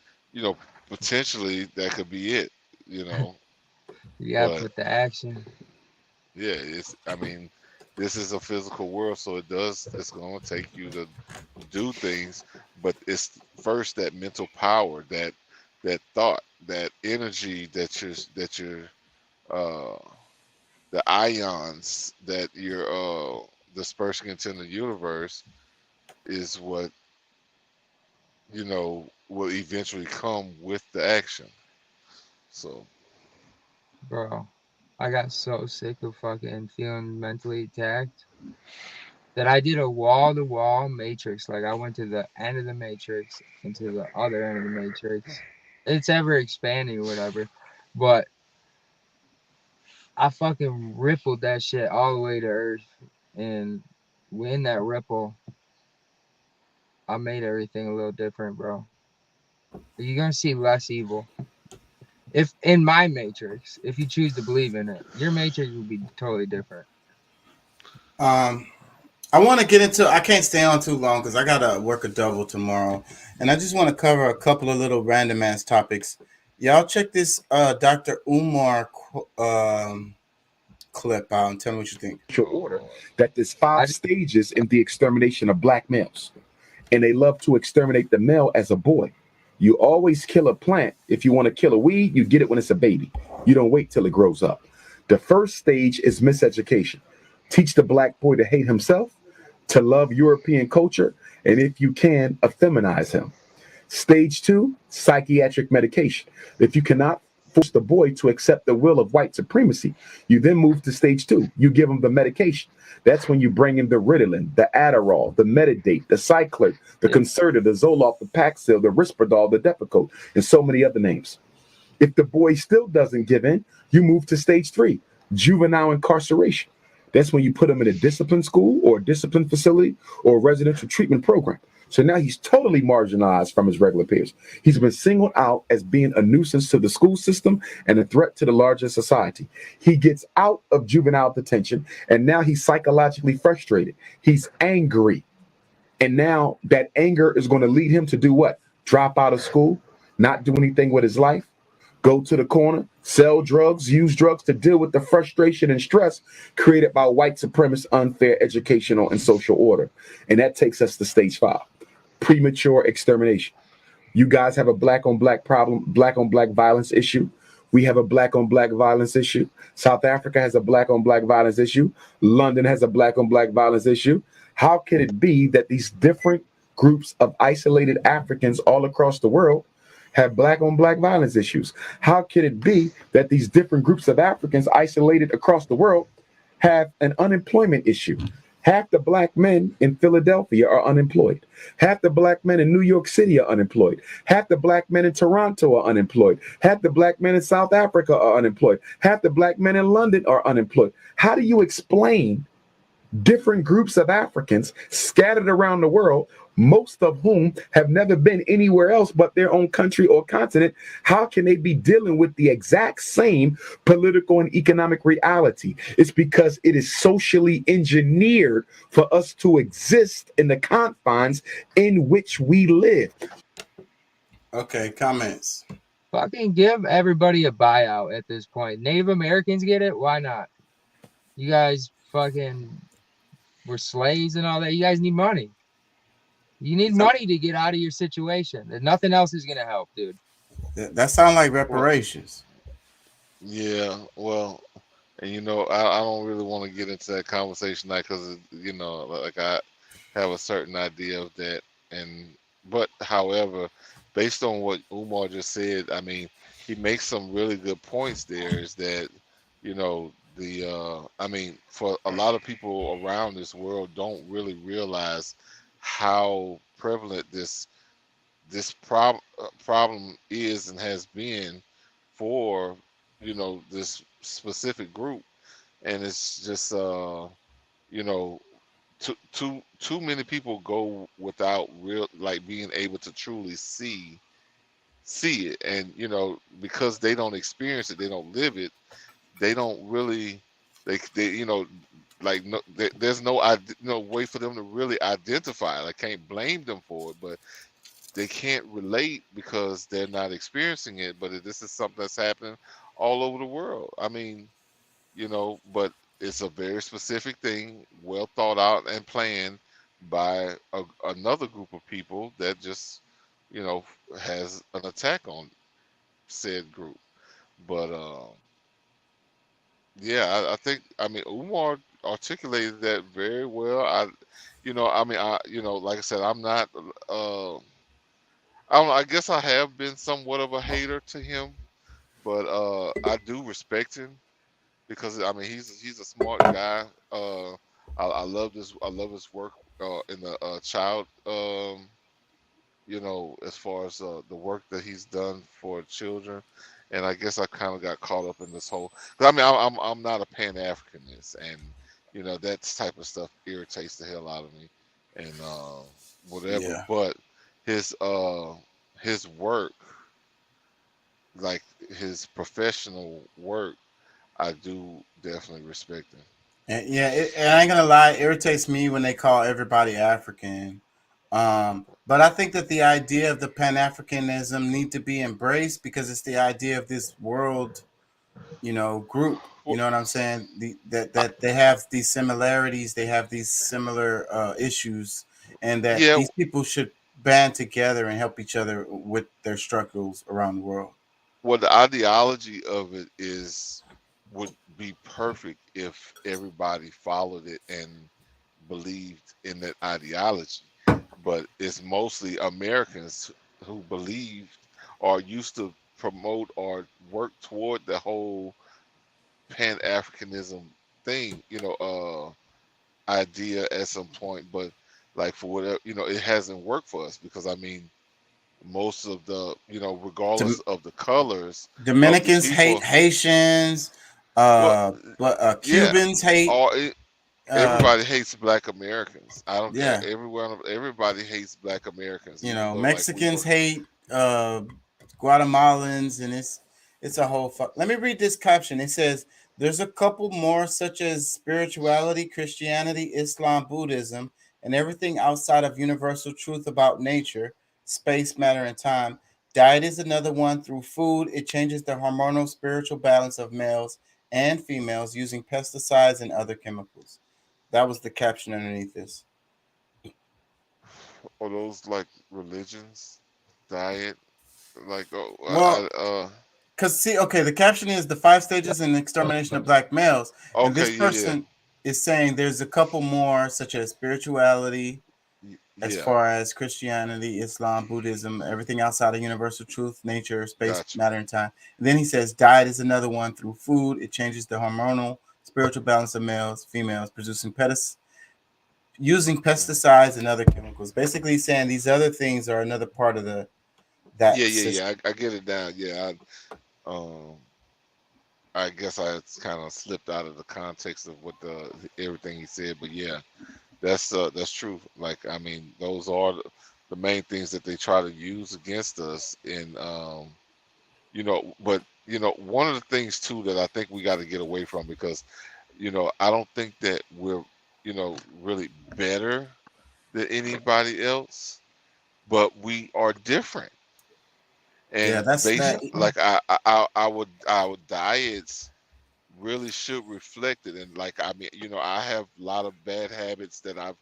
potentially that could be it. You know, You gotta but put the action. yeah, I mean, this is a physical world, so it's going to take you to do things, but it's first that mental power, that thought, that energy that you're uh the ions that you're dispersing into the universe is what will eventually come with the action. So Bro, I got so sick of fucking feeling mentally attacked that I did a wall-to-wall matrix. Like I went to the end of the matrix and to the other end of the matrix. It's ever expanding or whatever. But I fucking rippled that shit all the way to Earth. And in that ripple, I made everything a little different, bro. You're gonna see less evil. If in my matrix, if you choose to believe in it, your matrix will be totally different. Um, I want to get into. I can't stay on too long because I gotta work a double tomorrow, and I just want to cover a couple of little random ass topics. Y'all check this Dr. Umar clip out and tell me what you think. Order that there's 5 I stages in the extermination of black males, and they love to exterminate the male as a boy. You always kill a plant. If you want to kill a weed, you get it when it's a baby. You don't wait till it grows up. The first stage is miseducation. Teach the black boy to hate himself, to love European culture, and if you can, effeminize him. Stage 2, psychiatric medication. If you cannot force the boy to accept the will of white supremacy. You then move to stage 2. You give him the medication. That's when you bring in the Ritalin, the Adderall, the Metadate, the Cyclic, the Concerta, the Zoloft, the Paxil, the Risperdal, the Depakote, and so many other names. If the boy still doesn't give in, you move to stage 3, juvenile incarceration. That's when you put him in a discipline school or a discipline facility or a residential treatment program. So now he's totally marginalized from his regular peers. He's been singled out as being a nuisance to the school system and a threat to the larger society. He gets out of juvenile detention and now he's psychologically frustrated. He's angry. And now that anger is going to lead him to do what? Drop out of school, not do anything with his life, go to the corner, sell drugs, use drugs to deal with the frustration and stress created by white supremacist unfair educational and social order. And that takes us to stage 5, premature extermination. You guys have a black on black problem, black on black violence issue. We have a black on black violence issue. South Africa has a black on black violence issue. London has a black on black violence issue. How can it be that these different groups of isolated Africans all across the world have black on black violence issues? How can it be that these different groups of Africans isolated across the world have an unemployment issue? Half the black men in Philadelphia are unemployed. Half the black men in New York City are unemployed. Half the black men in Toronto are unemployed. Half the black men in South Africa are unemployed. Half the black men in London are unemployed. How do you explain different groups of Africans scattered around the world, most of whom have never been anywhere else but their own country or continent? How can they be dealing with the exact same political and economic reality? It's because it is socially engineered for us to exist in the confines in which we live. Okay, comments. Fucking give everybody a buyout at this point. Native Americans get it? Why not? You guys fucking were slaves and all that. You guys need money. You need money to get out of your situation. And nothing else is gonna help, dude. That sounds like reparations. Well, and I don't really want to get into that conversation now because like I have a certain idea of that, but however, based on what Umar just said, I mean, he makes some really good points there. Is that I mean, for a lot of people around this world don't really realize how prevalent this problem is and has been for this specific group, and it's just too many people go without being able to truly see it, and because they don't experience it, they don't live it, they don't really there's no way for them to really identify it. I can't blame them for it, but they can't relate because they're not experiencing it. But this is something that's happening all over the world. I mean, but it's a very specific thing, well thought out and planned by another group of people that just has an attack on said group. But yeah, I think, I mean, Umar articulated that very well. Like I said, I'm not. I don't know. I guess I have been somewhat of a hater to him, but I do respect him because I mean he's a smart guy. I love this. I love his work in the child. As far as the work that he's done for children, and I guess I kind of got caught up in this whole. 'Cause I mean, I'm not a Pan Africanist, and that type of stuff irritates the hell out of me, and whatever. Yeah. But his work, like his professional work, I do definitely respect him. And yeah, and I ain't gonna lie, it irritates me when they call everybody African. But I think that the idea of the Pan Africanism need to be embraced because it's the idea of this world, group. You know what I'm saying? That they have these similarities, they have these similar issues, and that Yeah, these people should band together and help each other with their struggles around the world. well, the ideology of it would be perfect if everybody followed it and believed in that ideology. But it's mostly Americans who believed or used to promote or work toward the whole Pan Africanism thing, idea at some point, but like for whatever, it hasn't worked for us because I mean, most of the, regardless of the colors of the Dominicans hate people, Haitians, well, but yeah, Cubans hate. all Uh, everybody hates Black Americans. I don't care. yeah, Everybody hates Black Americans, even though like we Mexicans were. hate Guatemalans, and it's a whole. Let me read this caption. It says, "There's a couple more, such as spirituality, Christianity, Islam, Buddhism, and everything outside of universal truth about nature, space, matter, and time. Diet is another one. Through food, it changes the hormonal spiritual balance of males and females using pesticides and other chemicals." That was the caption underneath this. Or those like religions, diet, like Well, because see, okay, the caption is the 5 stages in the extermination of black males, and this okay, yeah, person is saying there's a couple more, such as spirituality, as yeah, far as Christianity, Islam, Buddhism, everything outside of universal truth, nature, space, gotcha. matter, and time. And then he says diet is another one. Through food, it changes the hormonal, spiritual balance of males, females, using Mm. pesticides and other chemicals. Basically, saying these other things are another part of Yeah, that yeah, system. yeah. I get it now. Yeah, um, I guess I kind of slipped out of the context of what the everything he said, but yeah, that's true. Like, I mean, those are the main things that they try to use against us, and but one of the things too that I think we got to get away from because, I don't think that we're, really better than anybody else, but we are different. Yeah, And that's based that. like our diets really should reflect it. And like I mean, I have a lot of bad habits that I've,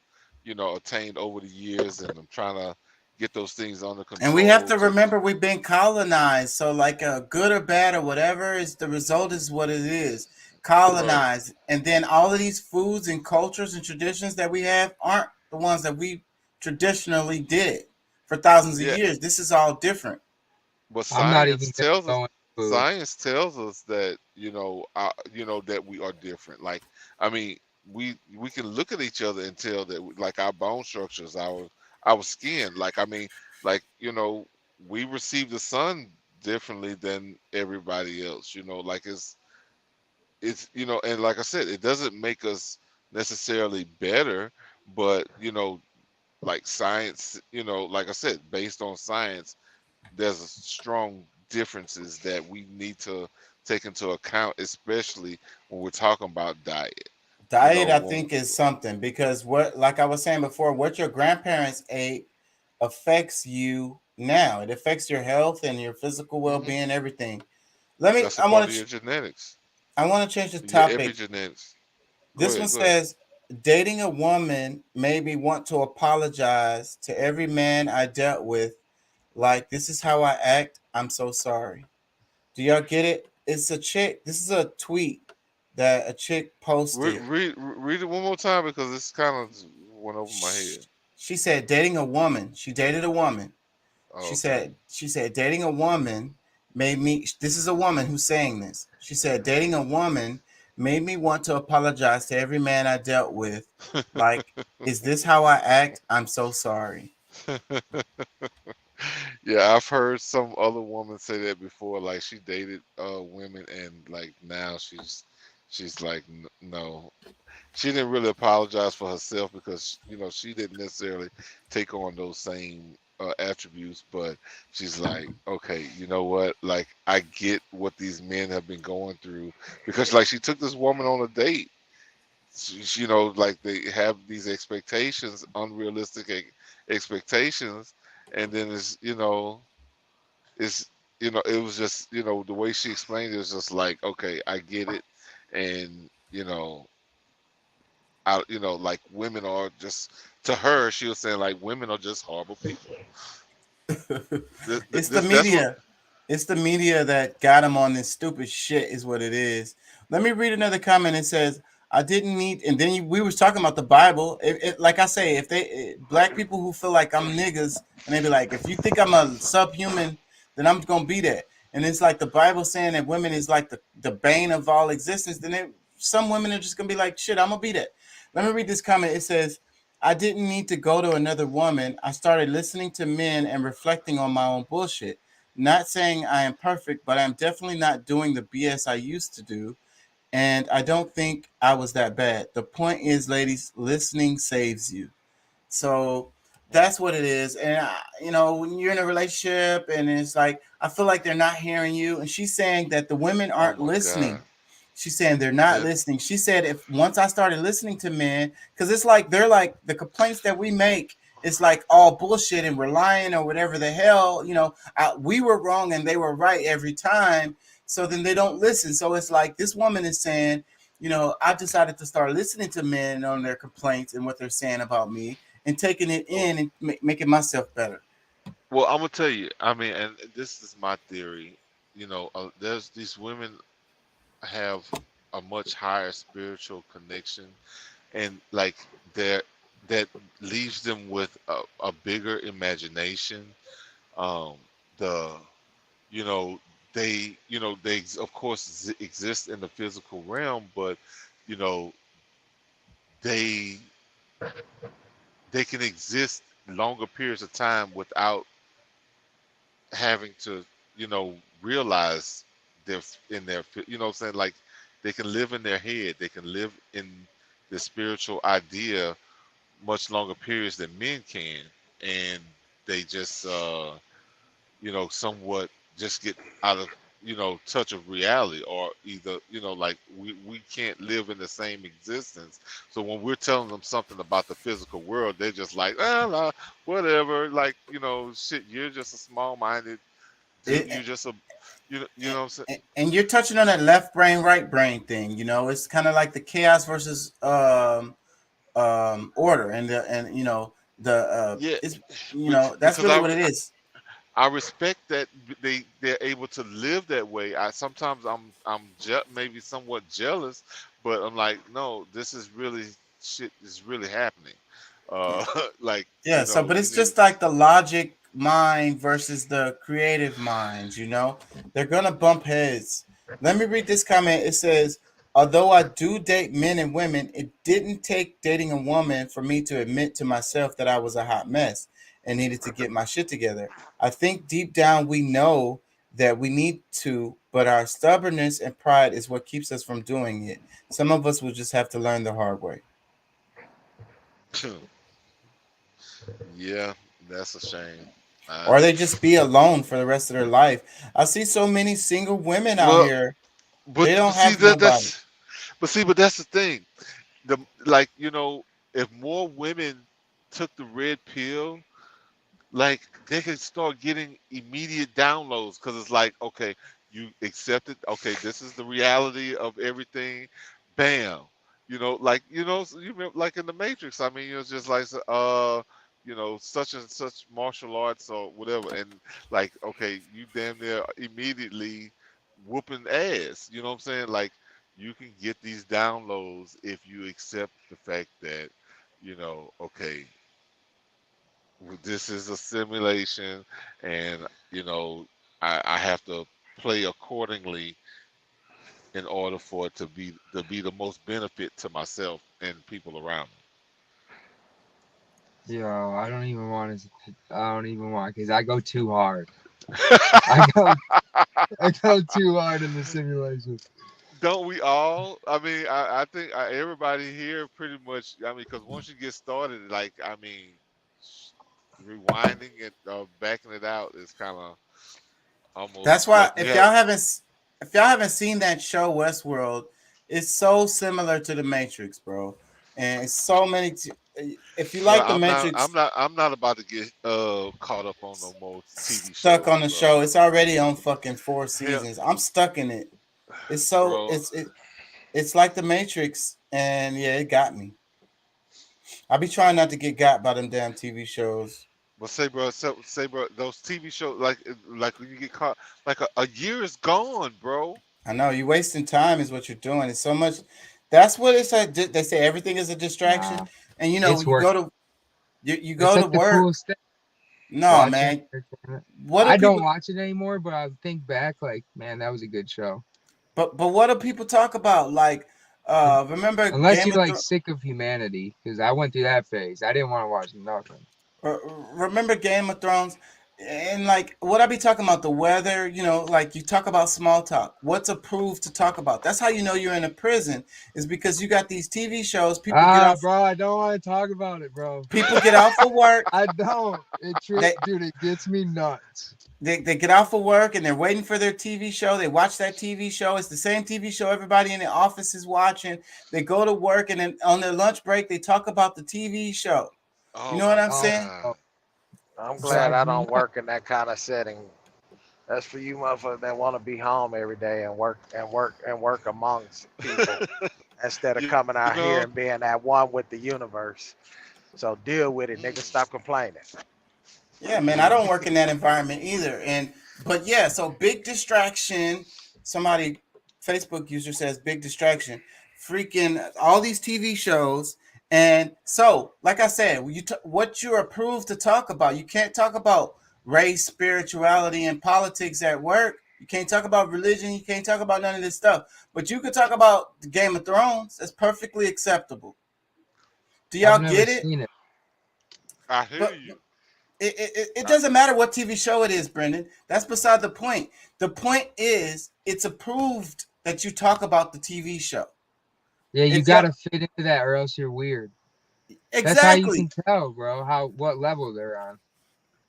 attained over the years, and I'm trying to get those things under And we have control to to remember we've been colonized. So like good or bad or whatever is the result is what it is. right. Colonized. And then all of these foods and cultures and traditions that we have aren't the ones that we traditionally did for thousands of Yeah, years. This is all different. but I'm not even science gonna tells us go into. science tells us that that we are different. Like I mean, we can look at each other and tell that like our bone structures, our skin. Like I mean, like we receive the sun differently than everybody else. Like it's and like I said, it doesn't make us necessarily better, but like science, like I said, based on science, there's a strong differences that we need to take into account, especially when we're talking about diet. Diet, I When think, is something because what, like I was saying before, what your grandparents ate affects you now. It affects your health and your physical hmm well-being, everything. Let me. that's a part of your genetics, I want to change the your topic. epigenetics. This one Go ahead. says, dating a woman made me want to apologize to every man I dealt with. Like, this is how I act. I'm so sorry. Do y'all get it? It's a chick. This is a tweet that a chick posted. Read it one more time because this kind of went over my head. She said, dating a woman. She dated a woman. Oh, okay. She said, dating a woman made me, this is a woman who's saying this. She said, dating a woman made me want to apologize to every man I dealt with. Like, is this how I act? I'm so sorry. Yeah, I've heard some other woman say that before. Like she dated women, and like now she's like no, she didn't really apologize for herself because she didn't necessarily take on those same attributes, but she's like, okay, you know what? Like I get what these men have been going through because like she took this woman on a date. Like they have these expectations, unrealistic expectations, and then it's it was just the way she explained it was just like, okay, I get it, and like women are just, to her she was saying like women are just horrible people. It's the That's what. media. It's the media that got him on this stupid shit, is what it is. Let me read another comment. It says, "I didn't need," and then we was talking about the Bible. Like I say, if black people who feel like I'm niggas, and they be like, if you think I'm a subhuman, then I'm gonna be that. and it's like the Bible saying that women is like the bane of all existence, then some women are just gonna be like, shit, I'm gonna be that. Let me read this comment. It says, I didn't need to go to another woman. I started listening to men and reflecting on my own bullshit. Not saying I am perfect, but I'm definitely not doing the BS I used to do. And I don't think I was that bad. The point is, ladies, listening saves you. So that's what it is. And when you're in a relationship and it's like, I feel like they're not hearing you. And she's saying that the women Oh aren't my God. listening. She's saying they're not That listening. She said, if once I started listening to men, because it's like they're like the complaints that we make, it's like all bullshit and relying or whatever the hell, we were wrong and they were right every time. So then they don't listen. So it's like this woman is saying, I decided to start listening to men on their complaints and what they're saying about me and taking it well, in and making myself better. well, I'm gonna tell you. I mean, and this is my theory. There's these women have a much higher spiritual connection, and like that that leaves them with a bigger imagination. Um, the you know they of course exist in the physical realm, but you know they they can exist longer periods of time without having to realize in their what I'm saying, like they can live in their head, they can live in the spiritual idea much longer periods than men can, and they just somewhat just get out of touch of reality, or either like we can't live in the same existence. So when we're telling them something about the physical world, they're just like, whatever, like shit, you're just a small-minded dude, It, you're just a you know what I'm saying. and you're touching on that left brain, right brain thing. It's kind of like the chaos versus order, and the Yeah, it's that's because really what it is. I respect that they're able to live that way. I sometimes maybe somewhat jealous, but I'm like, no, this is really shit is really happening. Like Yeah, so but you it's need. just like the logic mind versus the creative minds. They're gonna bump heads. Let me read this comment. It says, although I do date men and women, it didn't take dating a woman for me to admit to myself that I was a hot mess and needed to get my shit together. I think deep down we know that we need to, but our stubbornness and pride is what keeps us from doing it. Some of us will just have to learn the hard way. Yeah, that's a shame. Uh, Or they just be alone for the rest of their life. I see so many single women out well, here. but They don't see have nobody. that's the thing. The like if more women took the red pill, like they could start getting immediate downloads, because it's like, okay, you accept it, okay, this is the reality of everything, bam, like so like in the Matrix. I mean, it's just like such and such martial arts or whatever, and like, okay, you damn near immediately whooping ass, what I'm saying, like you can get these downloads if you accept the fact that okay, this is a simulation, and I have to play accordingly in order for it to be the most benefit to myself and people around me. Yo, I don't even want to. I don't even want because I go too hard. I go. I go too hard in the simulation. Don't we all? I mean, I think everybody here pretty much. I mean, because once you get started, like, I mean, rewinding it, backing it out is kind of That's almost why like you have. if y'all haven't seen that show Westworld, it's so similar to the Matrix, bro. And it's so many. If you Well, like the Matrix, I'm not about to get caught up on no more TV stuck on shows. the show. It's already on fucking four Hell, seasons. I'm stuck in it. It's so bro. it's like the Matrix, and yeah, it got me. I be trying not to get got by them damn TV shows. But say, bro, those TV shows, like when you get caught, like a year is gone, bro. I know you wasting time is what you're doing. It's so much. That's what it's like. They say everything is a distraction, Nah, and it's you worth. go to you It's go to like the work. coolest thing. No, watching man. Entertainment. What do I don't people? watch it anymore, but I think back like, man, that was a good show. But what do people talk about? Like, remember Unless Game you're of like Thrones? sick of humanity, because I went through that phase. I didn't want to watch nothing. Remember Game of Thrones? And like, what I be talking about, the weather, you know, like you talk about small talk. What's approved to talk about? That's how you know you're in a prison, is because you got these TV shows. People get Ah, off. bro, I don't want to talk about it, bro. People get off of work. I don't. They, Dude, it gets me nuts. they get off of work and they're waiting for their TV show. They watch that TV show. It's the same TV show everybody in the office is watching. They go to work and then on their lunch break they talk about the TV show. You Oh know what my I'm Oh, saying? God. oh, I'm glad drives I me don't nuts. work in that kind of setting. That's for you motherfuckers that want to be home every day and work amongst people instead of You, coming you out here know, and being at one with the universe. So deal with it, nigga. Stop complaining. Yeah, man, I don't work in that environment either. And but yeah, so big distraction. Somebody, Facebook user says big distraction. Freaking all these TV shows. And so, like I said, what you're approved to talk about, you can't talk about race, spirituality, and politics at work. You can't talk about religion. You can't talk about none of this stuff. But you could talk about the Game of Thrones. That's perfectly acceptable. Do I've y'all never get it? seen it. I hear But you. it I, doesn't matter what TV show it is, Brendan. That's beside the point. The point is, it's approved that you talk about the TV show. Yeah, you It's got gotta fit into that or else you're weird. That's how you exactly, can tell, bro, what level they're on.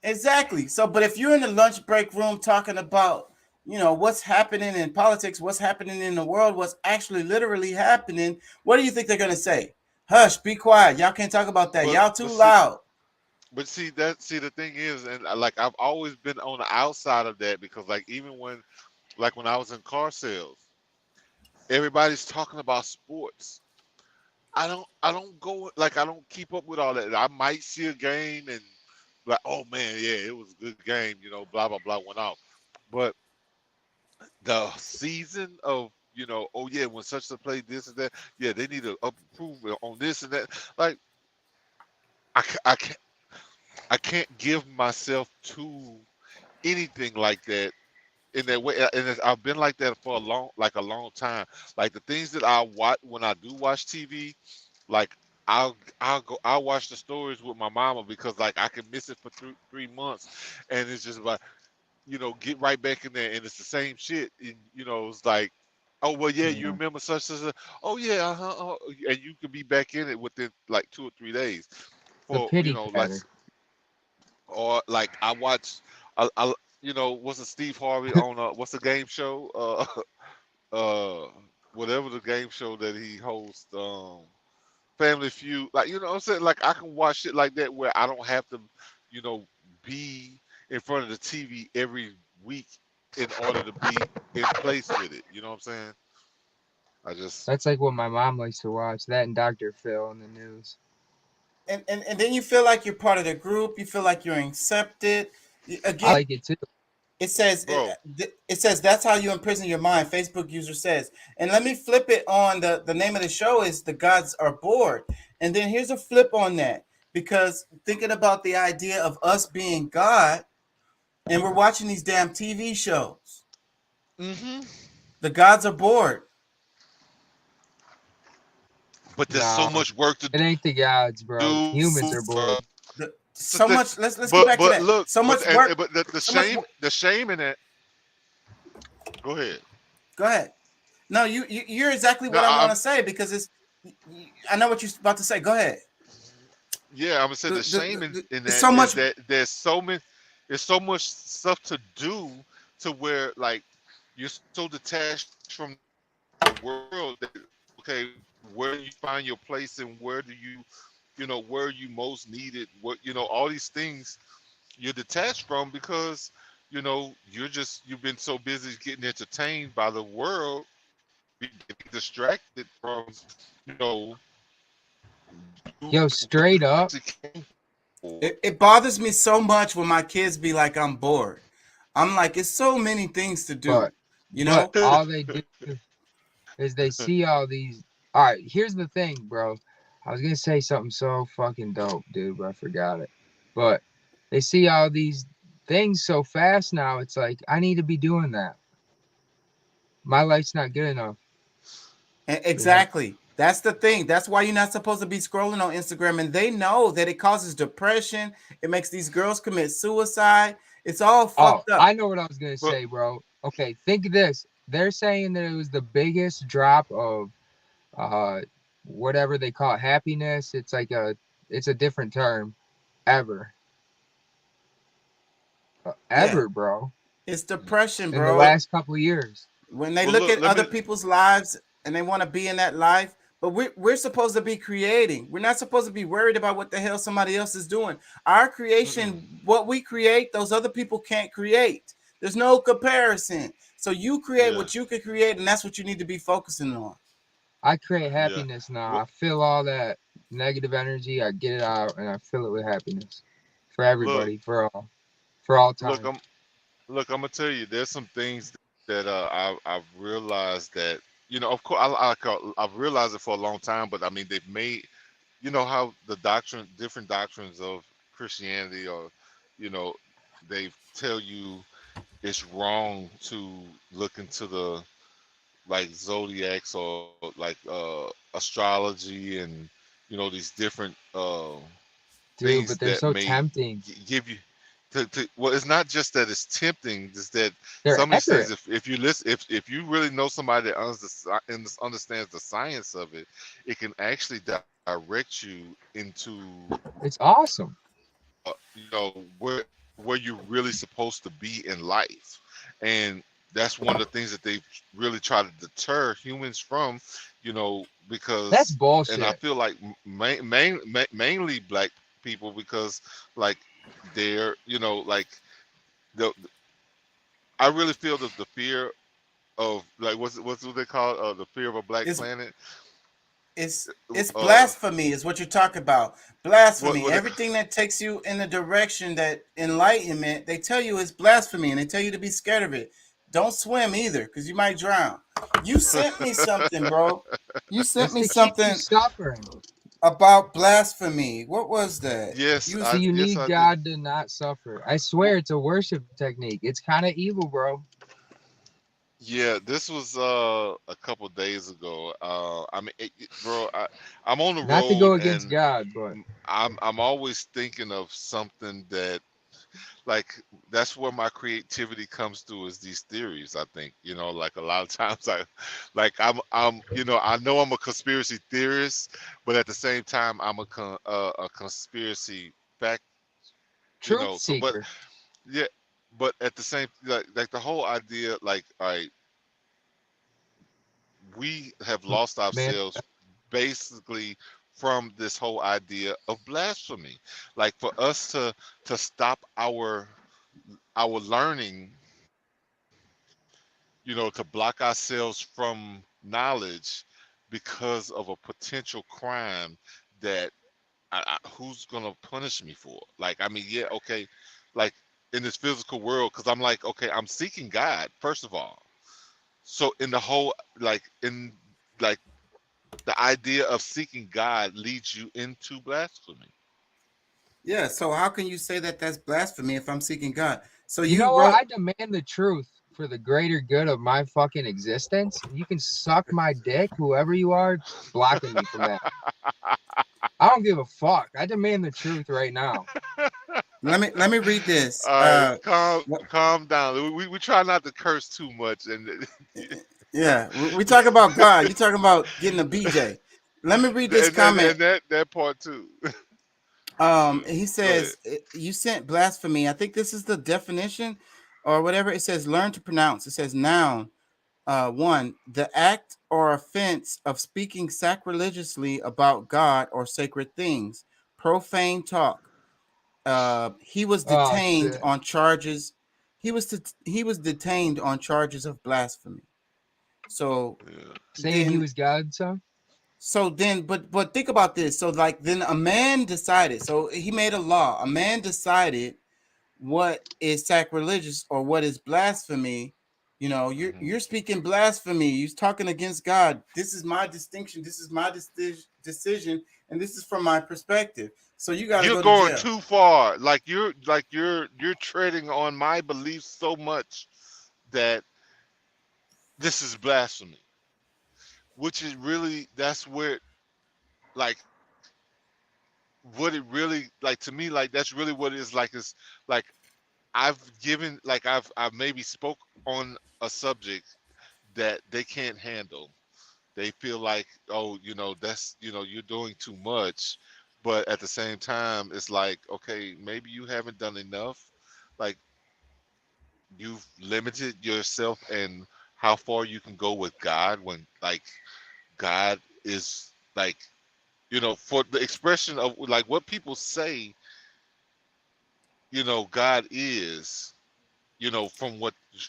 exactly. So, but if you're in the lunch break room talking about, you know, what's happening in politics, what's happening in the world, what's actually literally happening, what do you think they're gonna say? Hush, be quiet. Y'all can't talk about that. but Y'all too but see, loud. the thing is, and like I've always been on the outside of that because like even when I was in car sales, everybody's talking about sports. I don't go like I don't keep up with all that. I might see a game and like, oh man, yeah, it was a good game, blah blah blah went off. But the season of oh yeah, when such a play this and that, yeah, they need to approve on this and that. Like I can't give myself to anything like that in that way, and I've been like that for a long time. Like the things that I watch when I do watch TV, like I'll watch the stories with my mama because like I can miss it for 3 months, and it's just like get right back in there, and it's the same shit. And, it's like, oh well, yeah, you Yeah. remember such as oh yeah, and you can be back in it within like 2 or 3 days. The For pity like patter. or like I watch, what's a Steve Harvey on what's the game show? Uh, whatever the game show that he hosts, Family Feud. Like what I'm saying, like I can watch shit like that where I don't have to, you know, be in front of the TV every week in order to be in place with it. You know what I'm saying? I just That's like what my mom likes to watch. That and Dr. Phil in the news. And then you feel like you're part of the group. You feel like you're accepted. I Again, like it too. it says bro. it says that's how you imprison your mind. Facebook user says, and let me flip it on the name of the show is The Gods Are Bored, and then here's a flip on that because thinking about the idea of us being God, and we're watching these damn TV shows. Mm-hmm. The gods are bored. But there's so No, much work to it ain't the gods, bro. do. Humans are bored. So much. Let's get But back to that. look, So much but work. but the So much. shame in it. Go ahead. Go ahead. No, you're exactly No, what I want to say because it's. I know what you're about to say. Go ahead. Yeah, I'm gonna say the shame in that So is much. that there's so much stuff to do to where like you're so detached from the world that okay, where do you find your place and where do where are you most needed? What all these things you're detached from because you've been so busy getting entertained by the world, getting distracted from you know Yo, what straight you up. actually came for. It bothers me so much when my kids be like, "I'm bored." I'm like, it's so many things to do. But You but know. all they do is they see all these. All right, here's the thing, bro. I was gonna say something so fucking dope, dude, but I forgot it. But They see all these things so fast now. It's like I need to be doing that. My life's not good enough. Exactly. That's the thing. That's why you're not supposed to be scrolling on Instagram. And they know that it causes depression. It makes these girls commit suicide. It's all Oh, fucked up. I know what I was gonna say, bro. Okay, think of this. They're saying that it was the biggest drop of uh whatever they call it, happiness. It's a different term ever. Yeah. Ever, bro. It's depression, In the bro. last couple years. When they Well, look look, at let other me. people's lives and they want to be in that life, but we're supposed to be creating. We're not supposed to be worried about what the hell somebody else is doing. Our creation, what we create, those other people can't create. There's no comparison. So you create Yeah, what you can create, and that's what you need to be focusing on. I create yeah. happiness now. Well, I feel all that negative energy. I get it out and I fill it with happiness. For everybody, look, for all look. time. I'm gonna tell you. There's some things that I've realized that Of course, I've realized it for a long time, but I mean, they've made. You know how the different doctrines of Christianity, or you know, they tell you it's wrong to look into the like zodiacs or like astrology and these different Dude, things but they're that so may tempting. give you well, it's not just that it's tempting, it's that They're some of these things, accurate. if you listen, if you really know somebody that understands the science of it, it can actually direct you into It's awesome. where you're really supposed to be in life. And that's one of the things that they really try to deter humans from, That's because, and I bullshit. feel like mainly black people, because like they're, like the I really feel that the fear of, like, what's what they call it, the fear of a black It's planet. it's uh blasphemy is what you're talking about. Blasphemy. what they Everything that takes you in the direction that enlightenment, they tell you is blasphemy, and they tell you to be scared of it. Don't swim either, because you might drown. You sent me something, bro. You sent It's me to keep you something suffering. about blasphemy. What was that? yes, You So you yes, need I did. God to not suffer. I swear it's a worship technique. It's kind of evil, bro. Yeah, this was a couple days ago. I mean, bro, I'm on the Not to go road, against and God, but I'm always thinking of something that, like, that's where my creativity comes through, is these theories. I think, like, a lot of times I'm I know I'm a conspiracy theorist, but at the same time I'm a conspiracy fact. truth So, but seeker. yeah, but at the same, like the whole idea, like, all right, we have lost Man, ourselves basically from this whole idea of blasphemy. Like, for us to stop our learning, to block ourselves from knowledge because of a potential crime that, who's gonna punish me for? Like, I mean, yeah, okay, like, in this physical world, because I'm like, okay, I'm seeking God first of all. So in the whole, like, in, like, the idea of seeking God leads you into blasphemy. Yeah, so how can you say that that's blasphemy if I'm seeking God? So you you know what? wrote I demand the truth for the greater good of my fucking existence. And you can suck my dick, whoever you are, blocking me from that. I don't give a fuck. I demand the truth right now. let me read this. All right, calm What, calm down. We try not to curse too much, and yeah, we talk about God. You talking about getting a BJ. Let me read this comment. and that part too. Yeah, He go ahead. says you sent blasphemy. I think this is the definition or whatever. It says learn to pronounce. It says noun. One, the act or offense of speaking sacrilegiously about God or sacred things, profane talk. He was Oh detained shit. on charges. He was detained on charges of blasphemy. So Yeah. Saying he then, was God, son? but think about this. So like then a man decided. So he made a law. A man decided what is sacrilegious or what is blasphemy You're speaking blasphemy. You're talking against God. This is my distinction. This is my decision, and this is from my perspective. So you got to You're go to going jail. too far. You're treading on my beliefs so much that this is blasphemy. Which is really that's where like what it really like to me like that's really what it is like is like I've given like I've maybe spoke on a subject that they can't handle. They feel like, oh, that's you're doing too much, but at the same time, it's like, okay, maybe you haven't done enough. Like you've limited yourself and how far you can go with God when like God is like for the expression of like what people say, God is,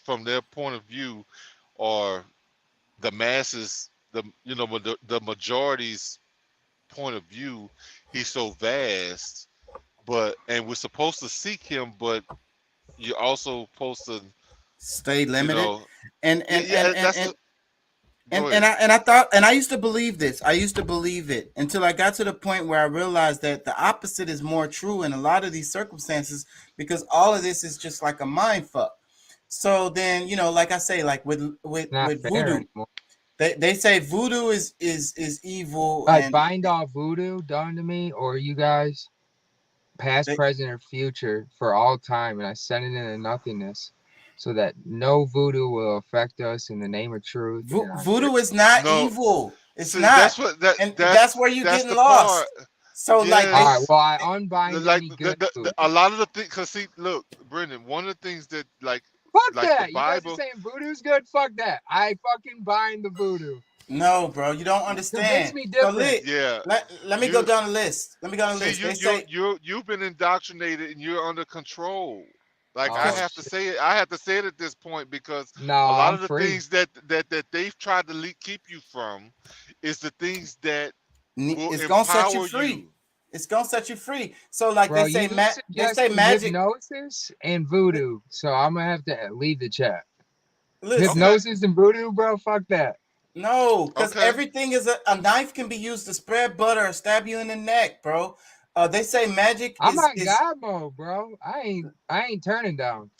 from their point of view, or the masses, the majority's point of view, he's so vast. And we're supposed to seek him, but you're also supposed to, Stay you limited, know, and yeah, and and yeah. and That's and the and, go and ahead. I thought, and I used to believe this. I used to believe it until I got to the point where I realized that the opposite is more true in a lot of these circumstances, because all of this is just like a mind fuck. So then, like I say, like with with It's not with fair voodoo, anymore. they say voodoo is evil, Like and bind off voodoo done to me, or you guys, past, they, present, or future, for all time, and I send it into nothingness, so that no voodoo will affect us in the name of truth. And I voodoo is not No, evil. It's see, not, that's what that and that's that's where you that's getting the part. lost. So like all they, right. Yes, Well, I unbind like any good a voodoo. lot of the things. Cause see, look, Brendan, one of the things that Fuck like the that. You guys are Bible. saying voodoo's good. Fuck that. I fucking bind the voodoo. no, bro, you don't Convince understand. me So different. Yeah, let me go you down the list. Let me go down the see, list. They say you've been indoctrinated and you're under control. Like I Oh have to shit. say it. I have to say it at this point because No, a lot I'm of the free. things that they've tried to keep you from is the things that will it's gonna set you empower free. you. It's gonna set you free. So like Bro, you they say suggested magic. hypnosis and voodoo, so I'm gonna have to leave the chat. Listen, Okay, Hypnosis and voodoo, bro. Fuck that. no, because okay. everything is a knife can be used to spread butter or stab you in the neck, bro. They say magic I'm is on God mode, bro. I ain't turning down.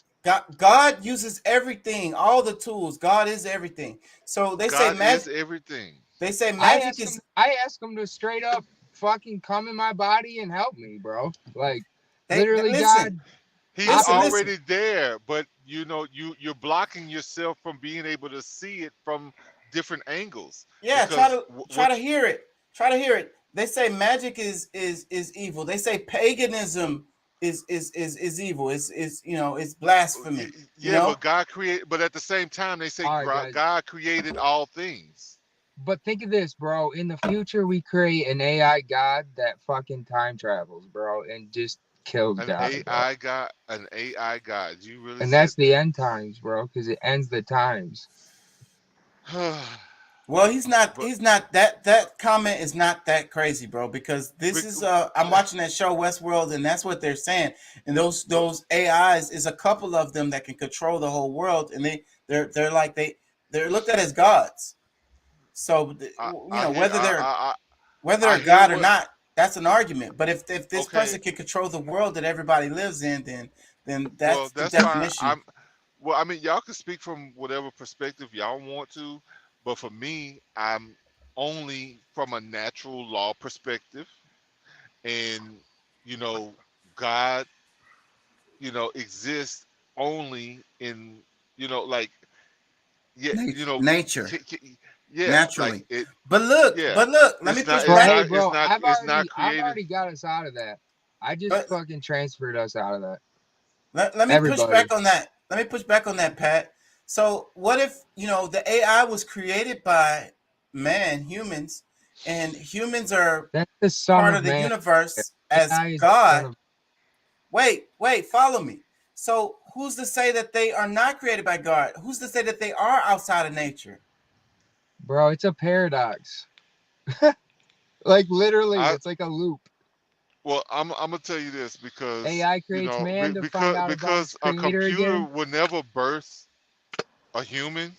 God uses everything, all the tools. God is everything. So they say God is magic. everything. They say I magic ask him. is. I ask him to straight up fucking come in my body and help me, bro. Like They literally, listen, God. He's I listen. believe. already there, but you're blocking yourself from being able to see it from different angles Yeah, because try to what hear it. Try to hear it. They say magic is evil. They say paganism is evil. Is it's blasphemy. You yeah, know but God created, but at the same time they say All right, guys. God created all things. But think of this, bro. In the future, we create an AI god that fucking time travels, bro, and just kills God, bro. An AI God. You really And said that's the end times, bro, because it ends the times. that. Well, but he's not that comment is not that crazy, bro, because this bec- is I'm watching that show Westworld, and that's what they're saying. And but those AIs is a couple of them that can control the whole world, and they're like they're looked at as gods. So I hear whether I they're hear God or what not, that's an argument. But if this okay. person can control the world that everybody lives in, then Well, that's the that's fine. definition. Well, I mean, y'all can speak from whatever perspective y'all want to, but for me, I'm only from a natural law perspective, and you know, God, exists only in, like, yeah, Nature, yeah, like naturally. it, yeah. But look, let me It's not, push Bro, it's back. hey, not, it's bro, not, it's not I've created. already got us out of that. I just But fucking transferred us out of that. let me push Everybody. back on that. Let me push back on that, Pat. So what if the AI was created by man, humans, and humans are That's the son part of of the man. universe as AI is the son God? of. Wait, follow me. So who's to say that they are not created by God? Who's to say that they are outside of nature? Bro, it's a paradox. Like literally, I it's like a loop. Well, I'm gonna tell you this because AI creates man to find out about because its a creator computer again. will never birth a human,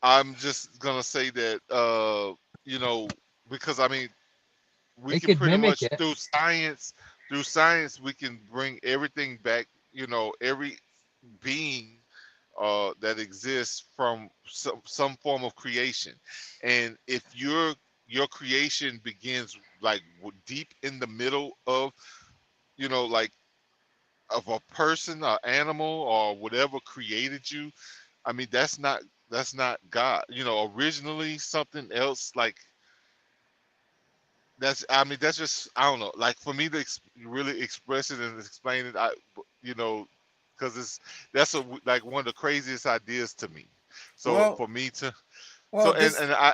I'm just gonna say that you know, because I mean, we It can could pretty mimic much it. through science we can bring everything back, you know, every being that exists from some form of creation. And if your creation begins like deep in the middle of, you know, like of a person or animal or whatever created you, I mean that's not God. You know, originally something else, like that's, I mean, that's just, I don't know, like for me to really express it and explain it, you know, because it's, that's like one of the craziest ideas to me. So Well, for me to, well, so this and I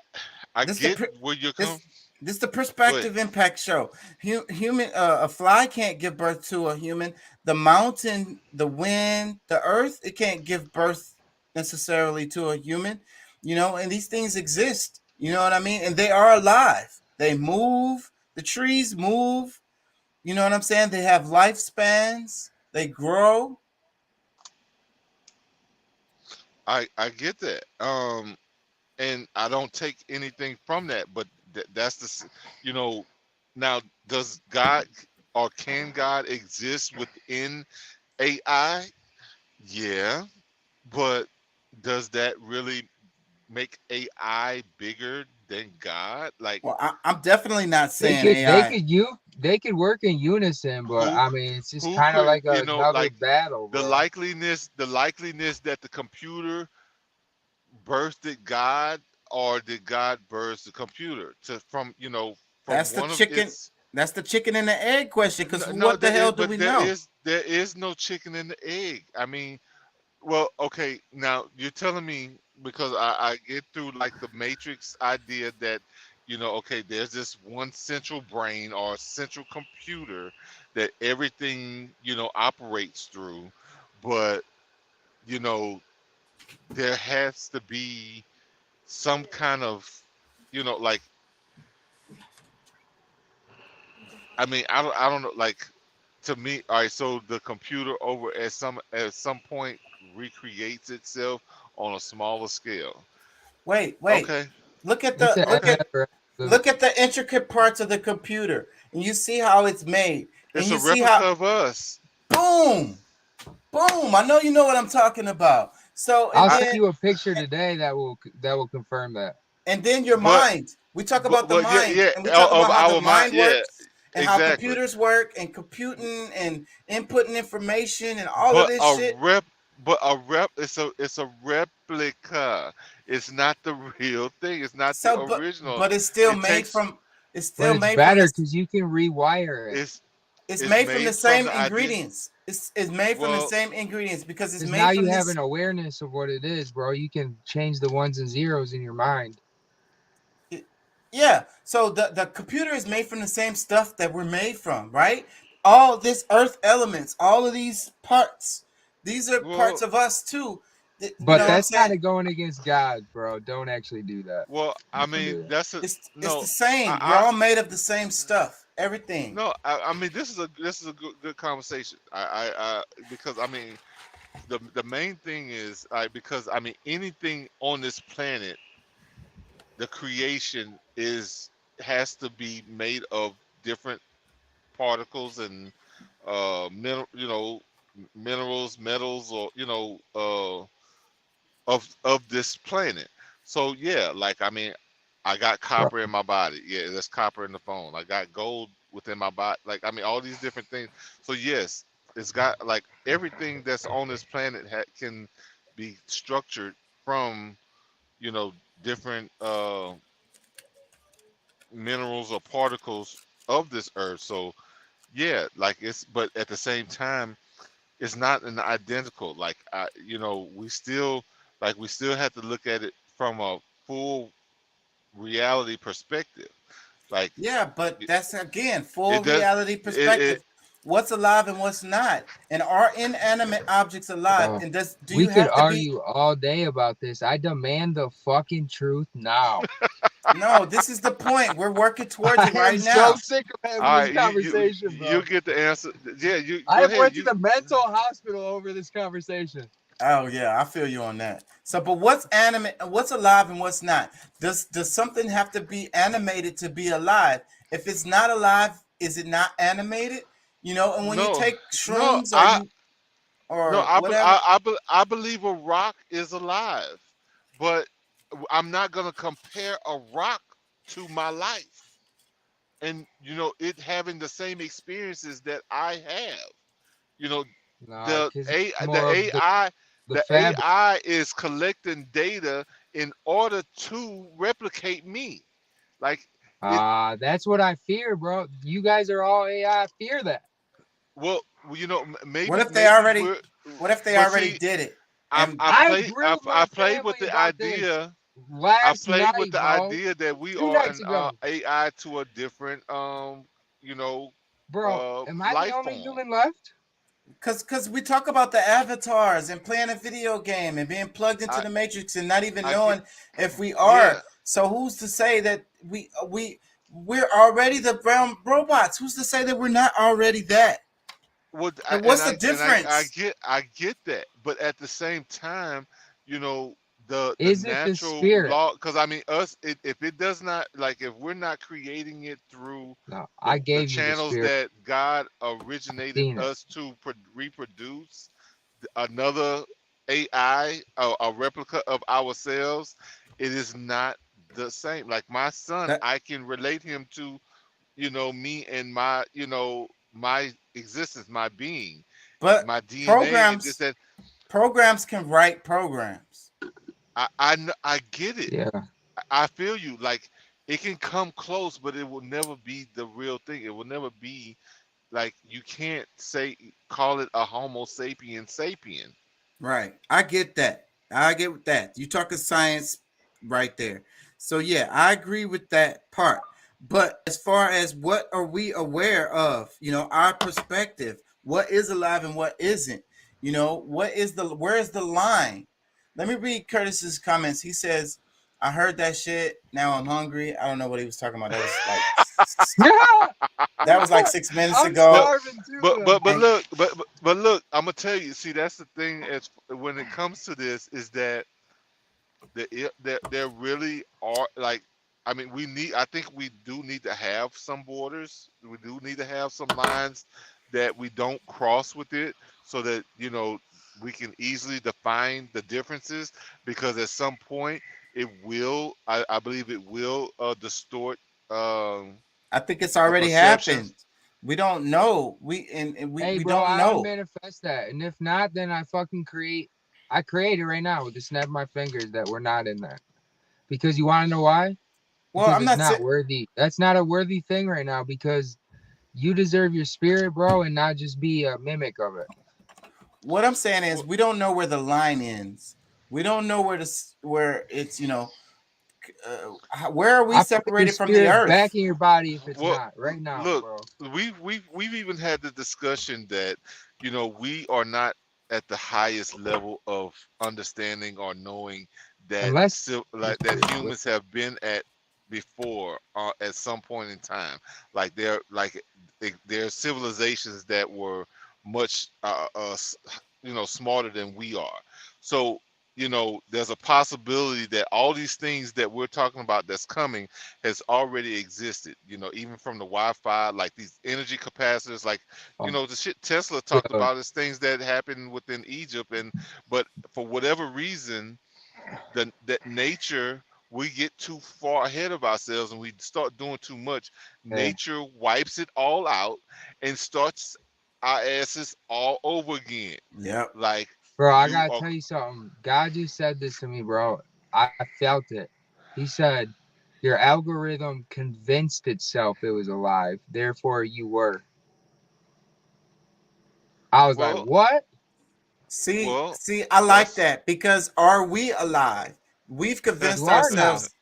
this the get pr- where you're coming. this the Go ahead. perspective impact show. Human, a fly can't give birth to a human. The mountain, the wind, the earth, it can't give birth necessarily to a human. You know, and these things exist. You know what I mean? And they are alive. They move. The trees move. You know what I'm saying? They have lifespans. They grow. I get that. And I don't take anything from that, but that's you know, now does God or can God exist within AI? Yeah, but does that really make AI bigger than God? Like Well, I'm definitely not They saying could they AI. could you they could work in unison, but who I mean it's just who kind of could, like you know, another like battle, bro. the likeliness that the computer birthed God, or did God birth the computer to from, you know, from That's the one of chicken. its, That's the chicken and the egg question. Because no, what the there is, hell do but we know? there is no chicken and the egg. I mean, well, okay, now you're telling me, because I get through like the matrix idea that, you know, okay, there's this one central brain or central computer that everything, you know, operates through, but, you know, there has to be some kind of, you know, like, I mean, I don't know, like, to me, all right, so the computer over at some point recreates itself on a smaller scale. Wait. Okay. Look at It's the a look at never loop. look at the intricate parts of the computer, and you see how it's made, and It's you a see replica how of us. boom, boom. I know you know what I'm talking about. So I'll and I send then you a picture today that will confirm that. your but mind. We talk about the yeah, mind, yeah, and we talk of about how the our mind, mind yeah, works, and how exactly. computers work, and computing, and inputting information, and all of But this a shit. it's a replica. It's not the real thing. It's not the So, original. but it's still It made takes from. It's But still it's made from better this. because you can rewire it. it's It's it's made from the made from same the idea. ingredients. It's made from the Well, same ingredients because it's Because now made you from have this. an awareness of what it is, bro. You can change the ones and zeros in your mind. Yeah. So the computer is made from the same stuff that we're made from, right? All this earth elements, all of these parts, these are parts well, of us too. You But know what I'm yeah. that's saying? kind of going against God, bro. Don't actually do that. Well, I Don't mean, do that. that's a It's the no. same. We're I all made of the same stuff. Everything. no. I mean, this is a good conversation. Because I mean, the main thing is, because I mean, anything on this planet, the creation is has to be made of different particles and you know, minerals, metals, or, you know, of this planet. So yeah, like, I mean, I got Bro. copper in my body. Yeah, there's copper in the phone. I got gold within my body. Like, I mean, all these different things. So yes, it's got, like, everything that's on this planet can be structured from, you know, different minerals or particles of this earth. So yeah, like, it's, but at the same time, it's not an identical. Like, you know, we still have to look at it from a full reality perspective. Like, Yeah, but it, that's again full it does reality it perspective. What's alive and what's not, and are inanimate objects alive? Bro. And do We you could have to be? argue all day about this. I demand the fucking truth now. No, this is the point. We're working towards I it am right so now. sick of having all this right, conversation, you bro. get the answer. Yeah, you I go have ahead. went to the mental hospital over this conversation. Oh yeah, I feel you on that. So, but what's animate? What's alive and what's not? Does something have to be animated to be alive? If it's not alive, is it not animated? You know, and when you No, take no, shrooms or you no, or whatever, I believe a rock is alive, but I'm not gonna compare a rock to my life, and it having the same experiences that I have. You know, Nah, the because A it's the more of AI the the fabric. AI is collecting data in order to replicate me. Like it. That's what I fear, bro. You guys are all AI. I fear that. Well, what maybe if they maybe already? we're. What if they But already see, did it? I'm And I I play grew with I my played with family the about this idea. I last played with night, the bro. idea that we Two are nights an ago. AI to a different you know Bro, am I the life only form. human left? cause we talk about the avatars and playing a video game and being plugged into I the matrix and not even I get knowing if we yeah. are. So who's to say that we're already the brown robots? Who's to say that we're not already that? Well, And what's the I difference? get that, but at the same time, you know, the Is it the natural spirit? law, because I mean, if it does not, like, if we're not creating it through No, the I gave you the channels spirit. that God I've originated seen it. us to reproduce another AI, a replica of ourselves, it is not the same. Like my son, That, I can relate him to me and my my existence, my being, but my DNA, and this programs that. programs can write programs. I get it. Yeah. I feel you. Like it can come close, but it will never be the real thing. It will never be like you can't call it a Homo sapien sapien. Right. I get that. I get with that. You talking science right there. So yeah, I agree with that part. But as far as what are we aware of, our perspective, what is alive and what isn't? Where is the line? Let me read Curtis's comments. He says, I heard that shit. Now I'm hungry. I don't know what he was talking about. That was like 6 minutes I'm ago. But starving too, but though. but but And look, but look, I'm gonna tell you. See, that's the thing. As when it comes to this, is that there really are, like, I mean, I think we do need to have some borders. We do need to have some lines that we don't cross with it, so that we can easily define the differences, because at some point it will, I believe it will distort um I think it's the already happened. perceptions. We don't know. We Hey, we bro, don't I know. manifest that, and if not, then I fucking create. I create it right now with the snap of my fingers that we're not in that. Because you want to know why? Well, Because I'm it's not saying. not worthy. That's not a worthy thing right now. Because you deserve your spirit, bro, and not just be a mimic of it. What I'm saying is Well, we don't know where the line ends. We don't know where it's where are we I put your separated from the spirit back earth? in your body if it's Well, not right now, look, bro. we've even had the discussion that we are not at the highest level of understanding or knowing that Unless the like that spirit will. humans have been at before, at some point in time. Like there are civilizations that were much smarter than we are. So there's a possibility that all these things that we're talking about that's coming has already existed, even from the Wi-Fi, like these energy capacitors, like Oh, the shit Tesla talked yo, about is things that happened within Egypt. But for whatever reason, that nature, we get too far ahead of ourselves and we start doing too much. yeah. Nature wipes it all out and starts our asses all over again. Yep. Like Bro, I you gotta are. tell you something. God just said this to me, bro. I felt it. He said, your algorithm convinced itself it was alive. Therefore, you were. I was like, Well, what? well, See, I like that's that because are we alive? We've You convinced are now. ourselves.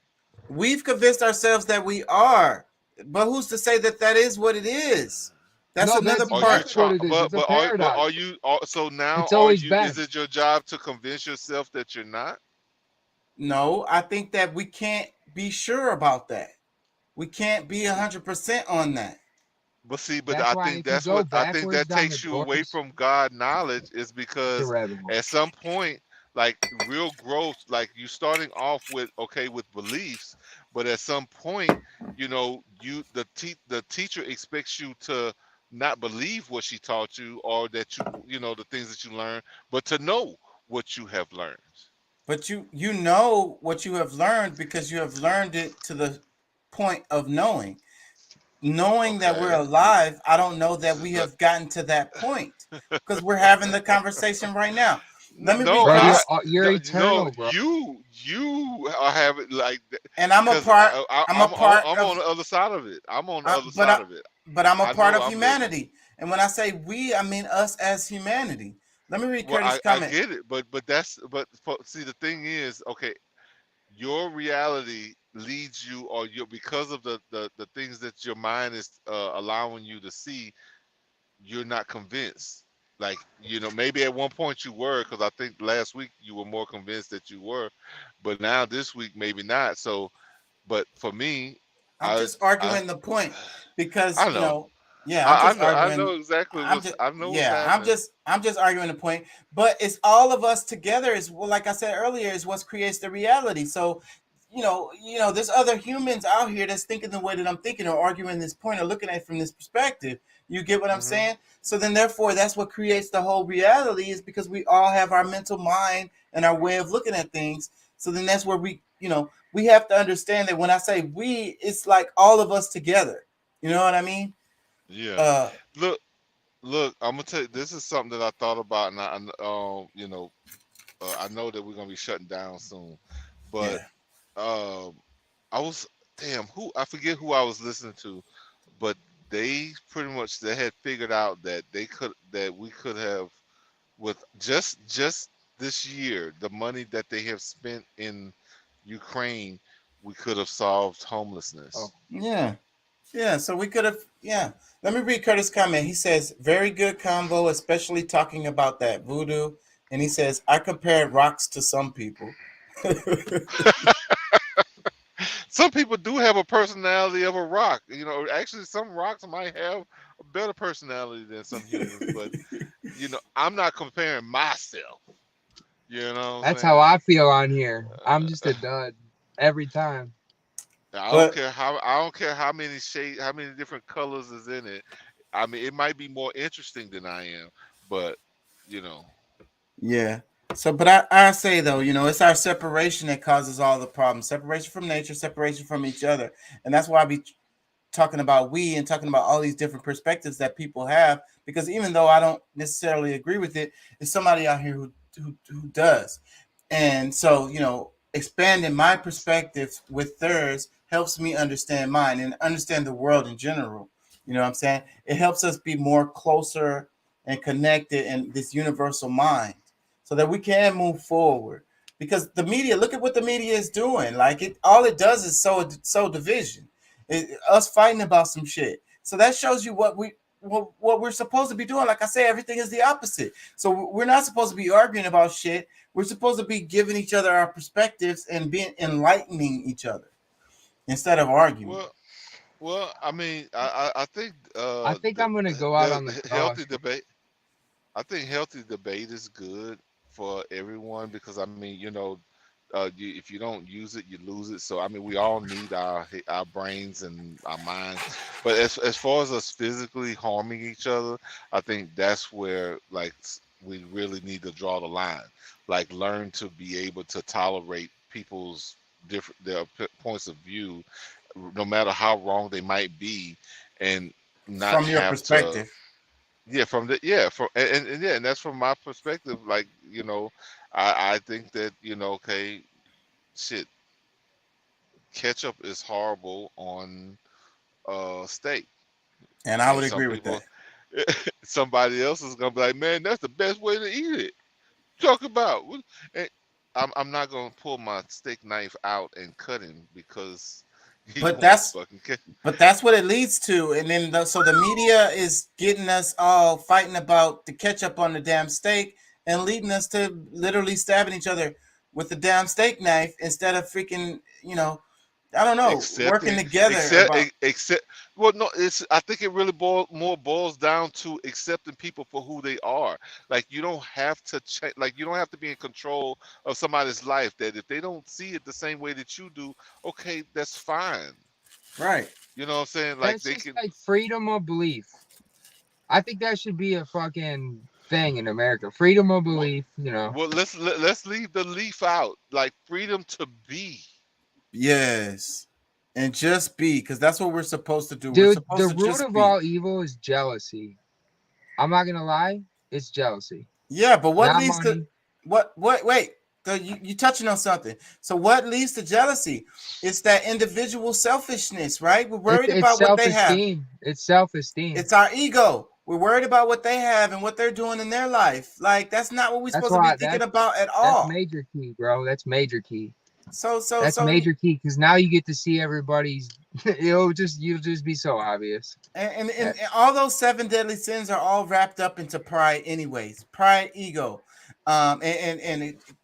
We've convinced ourselves that we are, but who's to say that that is what it is? That's No, another that's are you exactly part. what trying, it is. It's a but paradox. are you so now It's are always you, is been. it your job to convince yourself that you're not? No, I think that we can't be sure about that. We can't be 100% on that. But see, but That's I why think if you that's go what I think backwards that down the takes you away doors, from God knowledge is it's because irrelevant. at some point, like real growth, like you starting off with okay with beliefs, but at some point, the teacher expects you to not believe what she taught you or that the things that you learn, but to know what you have learned. But you know what you have learned because you have learned it to the point of knowing that we're Okay. alive. I don't know that we have gotten to that point because we're having the conversation right now. Let me read No, Bro, Curtis. you're no, eternal, bro. you are having like, And I'm a because part. I'm a part I'm of. on the other side of it. I'm on the Uh, other but side I, of it. but I'm a I part know of I'm living. humanity. And when I say we, I mean us as humanity. Let me read Well, Curtis' I comment. get it, see the thing is, okay, your reality leads you, or you because of the things that your mind is allowing you to see, you're not convinced. Like, maybe at one point you were, because I think last week you were more convinced that you were, but now this week maybe not. So, but for me, I'm I just I arguing the point because I know. yeah, I'm just I know arguing. exactly I'm just I know what's yeah, I'm happening. just I'm just arguing the point. But it's all of us together is well, like I said earlier, is what creates the reality. So, there's other humans out here that's thinking the way that I'm thinking or arguing this point or looking at it from this perspective. You get what I'm Hmm. saying? So then therefore that's what creates the whole reality is because we all have our mental mind and our way of looking at things. So then that's where we have to understand that when I say we, it's like all of us together. You know what I mean? Yeah. Uh, Look, look. I'm gonna tell you. This is something that I thought about, and I know that we're gonna be shutting down soon, but yeah. um, I was damn who I forget who I was listening to, but they had figured out that we could have, with just this year, the money that they have spent in Ukraine, we could have solved Oh, homelessness. Yeah. Yeah. So we could have, yeah. Let me read Curtis' comment. He says, very good combo, especially talking about that voodoo. And he says, I compared rocks to some people. Some people do have a personality of a rock. Actually, some rocks might have a better personality than some humans. But I'm not comparing myself. You know what I'm that's how saying? I feel on here. I'm just a dud every time. But I don't care how many shades, how many different colors is in it. I mean, it might be more interesting than I am, but you know, yeah. So, but I say though, it's our separation that causes all the problems. Separation from nature, separation from each other, and that's why I be talking about we and talking about all these different perspectives that people have. Because even though I don't necessarily agree with it, there's somebody out here who does, and so expanding my perspective with theirs helps me understand mine and understand the world in general. You know what I'm saying? It helps us be more closer and connected in this universal mind so that we can move forward. Because the media, look at what the media is doing. Like all it does is sow division. Us fighting about some shit. So that shows you what we're supposed to be doing. Like I say, everything is the opposite. So we're not supposed to be arguing about shit. We're supposed to be giving each other our perspectives and being enlightening each other instead of arguing. well, I mean, I think I think I'm gonna go out on the healthy cross. debate. I think healthy debate is good for everyone because I mean, if you don't use it, you lose it. So I mean, we all need our brains and our minds. But as far as us physically harming each other, I think that's where like we really need to draw the line. Like learn to be able to tolerate people's different points of view, no matter how wrong they might be, and not From your have to. perspective. Yeah, from the yeah, from and yeah, and that's from my perspective. Like, I think that, okay, shit, ketchup is horrible on steak. And I And would some agree with that. people somebody else is gonna be like, man, that's the best way to eat it. Talk about and I'm not gonna pull my steak knife out and cut him because he But wants that's fucking But that's what it leads to. And then so the media is getting us all fighting about the ketchup on the damn steak and leading us to literally stabbing each other with the damn steak knife instead of freaking, I don't know, working accepting, together about accept. Well, no, it's. I think it really boils down to accepting people for who they are. Like you don't have to change. Like you don't have to be in control of somebody's life. That if they don't see it the same way that you do, okay, that's fine. right. You know what I'm saying? Like That's they just can. like freedom of belief. I think that should be a fucking thing in America. Freedom of Well, belief, you know. let's leave the leaf out. Like freedom to be. Yes. And just be, because that's what we're supposed to do. We're Dude, supposed the to root just of be. all evil is jealousy. I'm not gonna lie, it's jealousy. Yeah, but what Not leads to money. what wait, so you touching on something. So what leads to jealousy? It's that individual selfishness, right? We're worried It's about what they have. self-esteem. It's self-esteem. It's our ego. We're worried about what they have and what they're doing in their life. Like that's not what we're That's supposed to be why thinking about at that's all. major key, bro. That's major key. So so That's so major key because now you get to see everybody's. You'll just be so obvious. and all those seven deadly sins are all wrapped up into pride anyways, pride, ego,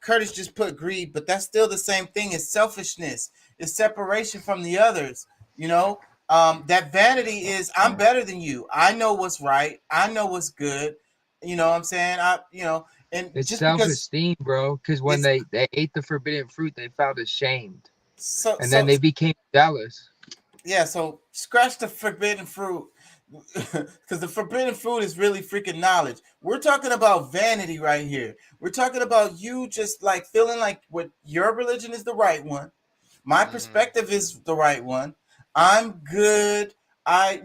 Curtis just put greed, but that's still the same thing as selfishness. It's separation from the others, you know. That vanity is I'm better than you, I know what's right, I know what's good, you know what I'm saying, and It's just because self-esteem, bro. Because when it's they ate the forbidden fruit, they felt ashamed, so and then so they became jealous. yeah, so scratch the forbidden fruit because the forbidden fruit is really freaking knowledge. We're talking about vanity right here. We're talking about you just like feeling like what your religion is the right one. My Hmm. perspective is the right one. I'm good. I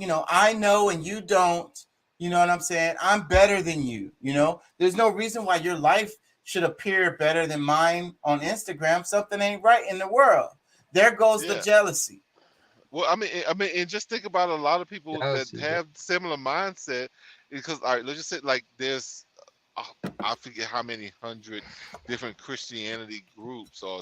know and you don't. You know what I'm saying? I'm better than you. You know, there's no reason why your life should appear better than mine on Instagram. Something ain't right in the world. There goes the Yeah. jealousy. Well, and just think about a lot of people that Jealousy, bro. have similar mindset. Because, all right, let's just say like there's, uh, I forget how many hundred different Christianity groups or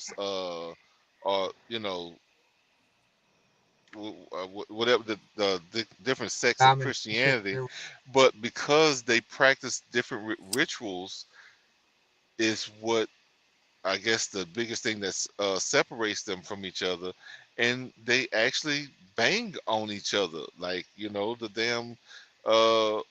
whatever the different sects of Christianity, Commentator. but because they practice different rituals, is what I guess the biggest thing that separates them from each other, and they actually bang on each other, like the damn uh,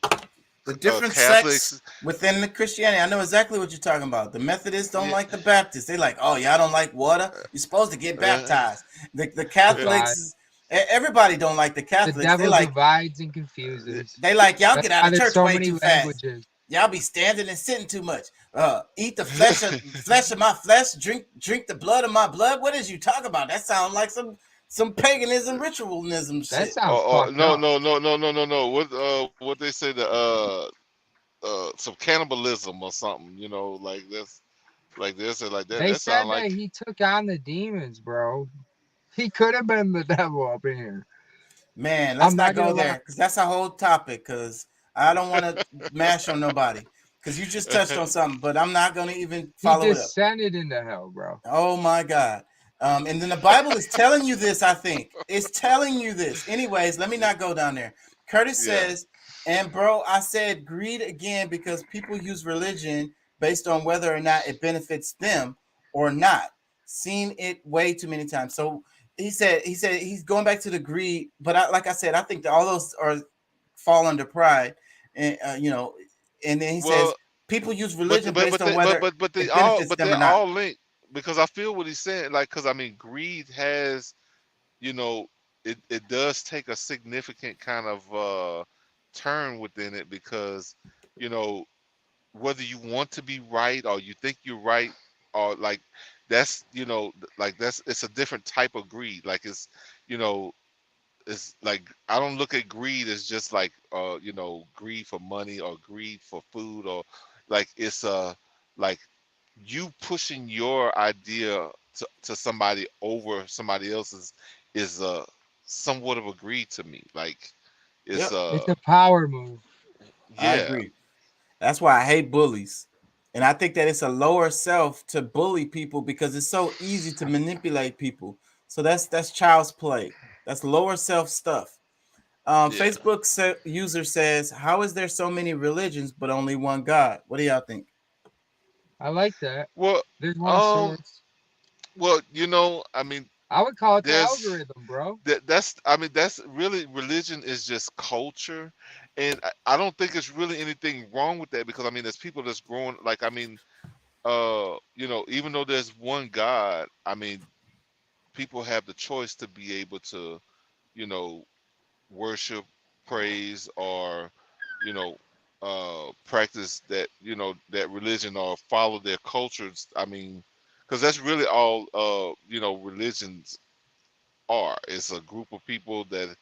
The different sects Catholics. within the Christianity. I know exactly what you're talking about. The Methodists don't Yeah, like the Baptists. They like, oh, y'all don't like water. You're supposed to get uh, baptized. The uh, Divide. Catholics, everybody don't like the The Catholics. devil divides and confuses. They like y'all That's get out why of there's church so way many too fast. languages. Y'all be standing and sitting too much. Eat the flesh of my flesh. Drink the blood of my blood. What is you talking about? That sounds like some paganism, ritualism That shit. sounds fucked no, up. no, no, no, no, no, no. What they say, some cannibalism or something, like this, like this, and like that. They That sound said that like. he took on the demons, bro. He could have been the devil up in here. Man, let's I'm not not gonna go lie. there because that's a whole topic. Because I don't want to mash on nobody. Because you just touched on something, but I'm not going to even He follow it up. descended into hell, bro. Oh my God. And then the Bible is telling you this, I think. It's telling you this. Anyways, let me not go down there. Curtis Yeah. says, and bro, I said greed again because people use religion based on whether or not it benefits them or not. Seen it way too many times. So he said he's going back to the greed, but like I said, I think that all those are fall under pride. And and then he says Well, people use but religion but based but on they, but whether but but they it all benefits but them or they're not. all linked, because I feel what he's saying. Like, because greed has, you know, it does take a significant kind of turn within it, because you know whether you want to be right or you think you're right, or like that's like that's it's a different type of greed. Like you know it's like I don't look at greed as just like greed for money or greed for food, or like it's like you pushing your idea to somebody over somebody else's is somewhat of a greed to me. Like it's Yep, It's a power move. I yeah. agree. That's why I hate bullies. And I think that it's a lower self to bully people because it's so easy to manipulate people. So that's child's play. That's lower self stuff. Yeah. Facebook user says, "How is there so many religions but only one God?" What do y'all think? I like that. Well, There's one um, source. well, I mean, I would call it the there's algorithm, bro. that's I mean that's really religion is just culture, and I don't think it's really anything wrong with that because I mean there's people that's growing like I mean you know even though there's one God, I mean people have the choice to be able to you know worship, praise, or you know practice that you know that religion or follow their cultures. I mean, because that's really all you know religions are. It's a group of people that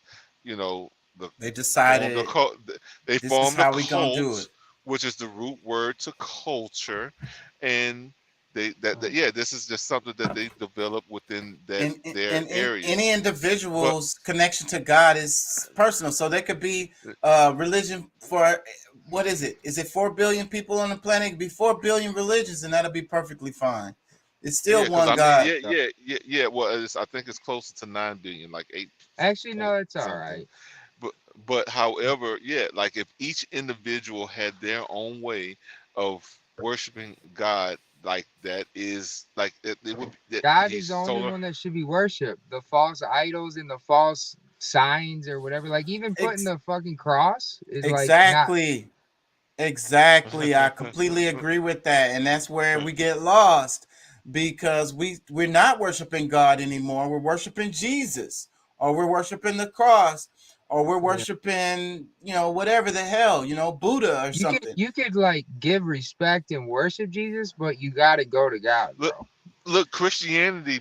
you know the They formed a decided cult. They this is formed a how we gonna do cult, it. which is the root word to culture, and that Mm. yeah, this is just something that they develop within that their In any areas. But individual's connection to God is personal. So there could be religion for what is it? Is it 4 billion people on the planet? It could be 4 billion religions, and that'll be perfectly fine. It's yeah, still because one I mean, God. yeah. Well, I think it's closer to 9 billion, like eight Actually, point no, it's all something. right. But however, yeah, like if each individual had their own way of worshiping God, like that is like it would that God is he's the only solar. one that should be worshipped. The false idols and the false signs or whatever, like even putting Ex- the fucking cross is like not. exactly. Exactly. I completely agree with that. And that's where we get lost because we're not worshiping God anymore. We're worshiping Jesus, or we're worshiping the cross, or we're Yeah. worshiping, whatever the hell, Buddha or You could something. you could like give respect and worship Jesus, but you got to go to God, look, bro. look, Christianity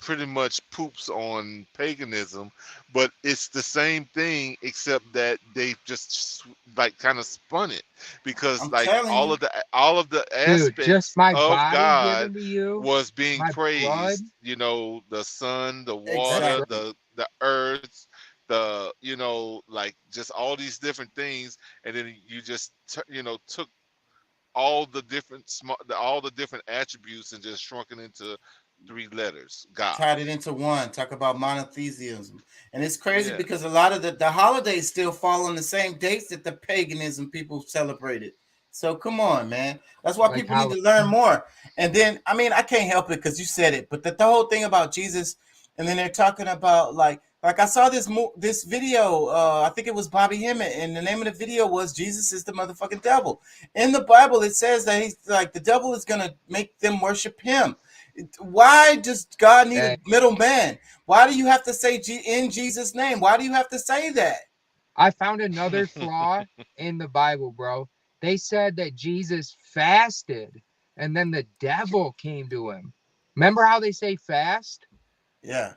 pretty much poops on paganism, but it's the same thing except that they just like kind of spun it because I'm like telling you. all of the Dude, just aspects my of body God given to you, was being my blood. praised. You know, the sun, the That's water, right. Exactly. the earth, the you know like just all these different things, and then you just took all the different all the different attributes and just shrunk it into three letters, God. Tied it into one. Talk about monotheism. And it's crazy Yeah. because a lot of the holidays still fall on the same dates that the paganism people celebrated. So come on, man. That's why Like people need to learn Halloween. more. And then, I mean, I can't help it because you said it, but the whole thing about Jesus, and then they're talking about like I saw this video. I think it was Bobby Hemmett, and the name of the video was Jesus is the motherfucking devil. In the Bible, it says that he's like the devil is gonna make them worship him. Why does God need a Hey, middleman? Why do you have to say in Jesus' name? Why do you have to say that? I found another flaw in the Bible, bro. They said that Jesus fasted and then the devil came to him. Remember how they say fast? Yeah.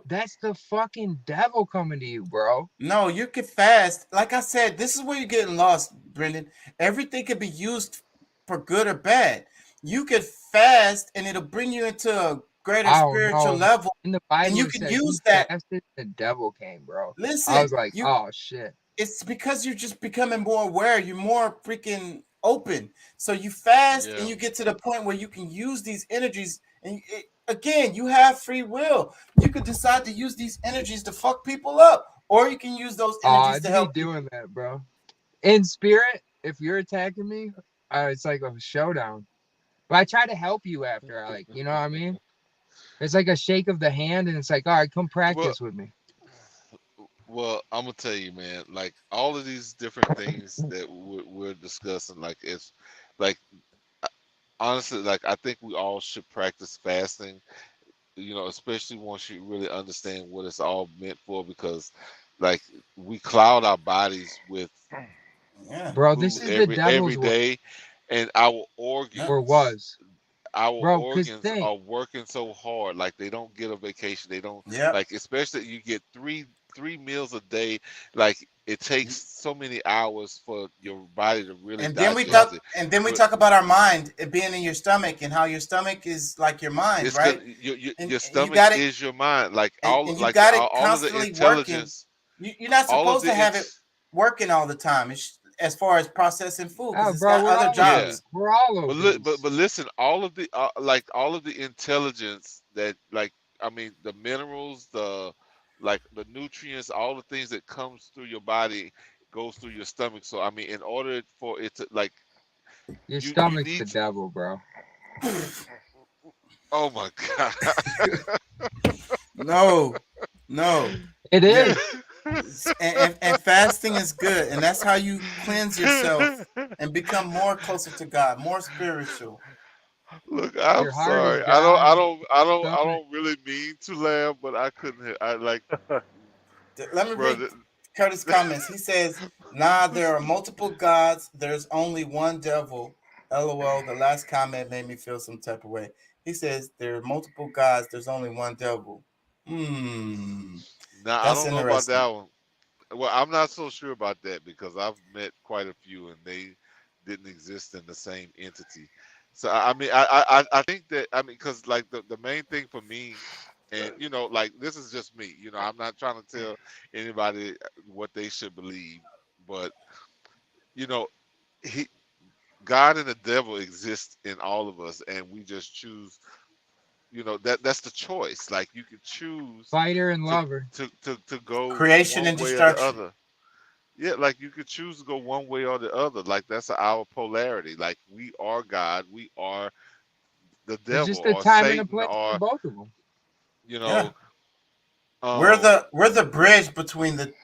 That's the fucking devil coming to you, bro. No, you can fast. Like I said, this is where you're getting lost, Brendan. Everything can be used for good or bad. You could fast and it'll bring you into a greater I don't spiritual know, man. level. In the And Bible, you it can said he use that. fasted, the devil came, bro. I Listen, was like, you oh shit. it's because you're just becoming more aware. You're more freaking open. So you fast and Yeah. you get to the point where you can use these energies. And again, you have free will. You could decide to use these energies to fuck people up, or you can use those Oh, energies to I'd be help doing people. that, bro. In spirit, if you're attacking me, it's like a showdown. But I try to help you after, like, you know what I mean? It's like a shake of the hand, and it's like, all right, come Well, practice with me. I'm gonna tell you, man. Like all of these different things that we're discussing, like it's like honestly, like I think we all should practice fasting. You know, especially once you really understand what it's all meant for, because like we cloud our bodies with Yeah. Bro, this food is the every devil's work, day, and our Yep. or organs was. our Bro, because organs think, are working so hard like they don't get a vacation, they don't Yep. like especially you get three meals a day, like it takes so many hours for your body to really And then we digest yep, talk it. and then we But talk about our mind, it being in your stomach, and how your stomach is like your mind, it's because right? your And you stomach got it, is your mind, like and you got it all of the constantly working. intelligence, You're not all of supposed to the have it working all the time. As far as processing food, because oh, it's bro, got we're other all yeah. obese. jobs. We're all But obese. listen, all of the like all of the intelligence that like I mean the minerals, the like the nutrients, all the things that comes through your body goes through your stomach. So I mean, in order for it to like Your you stomach's the need to. devil, bro. Oh my god! No, no. It Yeah, is. and fasting is good, and that's how you cleanse yourself and become more closer to God, more spiritual. Look, I'm Your heart is sorry. I don't. I God. don't. I don't. I Stomach. don't really mean to laugh, but I couldn't. I like, Let me read brother. Curtis' comments. He says, "Nah, there are multiple gods. There's only one devil." LOL. The last comment made me feel some type of way. He says, "There are multiple gods. There's only one devil." Hmm. Now I That's don't know about interesting. that one. Well, I'm not so sure about that because I've met quite a few and they didn't exist in the same entity. So I mean, I think that I mean because like the main thing for me, and like this is just me. I'm not trying to tell anybody what they should believe, but you know, he God and the devil exist in all of us, and we just choose. That's the choice. Like you could choose Fighter and to lover. to go Creation one and way or the destruction. other. Yeah, like you could choose to go one way or the other. Like that's our polarity. Like we are God, we are the There's devil just a or time and a Satan place for or both of them. you Yeah. know, We're um the bridge between the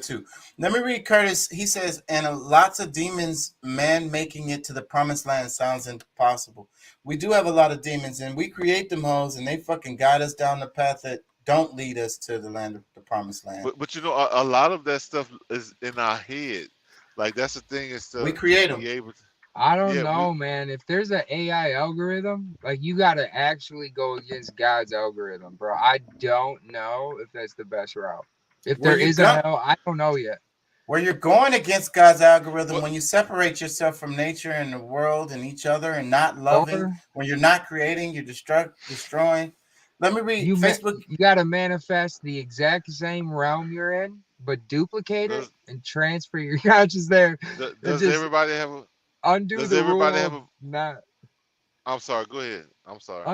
two. Let me read Curtis. He says, and lots of demons, man making it to the promised land sounds impossible. We do have a lot of demons, and we create them hoes, and they fucking guide us down the path that don't lead us to the land of the promised land. but a lot of that stuff is in our head. Like that's the thing is We to create them. be able to I don't yeah, we know, man. If there's an AI algorithm, like you got to actually go against God's algorithm, bro. I don't know if that's the best route. If Where there you is a go, hell, I don't know yet. where you're going against God's algorithm what when you separate yourself from nature and the world and each other and not loving. Or When you're not creating, you're destroying. Let me read Facebook. you got to manifest the exact same realm you're in, but duplicate it does and transfer your conscious there, and does just everybody have a undo does the everybody rule have of a not I'm sorry, go ahead. I'm sorry.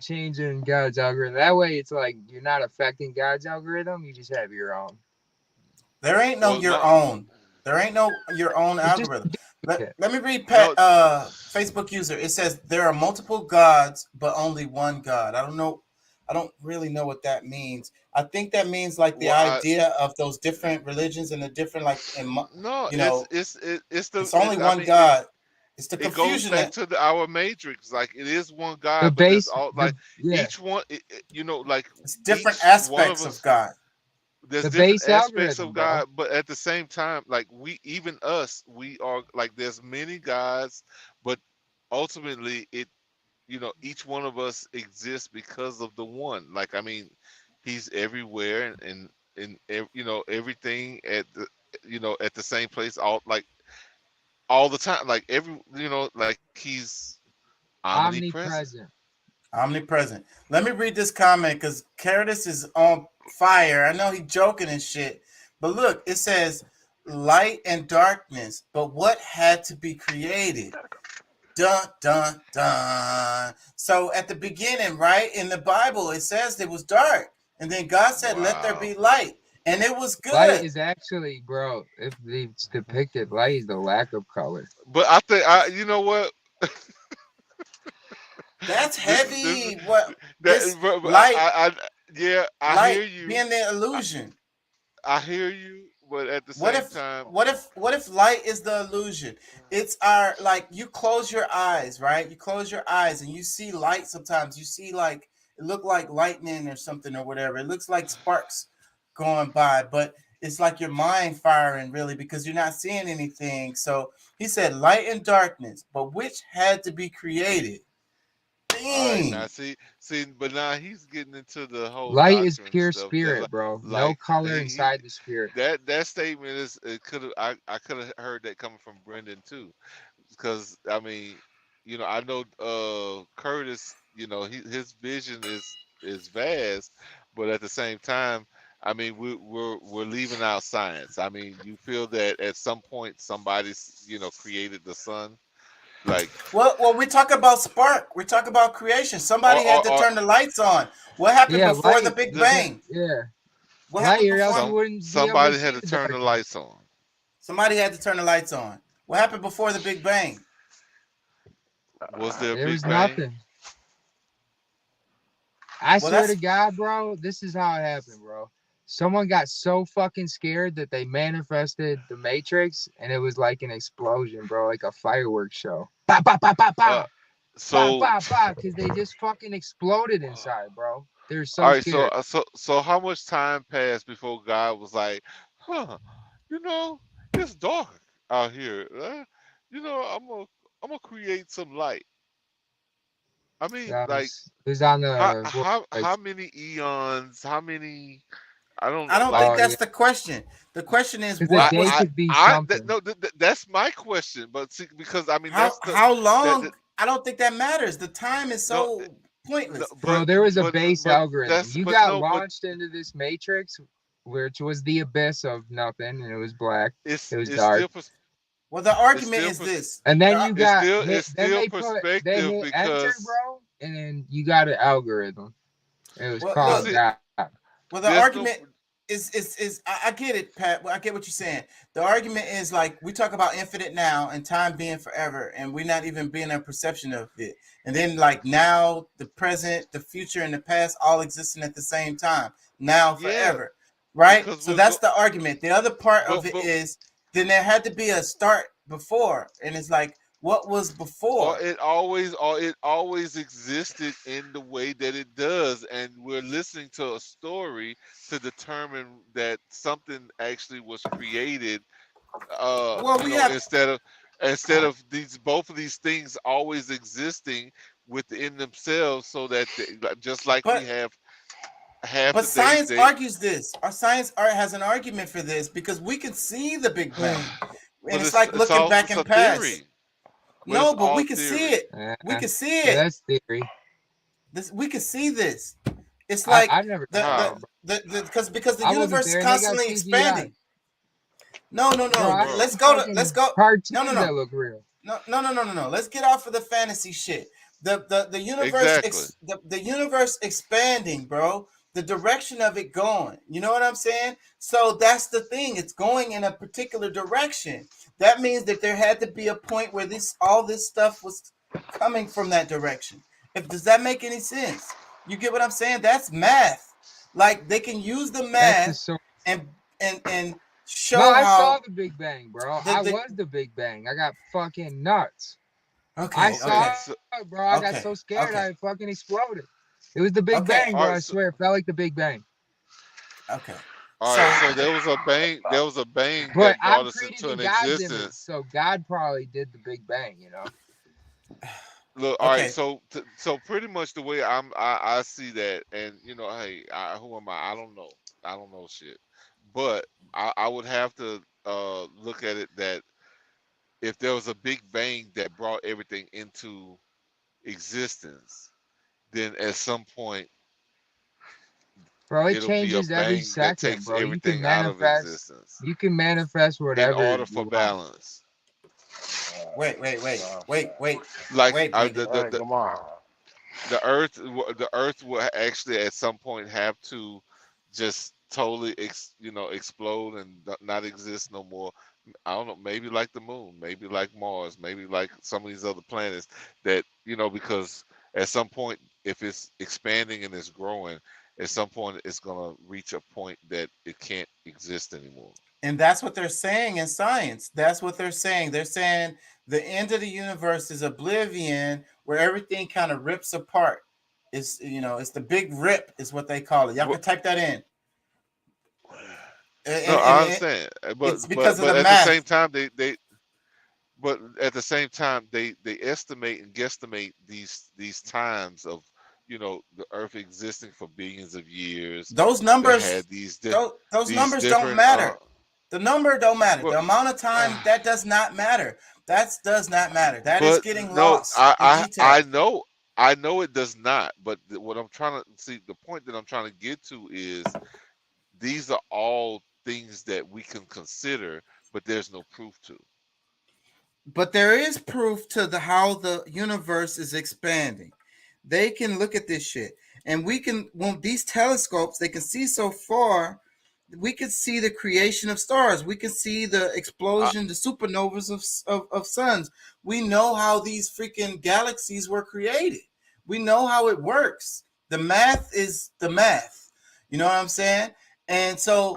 changing God's algorithm. That way, it's like you're not affecting God's algorithm. You just have your own. There ain't no Well, your no, own. There ain't no your own It's just algorithm. a duplicate. Let me read Pat no. Facebook user. It says there are multiple gods, but only one God. I don't know. I don't really know what that means. I think that means like the Well, idea of those different religions and the different like no, you know, it's the it's only I one mean it God. It's the it goes confusion back that to our matrix. Like it is one The God, but there's base, all the like yeah, each one. Like it's different each one of aspects of us, God. there's the different base aspects of algorithm, bro. God, but at the same time, like even us, we are like there's many gods, but ultimately each one of us exists because of the one. Like I mean, he's everywhere and everything at the same place all the time. Like like he's omnipresent. Omnipresent. Omnipresent. Let me read this comment because Curtis is on fire. I know he's joking and shit. But look, it says light and darkness. But what had to be created? Dun dun dun. So at the beginning, right, in the Bible, it says it was dark. And then God said, let there Wow. be light. And it was Light good. is actually, bro, if it's depicted, light is the lack of color. But I think you know what That's this is heavy. What this but light, yeah, I light hear you. being the I, illusion. I hear you, but at the What same if time, what if light is the illusion? It's our like you close your eyes, right? You close your eyes and you see light sometimes. You see like it look like lightning or something or whatever. It looks like sparks going by, but it's like your mind firing really because you're not seeing anything. So he said light and darkness, but which had to be created? all right, now Dang. see, but now he's getting into the whole Light is doctrine pure stuff that spirit, bro. No like color he inside the spirit. that statement is it could have I could have heard that coming from Brendan too, because I mean, I know Curtis, his vision is vast, but at the same time, I mean we're leaving out science. I mean, you feel that at some point somebody's created the sun, like Well, we talk about spark. We talk about creation. or Somebody had or, to or turn the lights on. What happened Yeah, before the light Big the, doesn't, Bang? yeah. What Light, happened or else before? you wouldn't be able to somebody see had to the turn the darkness. lights on. Somebody had to turn the lights on. What happened before the Big Bang? Was there a There Big was Bang? nothing. I Well, swear that's to God, bro, this is how it happened, bro. Someone got so fucking scared that they manifested the Matrix, and it was like an explosion, bro, like a fireworks show. Ba ba ba ba Uh, ba ba so ba ba, because they just fucking exploded inside, bro. They're all so right, scared. so how much time passed before God was like, huh, you know, it's dark out here. You know, I'm gonna create some light. I mean, like It was on how the what, how like, how many eons? How many? I don't I know. don't Like think oh yeah, that's the question. The question is, because a what day was the could be something. no, that's my question. But see, because I mean, how that's how that long? I don't think that matters. The time is no, so no, pointless. Bro, there was a base but algorithm. that's You but got no, but launched into this matrix, which was the abyss of nothing, and it was black. It was it's dark. still Well, the it's argument still is this. And then you got hit. it's Then still they perspective hit enter, because bro, and then you got an algorithm. It was Well, but called look. see, God. Well, the there's no argument is I get it, Pat. I get what you're saying. The argument is like we talk about infinite now and time being forever, and we're not even being a perception of it. And then like now, the present, the future, and the past all existing at the same time. Now, yeah forever, right? because So we'll that's go the argument. The other part of it but is then there had to be a start before, and it's like what was before. or it always existed in the way that it does, and we're listening to a story to determine that something actually was created, Well, you we know, have, instead of these both of these things always existing within themselves, so that like, just like we but have half But the day science day argues this. Our science art has an argument for this because we can see the Big Bang, and but it's like it's looking all back it's in a past. theory, but it's No, but all we can see theory. it. We can see Yeah, it. that's theory. This we can see this. It's like I never the saw How? it, bro. because the I wasn't universe is there, and they got constantly CGI, expanding. No, no, bro. no. I Bro, Let's seen go to let's fucking go. No, no, cartoons no. that look real. No, no, no, no, no, no. Let's get off of the fantasy shit. The universe exactly. the universe expanding, bro. The direction of it going. You know what I'm saying? So that's the thing. It's going in a particular direction. That means that there had to be a point where this all this stuff was coming from that direction. If does that make any sense? You get what I'm saying? That's math. Like they can use the That's the math source. and and No, show I saw how the Big Bang, bro. I the was the Big Bang. I got fucking nuts. I okay, Okay, saw okay, so it, bro. I got okay, so scared okay. I fucking exploded. It was the Big Okay, Bang, all bro. right, I swear, it felt like the Big Bang. okay. all right. So, So there was a bang But that brought I'm us created into in an God's image, existence. so God probably did the Big Bang, you know? Look, all right. okay, So pretty much the way I see that, and you know, hey, who am I? I don't know. I don't know shit. But I would have to look at it that if there was a big bang that brought everything into existence, then at some point Bro, it it'll be a changes every bang that second, takes bro. everything out of existence You can manifest in whatever order for you want. balance. wait, Like Brandon. All right, come on. the earth will actually at some point have to just totally explode and not exist no more. I don't know, maybe like the moon, maybe like Mars, maybe like some of these other planets, that because at some point, if it's expanding and it's growing, at some point it's going to reach a point that it can't exist anymore. And that's what they're saying in science. That's what they're saying. They're saying the end of the universe is oblivion, where everything kind of rips apart. It's the big rip, is what they call it. Y'all Well, can type that in. no, And I understand, but it's because of the at the same math. time but at the same time they estimate and guesstimate these times of the earth existing for billions of years. Those They numbers, had those these numbers don't different matter. The number don't matter. well, The amount of time that does not matter. That does not matter. That is but getting no, lost in I detail. know, it does not, but what I'm trying to see, the point that I'm trying to get to is these are all things that we can consider, but there's no proof to. But there is proof to the how the universe is expanding. They can look at this shit, and we can. When these telescopes, they can see so far. We can see the creation of stars. We can see the I, explosion, the supernovas of suns. We know how these freaking galaxies were created. We know how it works. The math is the math. You know what I'm saying? And so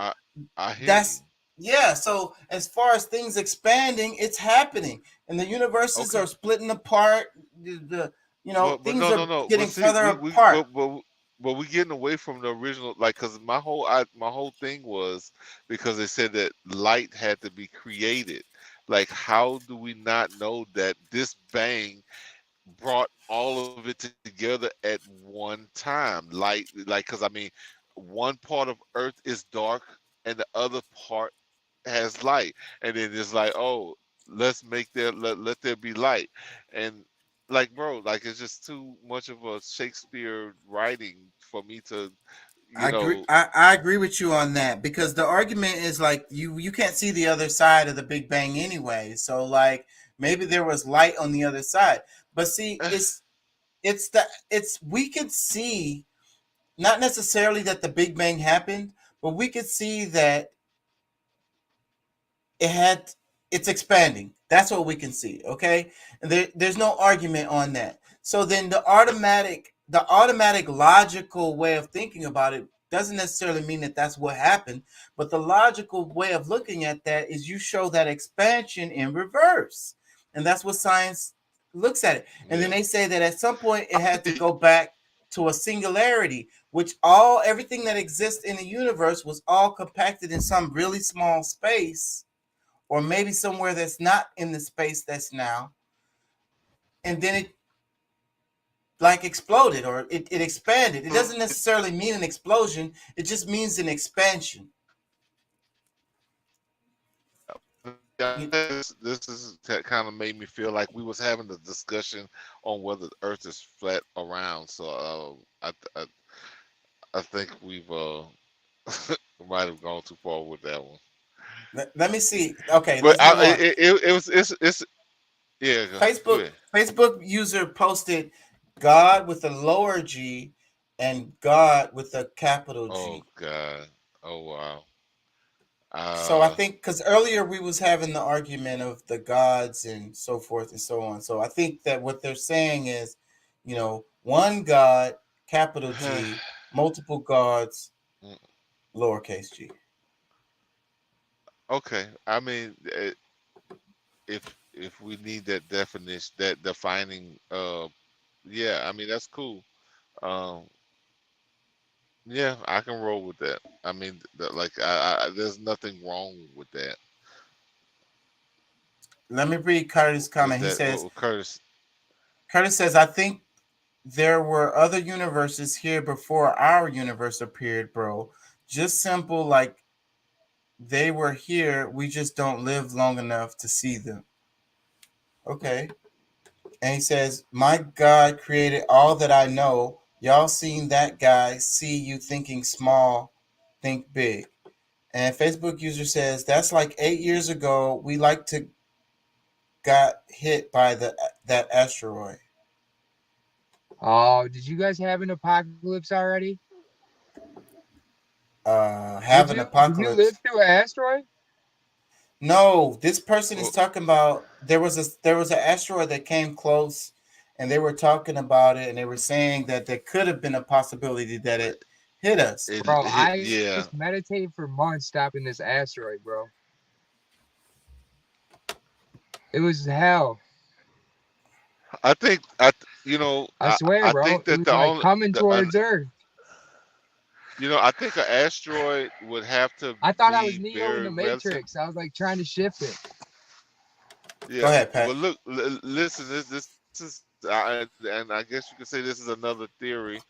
I hear that's you. yeah. So as far as things expanding, it's happening, and the universes Okay. are splitting apart. The But things no, are no, no. But getting see, further we apart. but we getting away from the original, like, cause my whole thing was because they said that light had to be created. Like, how do we not know that this bang brought all of it together at one time? Like, cause I mean, one part of Earth is dark and the other part has light, and then it's like, oh, let's make let there be light. And like, bro, like, it's just too much of a Shakespeare writing for me to, I you agree. know. I agree with you on that because the argument is like you can't see the other side of the Big Bang anyway. So like maybe there was light on the other side, but see, it's we could see not necessarily that the Big Bang happened, but we could see that it had it's expanding. That's what we can see. Okay, and there's no argument on that. So then the automatic logical way of thinking about it doesn't necessarily mean that that's what happened, but the logical way of looking at that is you show that expansion in reverse, and that's what science looks at it. And then Yeah. they say that at some point it had to go back to a singularity, which all everything that exists in the universe was all compacted in some really small space, or maybe somewhere that's not in the space that's now, and then it like exploded or it expanded. It doesn't necessarily mean an explosion, it just means an expansion. Yeah, this is kind of made me feel like we was having a discussion on whether the Earth is flat or round. So I think we've might have gone too far with that one. Let me see. Okay, But let's move on. it was it's yeah. Go Facebook ahead. Facebook user posted God with a lower G and God with a capital Oh G. God. Oh wow. So I Uh, think because earlier we was having the argument of the gods and so forth and so on. So I think that what they're saying is, one God, capital G, multiple gods, lowercase g. okay. I mean, if we need that definition, that defining, yeah. I mean, that's cool. Um, yeah, I can roll with that. I mean, like, there's nothing wrong with that. Let me read Curtis' Is comment. He that says, what Curtis? Curtis says, I think there were other universes here before our universe appeared, bro. Just simple, like they were here. We just don't live long enough to see them. Okay. And he says, my God created all that I know. Y'all seen that guy, see you thinking small, think big. And Facebook user says, that's like 8 years ago. We like to got hit by that asteroid. Oh, did you guys have an apocalypse already? Have an Did you live apocalypse. through an asteroid? No, this person is Well, talking about there was an asteroid that came close, and they were talking about it, and they were saying that there could have been a possibility that it hit us. Bro, it hit. I Yeah, just meditated for months stopping this asteroid, bro. It was hell. I think I swear, I bro. think It that was like coming towards Earth. I think an asteroid would have to I thought I was be Neo in very the relative. Matrix. I was like trying to shift it. Go Yeah, ahead, but Pat. look, listen. This is, and I guess you could say this is another theory,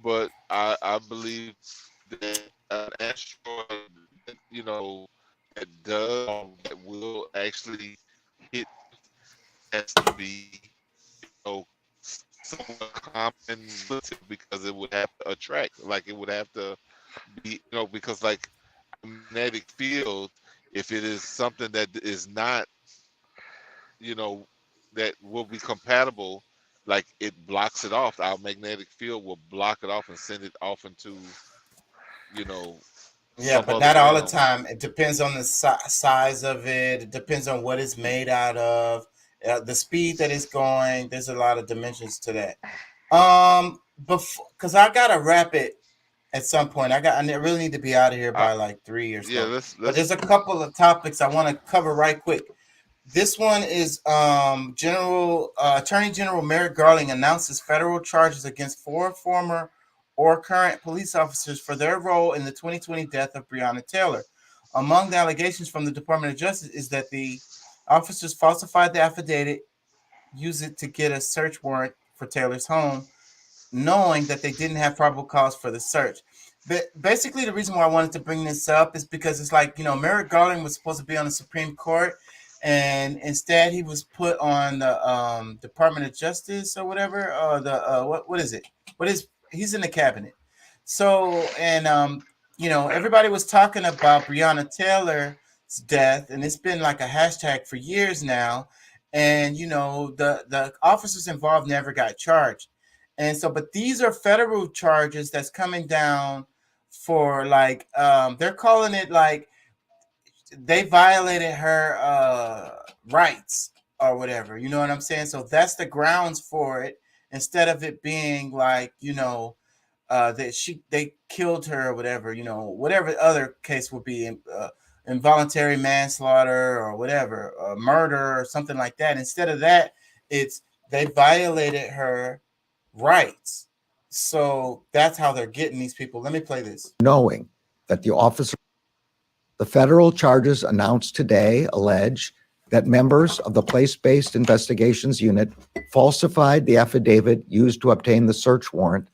but I believe that an asteroid, that, that does that will actually hit has to be, somewhat common relative, because it would have to attract, like, it would have to be, because, like, magnetic field, if it is something that is not, you know, that will be compatible, like, it blocks it off. Our magnetic field will block it off and send it off into, you know, Yeah, some but other not all the realm. time. It depends on the size of it. It depends on what it's made out of, the speed that it's going. There's a lot of dimensions to that. before, because I gotta wrap it at some point. I really need to be out of here I, by like 3 or yeah, so. let's But there's let's a couple of topics I want to cover right quick. This one is General Attorney General Merrick Garland announces federal charges against 4 former or current police officers for their role in the 2020 death of Breonna Taylor. Among the allegations from the Department of Justice is that the officers falsified the affidavit, used it to get a search warrant for Taylor's home, knowing that they didn't have probable cause for the search. But basically, the reason why I wanted to bring this up is because it's like, Merrick Garland was supposed to be on the Supreme Court, and instead he was put on the Department of Justice or whatever. What is it? He's in the cabinet? So, and everybody was talking about Breonna Taylor's death, and it's been like a hashtag for years now. And the officers involved never got charged. And so, but these are federal charges that's coming down for like they're calling it like they violated her rights or whatever. You know what I'm saying? So that's the grounds for it, instead of it being like, that they killed her or whatever, whatever other case would be, involuntary manslaughter or whatever, murder or something like that. Instead of that, it's they violated her rights. So that's how they're getting these people. Let me play this. Knowing that the federal charges announced today allege that members of the Place-Based Investigations Unit falsified the affidavit used to obtain the search warrant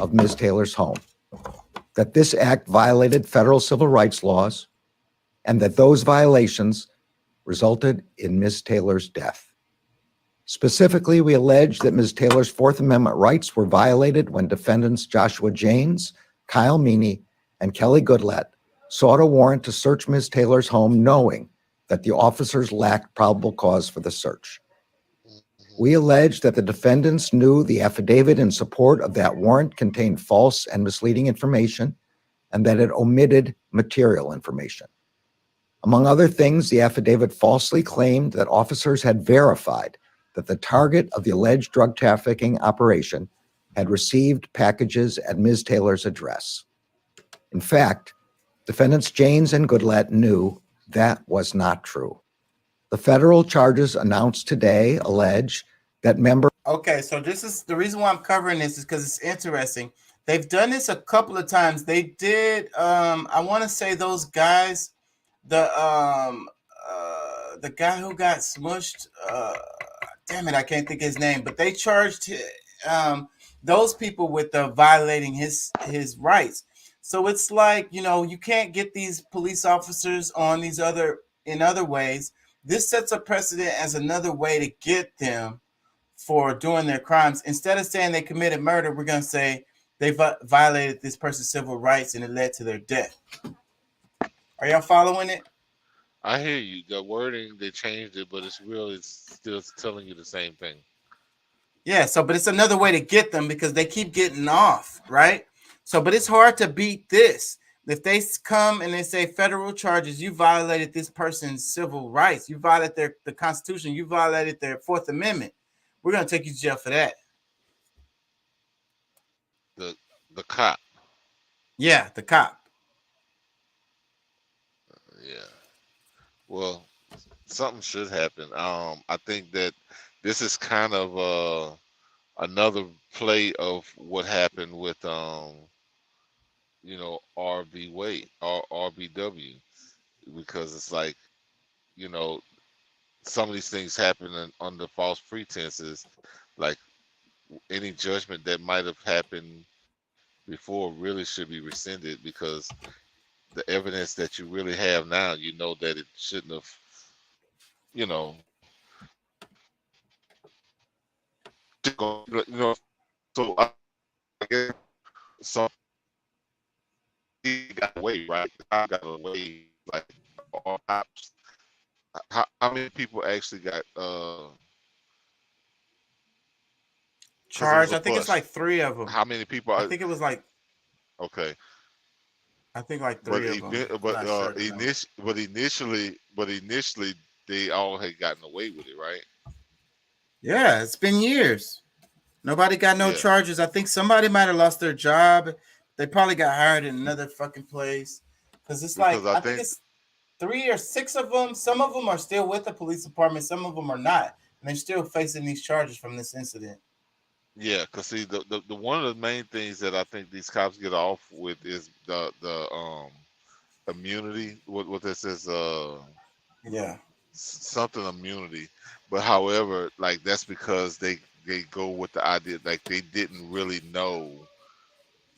of Ms. Taylor's home, that this act violated federal civil rights laws, and that those violations resulted in Ms. Taylor's death. Specifically, we allege that Ms. Taylor's Fourth Amendment rights were violated when defendants Joshua Janes, Kyle Meany, and Kelly Goodlatte sought a warrant to search Ms. Taylor's home knowing that the officers lacked probable cause for the search. We allege that the defendants knew the affidavit in support of that warrant contained false and misleading information, and that it omitted material information. Among other things, the affidavit falsely claimed that officers had verified that the target of the alleged drug trafficking operation had received packages at Ms. Taylor's address. In fact, defendants Janes and Goodlatte knew that was not true. The federal charges announced today allege that members... Okay, so this is the reason why I'm covering this, is because it's interesting. They've done this a couple of times. They did, I want to say those guys, the guy who got smushed, damn it, I can't think of his name, but they charged those people with violating his rights. So it's like, you can't get these police officers on in other ways. This sets a precedent as another way to get them for doing their crimes. Instead of saying they committed murder, we're going to say they violated this person's civil rights and it led to their death. Are y'all following it? I hear you. The wording, they changed it, but it's still telling you the same thing. Yeah, but it's another way to get them because they keep getting off, right? So, but it's hard to beat this. If they come and they say federal charges, you violated this person's civil rights, you violated the Constitution, you violated their Fourth Amendment, we're going to take you to jail for that. The cop. Yeah, the cop. Yeah. Well, something should happen. I think that this is kind of another play of what happened with RB Wade or RBW, because it's like, some of these things happen under false pretenses. Like any judgment that might have happened before really should be rescinded, because the evidence that you really have now, that it shouldn't have, so I guess some got away, right? The cop got away, like all cops. How many people actually got charged? I think it's like 3 of them. How many people? I think it was like, okay. I think like 3 of them. But initially, they all had gotten away with it, right? Yeah, it's been years. Nobody got no charges. I think somebody might have lost their job. They probably got hired in another fucking place. Because it's like, I think it's 3 or 6 of them. Some of them are still with the police department. Some of them are not. And they're still facing these charges from this incident. Yeah, because see, the one of the main things that I think these cops get off with is the immunity. What this is, yeah, something immunity. But however, like that's because they go with the idea like they didn't really know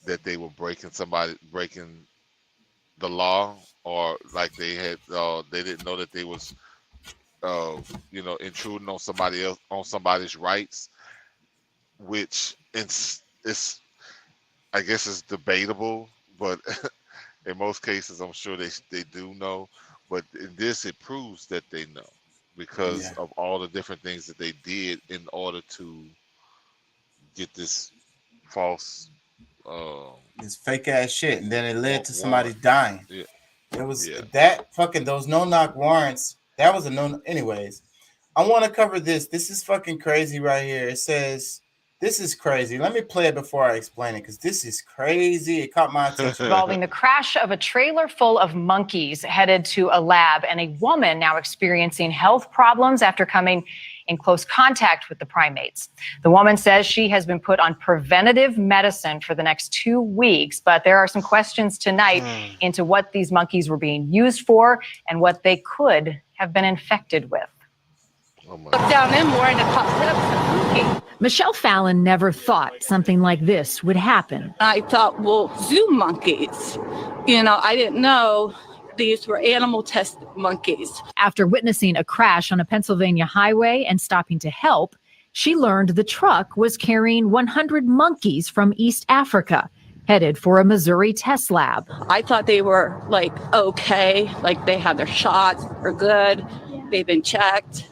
that they were breaking the law, or like they didn't know that they was intruding on somebody's rights, which it's I guess it's debatable, but in most cases I'm sure they do know. But in this, it proves that they know because of all the different things that they did in order to get this false this fake ass shit, and then it led to somebody warrant. dying. Yeah. It was that fucking those no knock warrants. That was a no. Anyways, I want to cover this. This is fucking crazy right here. It says this is crazy. Let me play it before I explain it because this is crazy. It caught my attention. Involving the crash of a trailer full of monkeys headed to a lab, and a woman now experiencing health problems after coming in close contact with the primates. The woman says she has been put on preventative medicine for the next 2 weeks, but there are some questions tonight into what these monkeys were being used for and what they could have been infected with. Down in more and it popped up. Michelle Fallon never thought something like this would happen. I thought, well, zoo monkeys. I didn't know these were animal test monkeys. After witnessing a crash on a Pennsylvania highway and stopping to help, she learned the truck was carrying 100 monkeys from East Africa, headed for a Missouri test lab. I thought they were okay, like they had their shots, are good, they've been checked.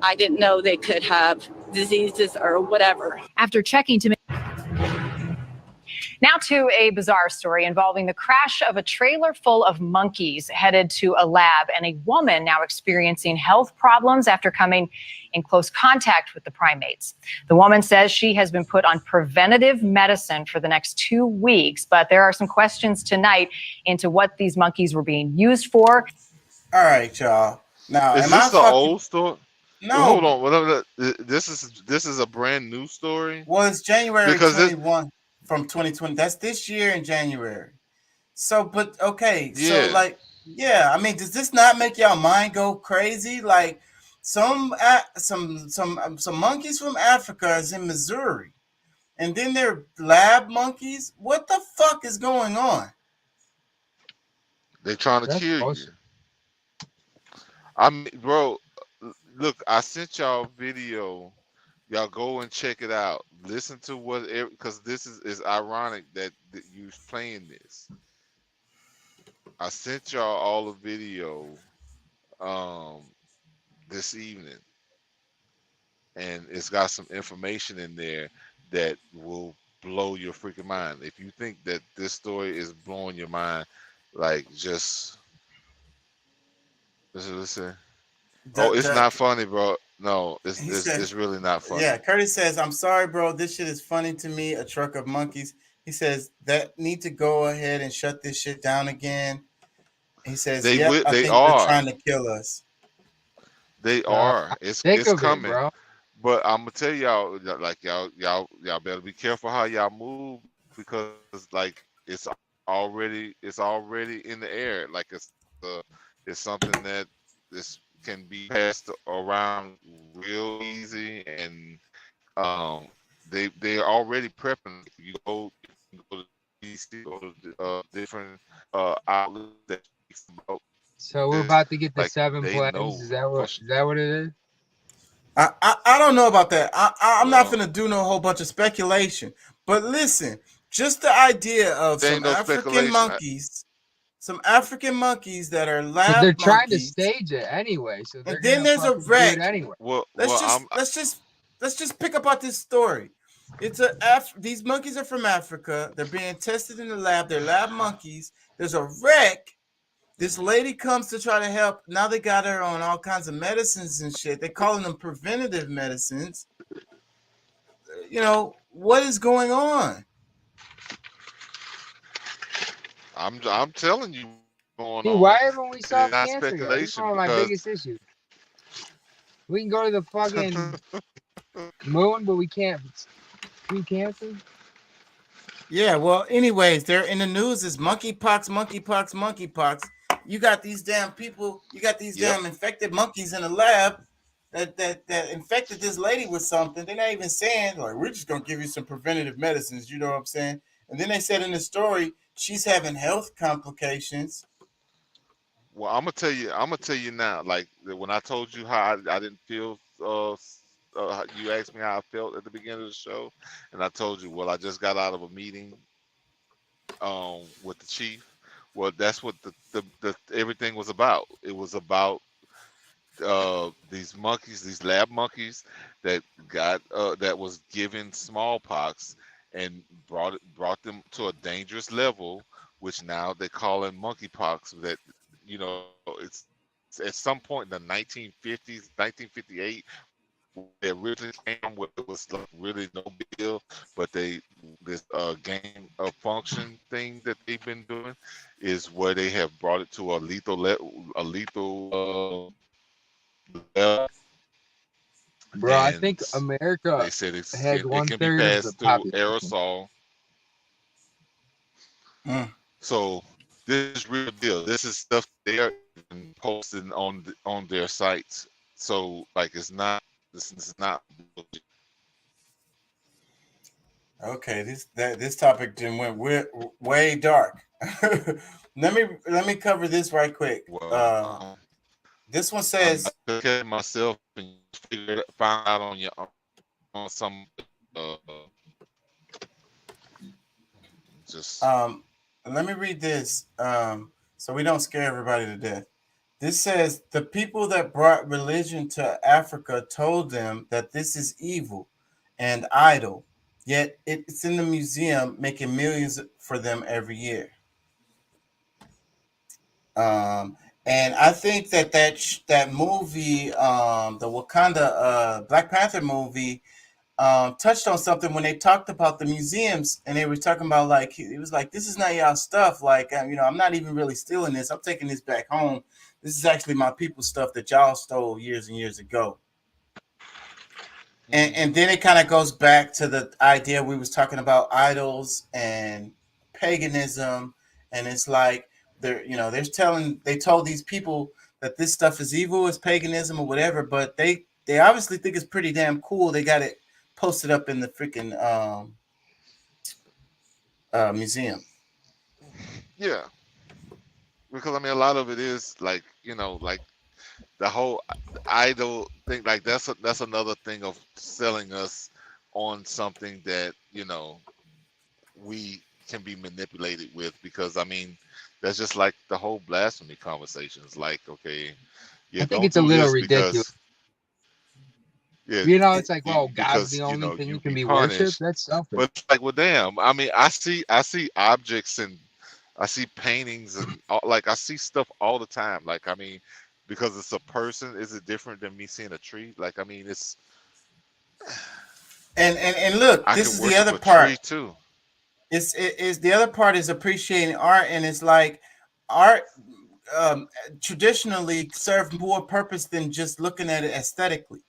I didn't know they could have diseases or whatever. After checking to make Now to a bizarre story involving the crash of a trailer full of monkeys headed to a lab, and a woman now experiencing health problems after coming in close contact with the primates. The woman says she has been put on preventative medicine for the next 2 weeks, but there are some questions tonight into what these monkeys were being used for. All right, y'all. Now, is this the old story? No. Hold on. This is a brand new story. Well, it's January 21 from 2020. That's this year in January. So, but okay. So, I mean, does this not make y'all mind go crazy? Like, some monkeys from Africa is in Missouri, and then they're lab monkeys. What the fuck is going on? They're trying to kill you. I mean, bro. Look, I sent y'all a video. Y'all go and check it out. Listen to because this is ironic that you're playing this. I sent y'all all a video this evening, and it's got some information in there that will blow your freaking mind. If you think that this story is blowing your mind, just listen. It's not funny, bro. No, it's really not funny. Yeah, Curtis says, I'm sorry, bro. This shit is funny to me. A truck of monkeys. He says that need to go ahead and shut this shit down again. He says, I think they're trying to kill us. They are. It's coming. Bro. But I'm gonna tell y'all, y'all better be careful how y'all move because it's already in the air. It's something that can be passed around real easy, and they're already prepping. If you go to DC, go to different outlets that about. So we're about to get the 7 plagues. Is that what it is? I don't know about that. I'm not gonna do no whole bunch of speculation. But listen, just the idea of some African monkeys. Some African monkeys that are lab so they're trying monkeys. To stage it anyway. So and then there's a wreck. Anyway. Let's just pick up on this story. It's these monkeys are from Africa. They're being tested in the lab. They're lab monkeys. There's a wreck. This lady comes to try to help. Now they got her on all kinds of medicines and shit. They're calling them preventative medicines. what is going on? I'm telling you what's going See, on. why haven't we And it's solved not cancer yet? This is speculation one of my because biggest issues. We can go to the fucking moon, but we can't treat cancer. Yeah, well, anyways, they're in the news is monkeypox, monkeypox, monkeypox. You got these damn people, you got these Yep. damn infected monkeys in the lab that infected this lady with something. They're not even saying, like, we're just gonna give you some preventative medicines, you know what I'm saying? And then they said in the story she's having health complications. Well, I'm gonna tell you now. Like when I told you how I didn't feel, you asked me how I felt at the beginning of the show, and I told you, well, I just got out of a meeting, with the chief. Well, that's what the everything was about. It was about these monkeys, these lab monkeys that that was given smallpox and brought them to a dangerous level, which now they call it monkeypox. That it's at some point in the 1950s, 1958. They originally came where it was like really no big deal, but this gain of function thing that they've been doing is where they have brought it to a lethal level, Bro, I think and America they said has it one can be third of the passed through population. aerosol. So this is real deal. This is stuff they are posting on their sites. So like this is not. Okay, this topic then went way dark. let me cover this right quick. Well, This one I'm says, not looking at myself and find out on your on some just let me read this so we don't scare everybody to death. This says the people that brought religion to Africa told them that this is evil and idol, yet it's in the museum making millions for them every year. And I think that movie, the Wakanda Black Panther movie, touched on something when they talked about the museums, and they were talking about like it was like this is not y'all stuff. Like I'm not even really stealing this. I'm taking this back home. This is actually my people's stuff that y'all stole years and years ago. And then it kind of goes back to the idea we was talking about idols and paganism, and it's like they told these people that this stuff is evil, it's paganism or whatever, but they obviously think it's pretty damn cool. They got it posted up in the freaking museum. yeah, because I mean a lot of it is like like the whole idol thing. Like that's another thing of selling us on something that we can be manipulated with, because I mean that's just like the whole blasphemy conversations. Like, okay, yeah, I think don't it's a do little this ridiculous. because yeah, It's like, well, God's because the only thing you you can be be worshipped. punished. That's selfish. But it's like, well, damn. I mean, I see objects and I see paintings and like I see stuff all the time. Like, I mean, because it's a person, is it different than me seeing a tree? Like, I mean, it's And look, I this can is the worship other a part. tree too. Is the other part is appreciating art, and it's like art traditionally served more purpose than just looking at it aesthetically.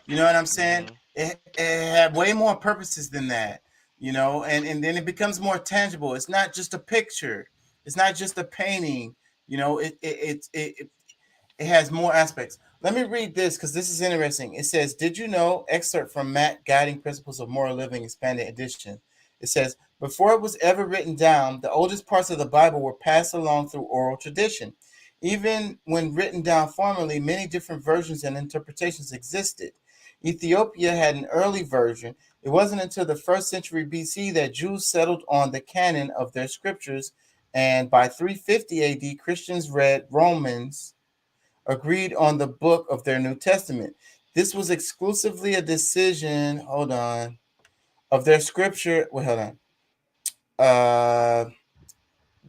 You know what I'm saying? It had way more purposes than that, and then it becomes more tangible. It's not just a picture. It's not just a painting. It has more aspects. Let me read this because this is interesting. It says, "Did you know?" Excerpt from Matt Guiding Principles of Moral Living, Expanded Edition. It says, "Before it was ever written down, the oldest parts of the Bible were passed along through oral tradition. Even when written down formally, many different versions and interpretations existed. Ethiopia had an early version. It wasn't until the first century BC that Jews settled on the canon of their scriptures, and by 350 AD, Christians read Romans, agreed on the book of their New Testament. This was exclusively a decision, of their scripture. Wait, hold on.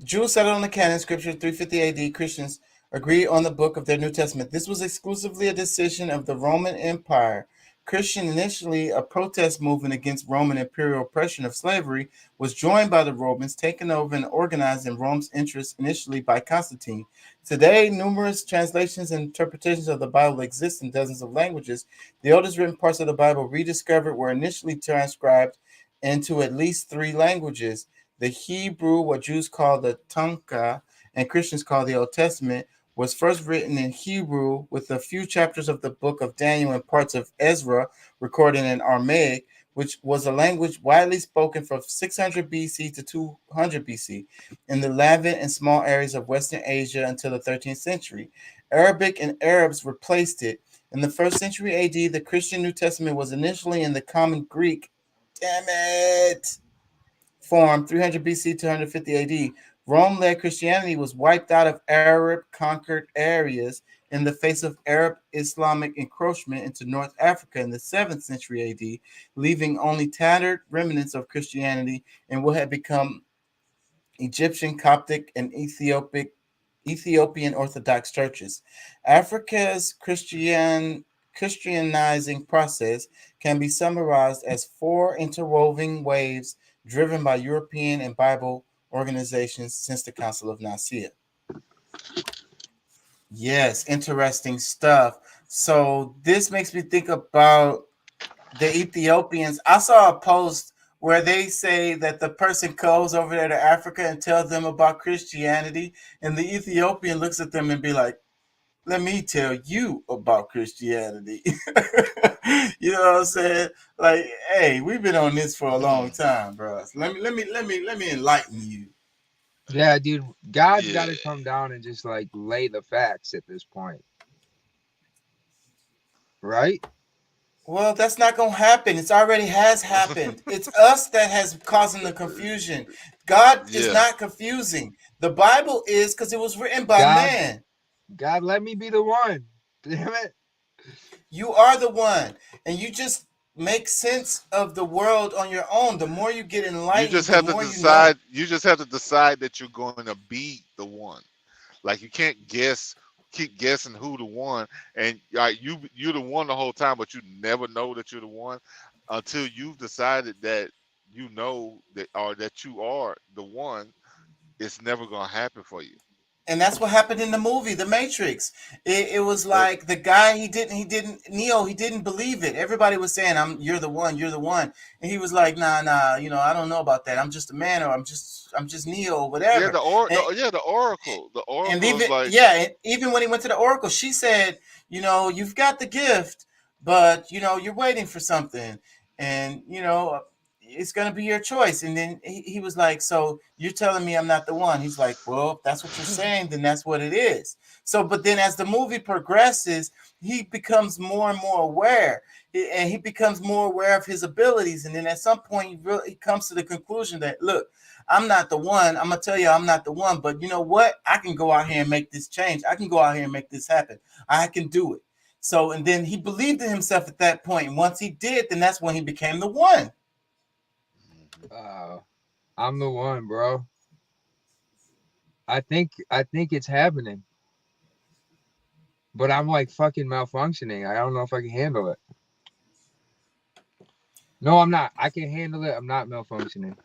Jews settled on the canon scripture 350 AD. Christians agreed on the book of their New Testament. This was exclusively a decision of the Roman Empire. Christian, initially a protest movement against Roman imperial oppression of slavery, was joined by the Romans, taken over and organized in Rome's interests initially by Constantine. Today, numerous translations and interpretations of the Bible exist in dozens of languages. The oldest written parts of the Bible rediscovered were initially transcribed into at least 3 languages. The Hebrew, what Jews call the Tanakh, and Christians call the Old Testament, was first written in Hebrew, with a few chapters of the book of Daniel and parts of Ezra recorded in Aramaic, which was a language widely spoken from 600 BC to 200 BC in the Levant and small areas of Western Asia until the 13th century. Arabic and Arabs replaced it. In the 1st century AD, the Christian New Testament was initially in the common Greek, form, 300 BC to 150 AD. Rome-led Christianity was wiped out of Arab-conquered areas in the face of Arab Islamic encroachment into North Africa in the 7th century AD, leaving only tattered remnants of Christianity in what had become Egyptian, Coptic, and Ethiopian Orthodox churches. Africa's Christianizing process can be summarized as 4 interwoven waves driven by European and Bible organizations since the Council of Nicaea. Yes, interesting stuff. So this makes me think about the Ethiopians. I saw a post where they say that the person goes over there to Africa and tells them about Christianity, and the Ethiopian looks at them and be like, let me tell you about Christianity. You know what I'm saying? Like, hey, we've been on this for a long time, bro. Let me enlighten you. Yeah, dude, God's got to come down and just like lay the facts at this point, right? Well, that's not gonna happen. It's already has happened. It's us that has causing the confusion. God is not confusing. The Bible is, because it was written by man. God, let me be the one. Damn it. You are the one, and you just make sense of the world on your own. The more you get enlightened, you just have to decide. You just have to decide that you're going to be the one. Like you can't keep guessing who the one, and you're the one the whole time, but you never know that you're the one until you've decided that you know that, or that you are the one. It's never gonna happen for you. And that's what happened in the movie, The Matrix. It was like the guy, Neo, he didn't believe it. Everybody was saying, you're the one. And he was like, nah, I don't know about that. I'm just a man, or I'm just Neo, or whatever. Yeah, the Oracle. The Oracle And even, is like, even when he went to the Oracle, she said, you've got the gift, but, you're waiting for something. And, it's going to be your choice. And then he was like, so you're telling me I'm not the one? He's like, well, if that's what you're saying, then that's what it is. So, but then as the movie progresses, he becomes more and more aware, and he becomes more aware of his abilities. And then at some point, he comes to the conclusion that, look, I'm not the one. I'm going to tell you I'm not the one. But you know what? I can go out here and make this change. I can go out here and make this happen. I can do it. So, and then he believed in himself at that point. And once he did, then that's when he became the one. I'm the one, bro. I think it's happening. But I'm like fucking malfunctioning. I don't know if I can handle it. No, I'm not. I can handle it. I'm not malfunctioning.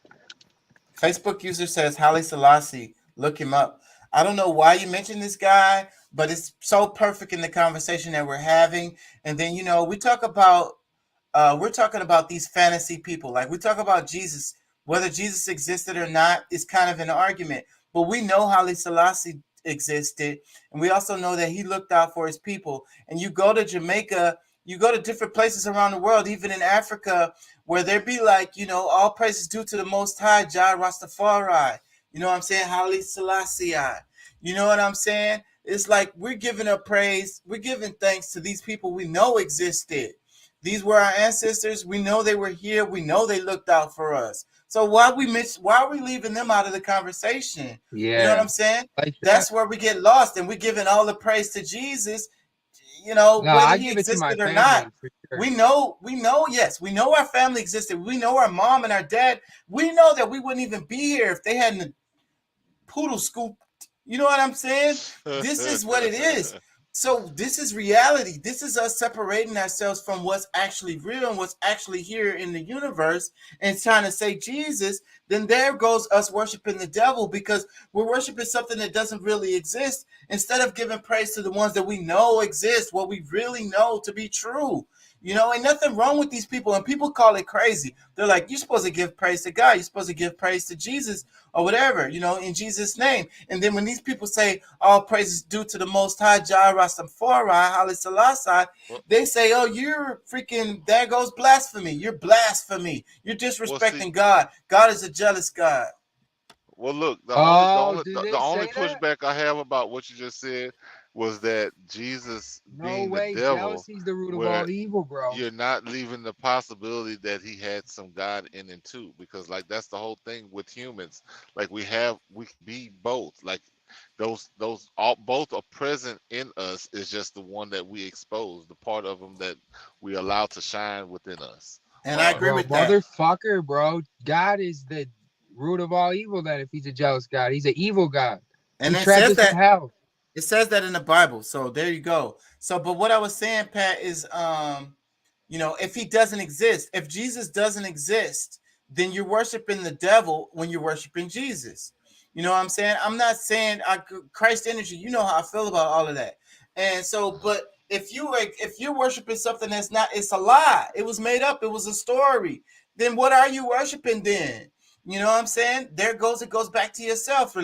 Facebook user says Haile Selassie. Look him up. I don't know why you mentioned this guy, but it's so perfect in the conversation that we're having. And then, we talk about we're talking about these fantasy people. Like we talk about Jesus, whether Jesus existed or not is kind of an argument. But we know Haile Selassie existed, and we also know that he looked out for his people. And you go to Jamaica, you go to different places around the world, even in Africa, where there be like, all praises due to the Most High, Jah Rastafari. You know what I'm saying? Haile Selassie. You know what I'm saying? It's like we're giving up praise, we're giving thanks to these people we know existed. These were our ancestors. We know they were here. We know they looked out for us. So why are we leaving them out of the conversation? Yeah. You know what I'm saying? Like that's where we get lost, and we're giving all the praise to Jesus. No, whether I he give it to my existed or family, not. for sure. We know, yes, we know our family existed. We know our mom and our dad. We know that we wouldn't even be here if they hadn't poodle scooped. You know what I'm saying? This is what it is. So this is reality. This is us separating ourselves from what's actually real and what's actually here in the universe and trying to say Jesus. Then there goes us worshiping the devil because we're worshiping something that doesn't really exist instead of giving praise to the ones that we know exist, what we really know to be true. You know, ain't nothing wrong with these people, and people call it crazy. They're like, you're supposed to give praise to God. You're supposed to give praise to Jesus or whatever, you know, in Jesus' name. And then when these people say all praise is due to the Most High, Jah Rastafari, Haile Selassie, they say, oh, you're freaking, there goes blasphemy. You're blasphemy. You're Well, see, disrespecting God. God is a jealous God. well, look, Oh, do the they only say that? pushback I have about what you just said was that Jesus No being the way. devil, Jealousy is the root of where all evil, bro. you're not leaving the possibility that he had some God in him too, because like that's the whole thing with humans. Like we can be both. Like those all both are present in us. It's just the one that we expose, the part of them that we allow to shine within us. And I agree Bro, with that. motherfucker, bro. God is the root of all evil then if he's a jealous God. He's an evil God. And He it trapped says us in that hell. it says that in the Bible. So there you go. So, but what I was saying, Pat, is you know, if he doesn't exist, if Jesus doesn't exist, then you're worshiping the devil when you're worshiping Jesus. You know what I'm saying? I'm not saying Christ energy. You know how I feel about all of that. And so, but if you're worshiping something that's not, it's a lie. It was made up. It was a story. Then what are you worshiping then? You know what I'm saying? It goes back to yourself,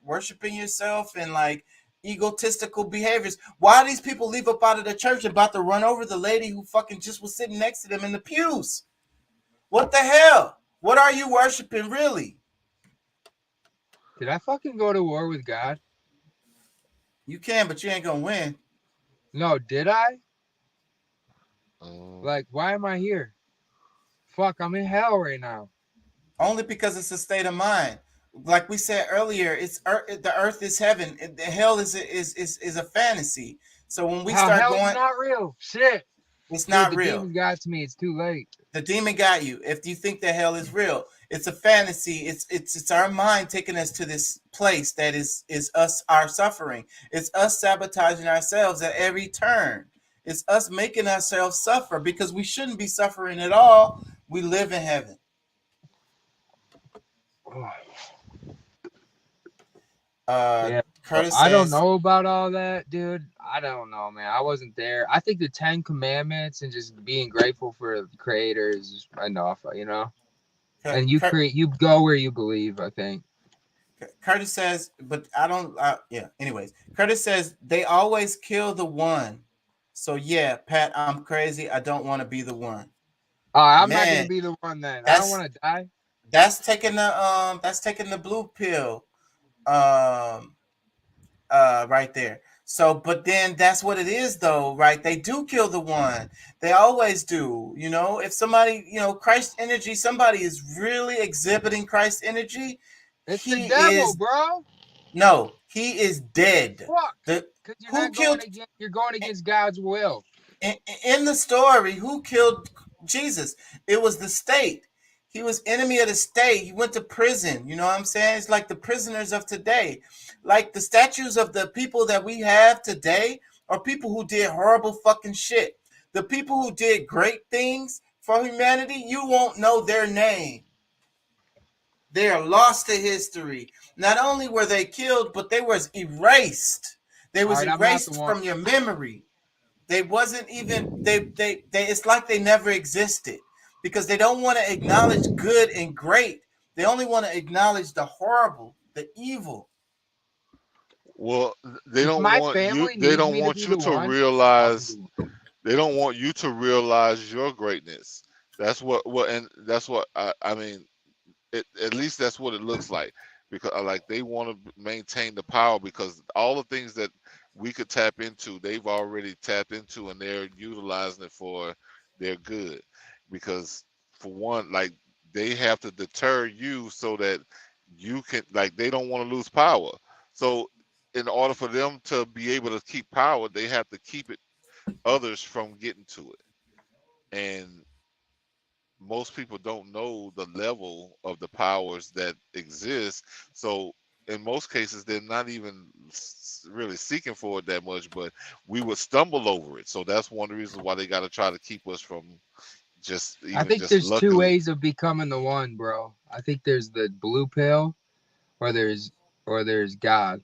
worshiping yourself and like egotistical behaviors. Why these people leave up out of the church about to run over the lady who fucking just was sitting next to them in the pews? What the hell? What are you worshiping really? Did I fucking go to war with God? You can, but you ain't gonna win. No, did I? Um, Like, why am I here? Fuck, I'm in hell right now. Only because it's a state of mind. Like we said earlier, it's earth, the earth is heaven. The hell is a fantasy. So when we How start hell's going, not real? Shit. it's Dude, not the real. demon got to me. It's too late. The demon got you. If you think that hell is real, it's a fantasy. It's our mind taking us to this place that is us, our suffering. It's us sabotaging ourselves at every turn. It's us making ourselves suffer because we shouldn't be suffering at all. We live in heaven. Yeah, bro, Curtis I don't says, know about all that, dude. I don't know, man. I wasn't there. I think the 10 Commandments and just being grateful for the Creator is enough, you know. And you go where you believe. I think. Curtis says, but I don't. Yeah. Anyways, Curtis says they always kill the one. So yeah, Pat, I'm crazy. I don't want to be the one. I'm not gonna Man, be the one then. I don't that's want to die. that's taking the blue pill right there. So but then that's what it is though, right? They do kill the one. They always do. You know, if somebody, you know, Christ energy, somebody is really exhibiting Christ energy, It's the he devil, is bro. no, he is dead. Fuck. The Cause you're who not going killed against. You're going against God's will. in the story, who killed Jesus? It was the state. He was enemy of the state. He went to prison. You know what I'm saying? It's like the prisoners of today. Like the statues of the people that we have today are people who did horrible fucking shit. The people who did great things for humanity, you won't know their name. They are lost to history. Not only were they killed, but they was erased. They All was right, I'm not the erased one. from your memory. They wasn't even they it's like they never existed because they don't want to acknowledge good and great. They only want to acknowledge the horrible, the evil. well, they If don't my want you. family They needs don't me to want be you the to one, I'll be the realize. one. They don't want you to realize your greatness. That's what, and that's what I mean. At least that's what it looks like, because like they want to maintain the power, because all the things that we could tap into, they've already tapped into, and they're utilizing it for their good. Because for one, like they have to deter you so that you can, like, they don't want to lose power. So in order for them to be able to keep power, they have to keep it others from getting to it. And most people don't know the level of the powers that exist. So in most cases, they're not even really seeking for it that much, but we would stumble over it. So that's one of the reasons why they got to try to keep us from just I even think just there's two luckily. ways of becoming the one, bro. I think there's the blue pill, or there's God.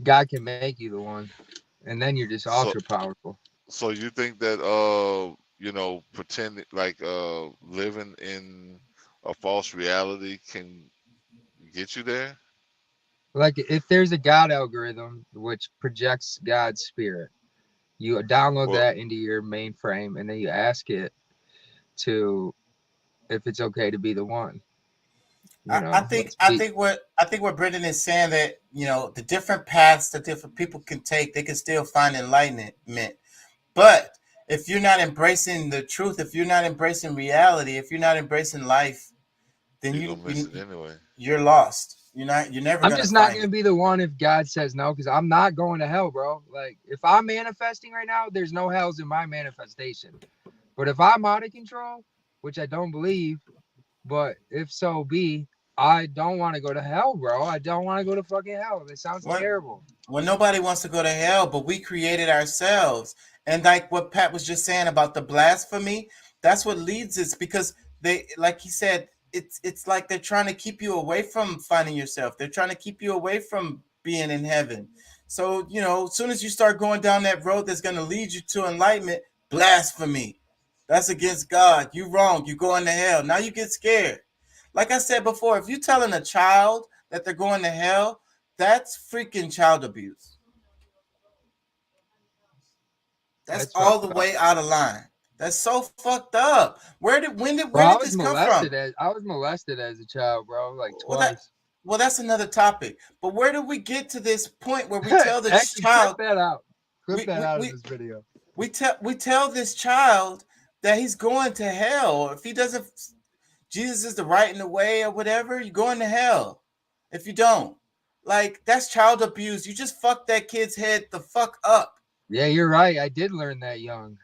God can make you the one, and then you're just So ultra powerful. so you think that pretending like living in a false reality can get you there? Like if there's a God algorithm which projects God's spirit, you download Well, that into your mainframe, and then you ask it to if it's okay to be the one. I, You I know, think let's I be. think what Brendan is saying, that the different paths that different people can take, they can still find enlightenment. But if you're not embracing the truth, if you're not embracing reality, if you're not embracing life, then you're gonna miss it anyway. you're lost. You're never I'm gonna just not find gonna it. be the one if God says no, because I'm not going to hell, bro. Like if I'm manifesting right now, there's no hells in my manifestation. But if I'm out of control, which I don't believe, but if so be, I don't want to go to hell, bro. I don't want to go to fucking hell. That sounds Well, terrible. well, nobody wants to go to hell, but we created ourselves. And like what Pat was just saying about the blasphemy, that's what leads us, because they, like he said, it's like they're trying to keep you away from finding yourself. They're trying to keep you away from being in heaven. So, as soon as you start going down that road that's going to lead you to enlightenment, blasphemy. That's against God. You wrong. You going to hell. Now you get scared. Like I said before, if you're telling a child that they're going to hell, that's freaking child abuse. That's That's all fucked the up. way out of line. That's so fucked up. Where Bro, did this come from? I was molested as a child, bro, like Well, twice. that's another topic. But where did we get to this point where we tell the Actually, clip child, that out. Clip we that we, out of we this video. we tell this child that he's going to hell, or if he doesn't, Jesus is the right and the way, or whatever, you're going to hell. If you don't, like, that's child abuse. You just fucked that kid's head the fuck up. Yeah, you're right. I did learn that young.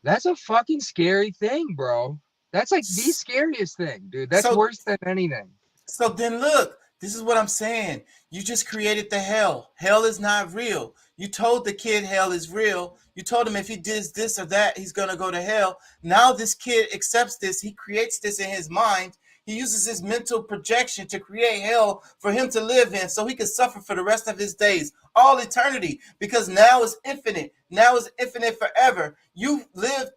That's a fucking scary thing, bro. That's like the scariest thing, dude. That's So worse than anything. So then look, this is what I'm saying. You just created the hell. Hell is not real. You told the kid hell is real. You told him if he does this or that, he's going to go to hell. Now this kid accepts this. He creates this in his mind. He uses his mental projection to create hell for him to live in, so he can suffer for the rest of his days, all eternity, because now is infinite. Now is infinite forever. You lived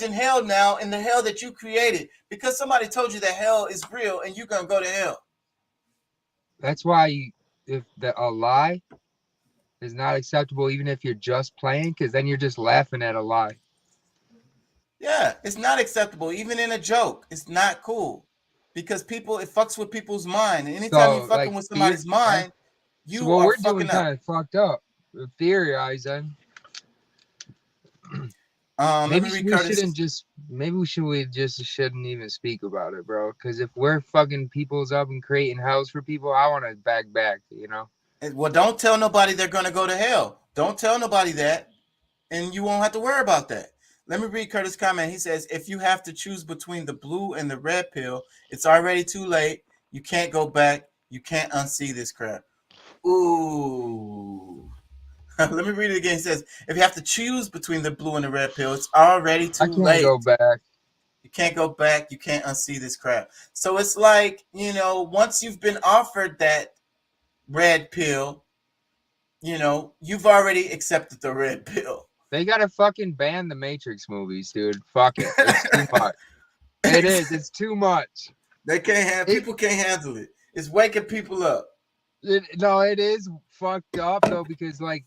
in hell now, in the hell that you created, because somebody told you that hell is real and you're going to go to hell. That's why if a lie is not acceptable, even if you're just playing, because then you're just laughing at a lie. Yeah, it's not acceptable. Even in a joke, it's not cool, because it fucks with people's mind. And anytime you're So, fucking like, with somebody's mind, so you what are we're doing fucking up. kind of fucked up. Theorizing. Let me read Curtis. Maybe we just shouldn't even speak about it, bro. Because if we're fucking people's up and creating hells for people, I want to back, you know? Well, don't tell nobody they're going to go to hell. Don't tell nobody that, and you won't have to worry about that. Let me read Curtis' comment. He says, if you have to choose between the blue and the red pill, it's already too late. You can't go back. You can't unsee this crap. Ooh. Let me read it again. It says, if you have to choose between the blue and the red pill, it's already I too can't late. go back. You can't go back. You can't unsee this crap. So it's like, once you've been offered that red pill, you've already accepted the red pill. They gotta fucking ban the Matrix movies, dude. Fuck it. It's too much. It is. It's too much. People can't handle it. It's waking people up. No, it is fucked up though, because like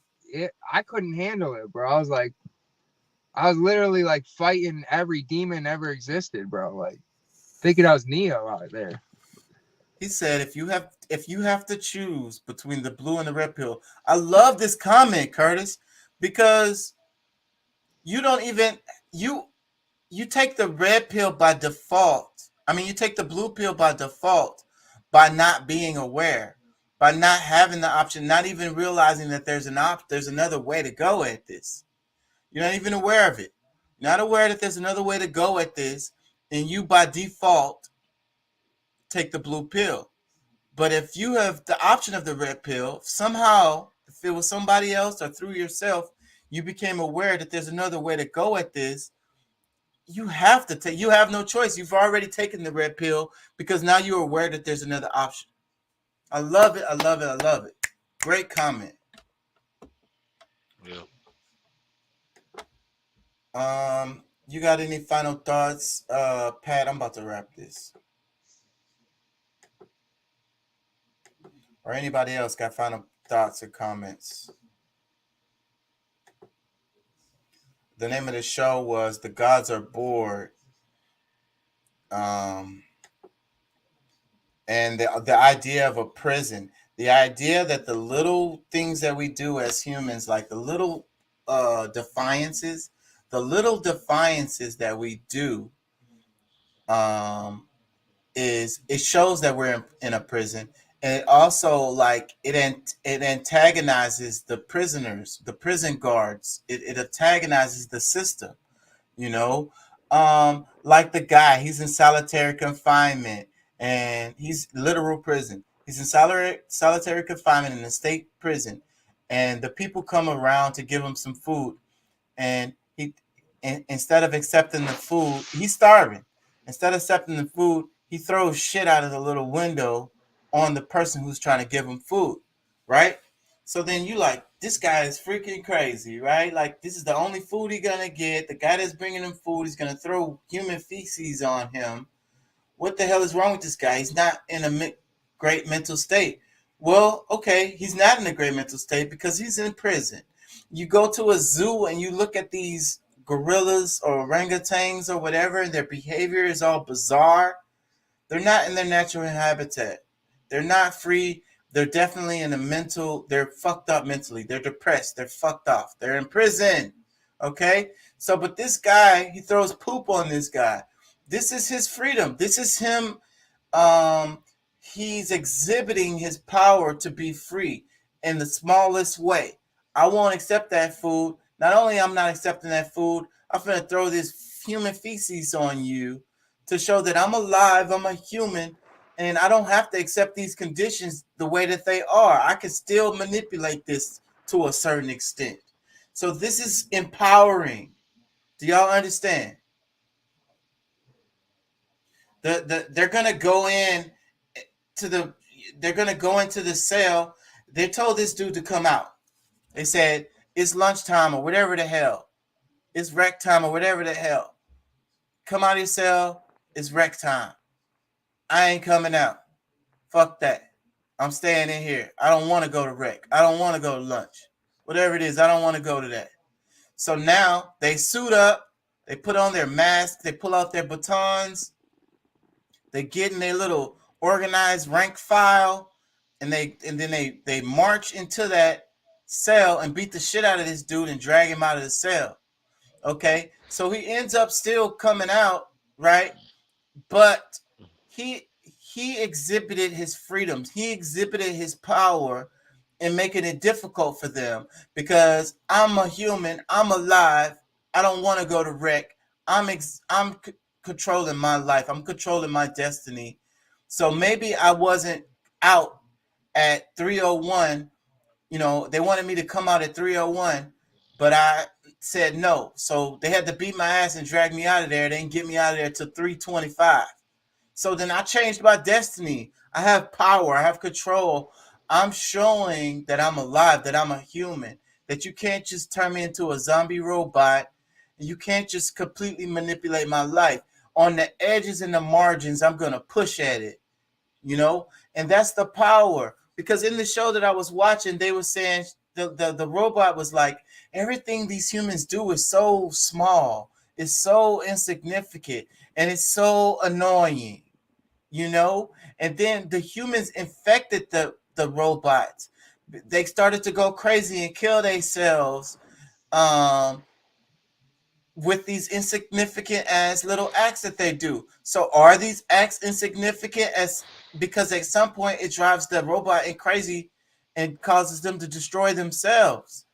I couldn't handle it, bro. I was literally like fighting every demon ever existed, bro. Like thinking I was Neo out there. He said, if you have to choose between the blue and the red pill. I love this comment, Curtis, because you don't even you take the red pill by default. I mean, you take the blue pill by default, by not being aware, by not having the option, not even realizing that there's another way to go at this. You're not even aware of it. You're not aware that there's another way to go at this, and you by default take the blue pill. But if you have the option of the red pill, somehow, if it was somebody else or through yourself, you became aware that there's another way to go at this, you have to take, you have no choice. You've already taken the red pill because now you're aware that there's another option. I love it. I love it. I love it. Great comment. Yeah. You got any final thoughts? Pat, I'm about to wrap this. Or anybody else got final thoughts or comments? The name of the show was The Gods Are Bored. And the idea of a prison, the idea that the little things that we do as humans, like the little defiances that we do, is it shows that we're in a prison, and it also like it antagonizes the prisoners, the prison guards. It antagonizes the system, you know. Like the guy, he's in solitary confinement, and he's literal prison. He's in solitary confinement in a state prison, and the people come around to give him some food, and instead of accepting the food, he's starving. Instead of accepting the food, he throws shit out of the little window on the person who's trying to give him food, right? So then you like, this guy is freaking crazy, right? Like, this is the only food he's gonna get. The guy that's bringing him food is gonna throw human feces on him. What the hell is wrong with this guy? He's not in a great mental state. Well, okay, he's not in a great mental state because he's in prison. You go to a zoo and you look at these gorillas or orangutans or whatever, and their behavior is all bizarre. They're not in their natural habitat. They're not free. They're definitely in a mental, they're fucked up mentally. They're depressed. They're fucked off. They're in prison. Okay? So, but this guy, he throws poop on this guy. This is his freedom. This is him. He's exhibiting his power to be free in the smallest way. I won't accept that food. Not only I'm not accepting that food, I'm going to throw this human feces on you to show that I'm alive, I'm a human, and I don't have to accept these conditions the way that they are. I can still manipulate this to a certain extent. So this is empowering. Do y'all understand? They're gonna go in they're gonna go into the cell. They told this dude to come out. They said it's lunchtime or whatever the hell. It's rec time or whatever the hell. Come out of your cell. It's rec time. I ain't coming out. Fuck that. I'm staying in here. I don't want to go to rec. I don't want to go to lunch. Whatever it is, I don't want to go to that. So now they suit up. They put on their masks. They pull out their batons. They get in their little organized rank file, and then they march into that cell and beat the shit out of this dude and drag him out of the cell. Okay, so he ends up still coming out, right? But he exhibited his freedoms. He exhibited his power in making it difficult for them because I'm a human. I'm alive. I don't want to go to rec. I'm controlling my life. I'm controlling my destiny. So maybe I wasn't out at 3:01. You know, they wanted me to come out at 3:01, but I said no. So they had to beat my ass and drag me out of there. They didn't get me out of there till 3:25. So then I changed my destiny. I have power. I have control. I'm showing that I'm alive, that I'm a human, that you can't just turn me into a zombie robot. And you can't just completely manipulate my life. On the edges and the margins, I'm going to push at it, you know? And that's the power. Because in the show that I was watching, they were saying, the robot was like, everything these humans do is so small, it's so insignificant, and it's so annoying, you know? And then the humans infected the robots. They started to go crazy and kill themselves with these insignificant as little acts that they do. So are these acts insignificant as because at some point it drives the robot in crazy and causes them to destroy themselves?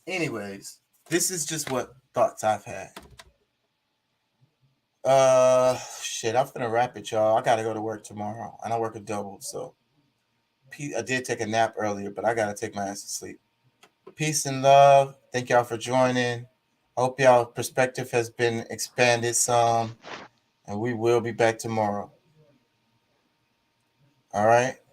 Anyways, this is just what thoughts I've had. Shit, I'm finna wrap it, y'all. I gotta go to work tomorrow, and I work a double, so I did take a nap earlier, but I gotta take my ass to sleep. Peace and love. Thank y'all for joining. Hope y'all perspective has been expanded some, and we will be back tomorrow. All right.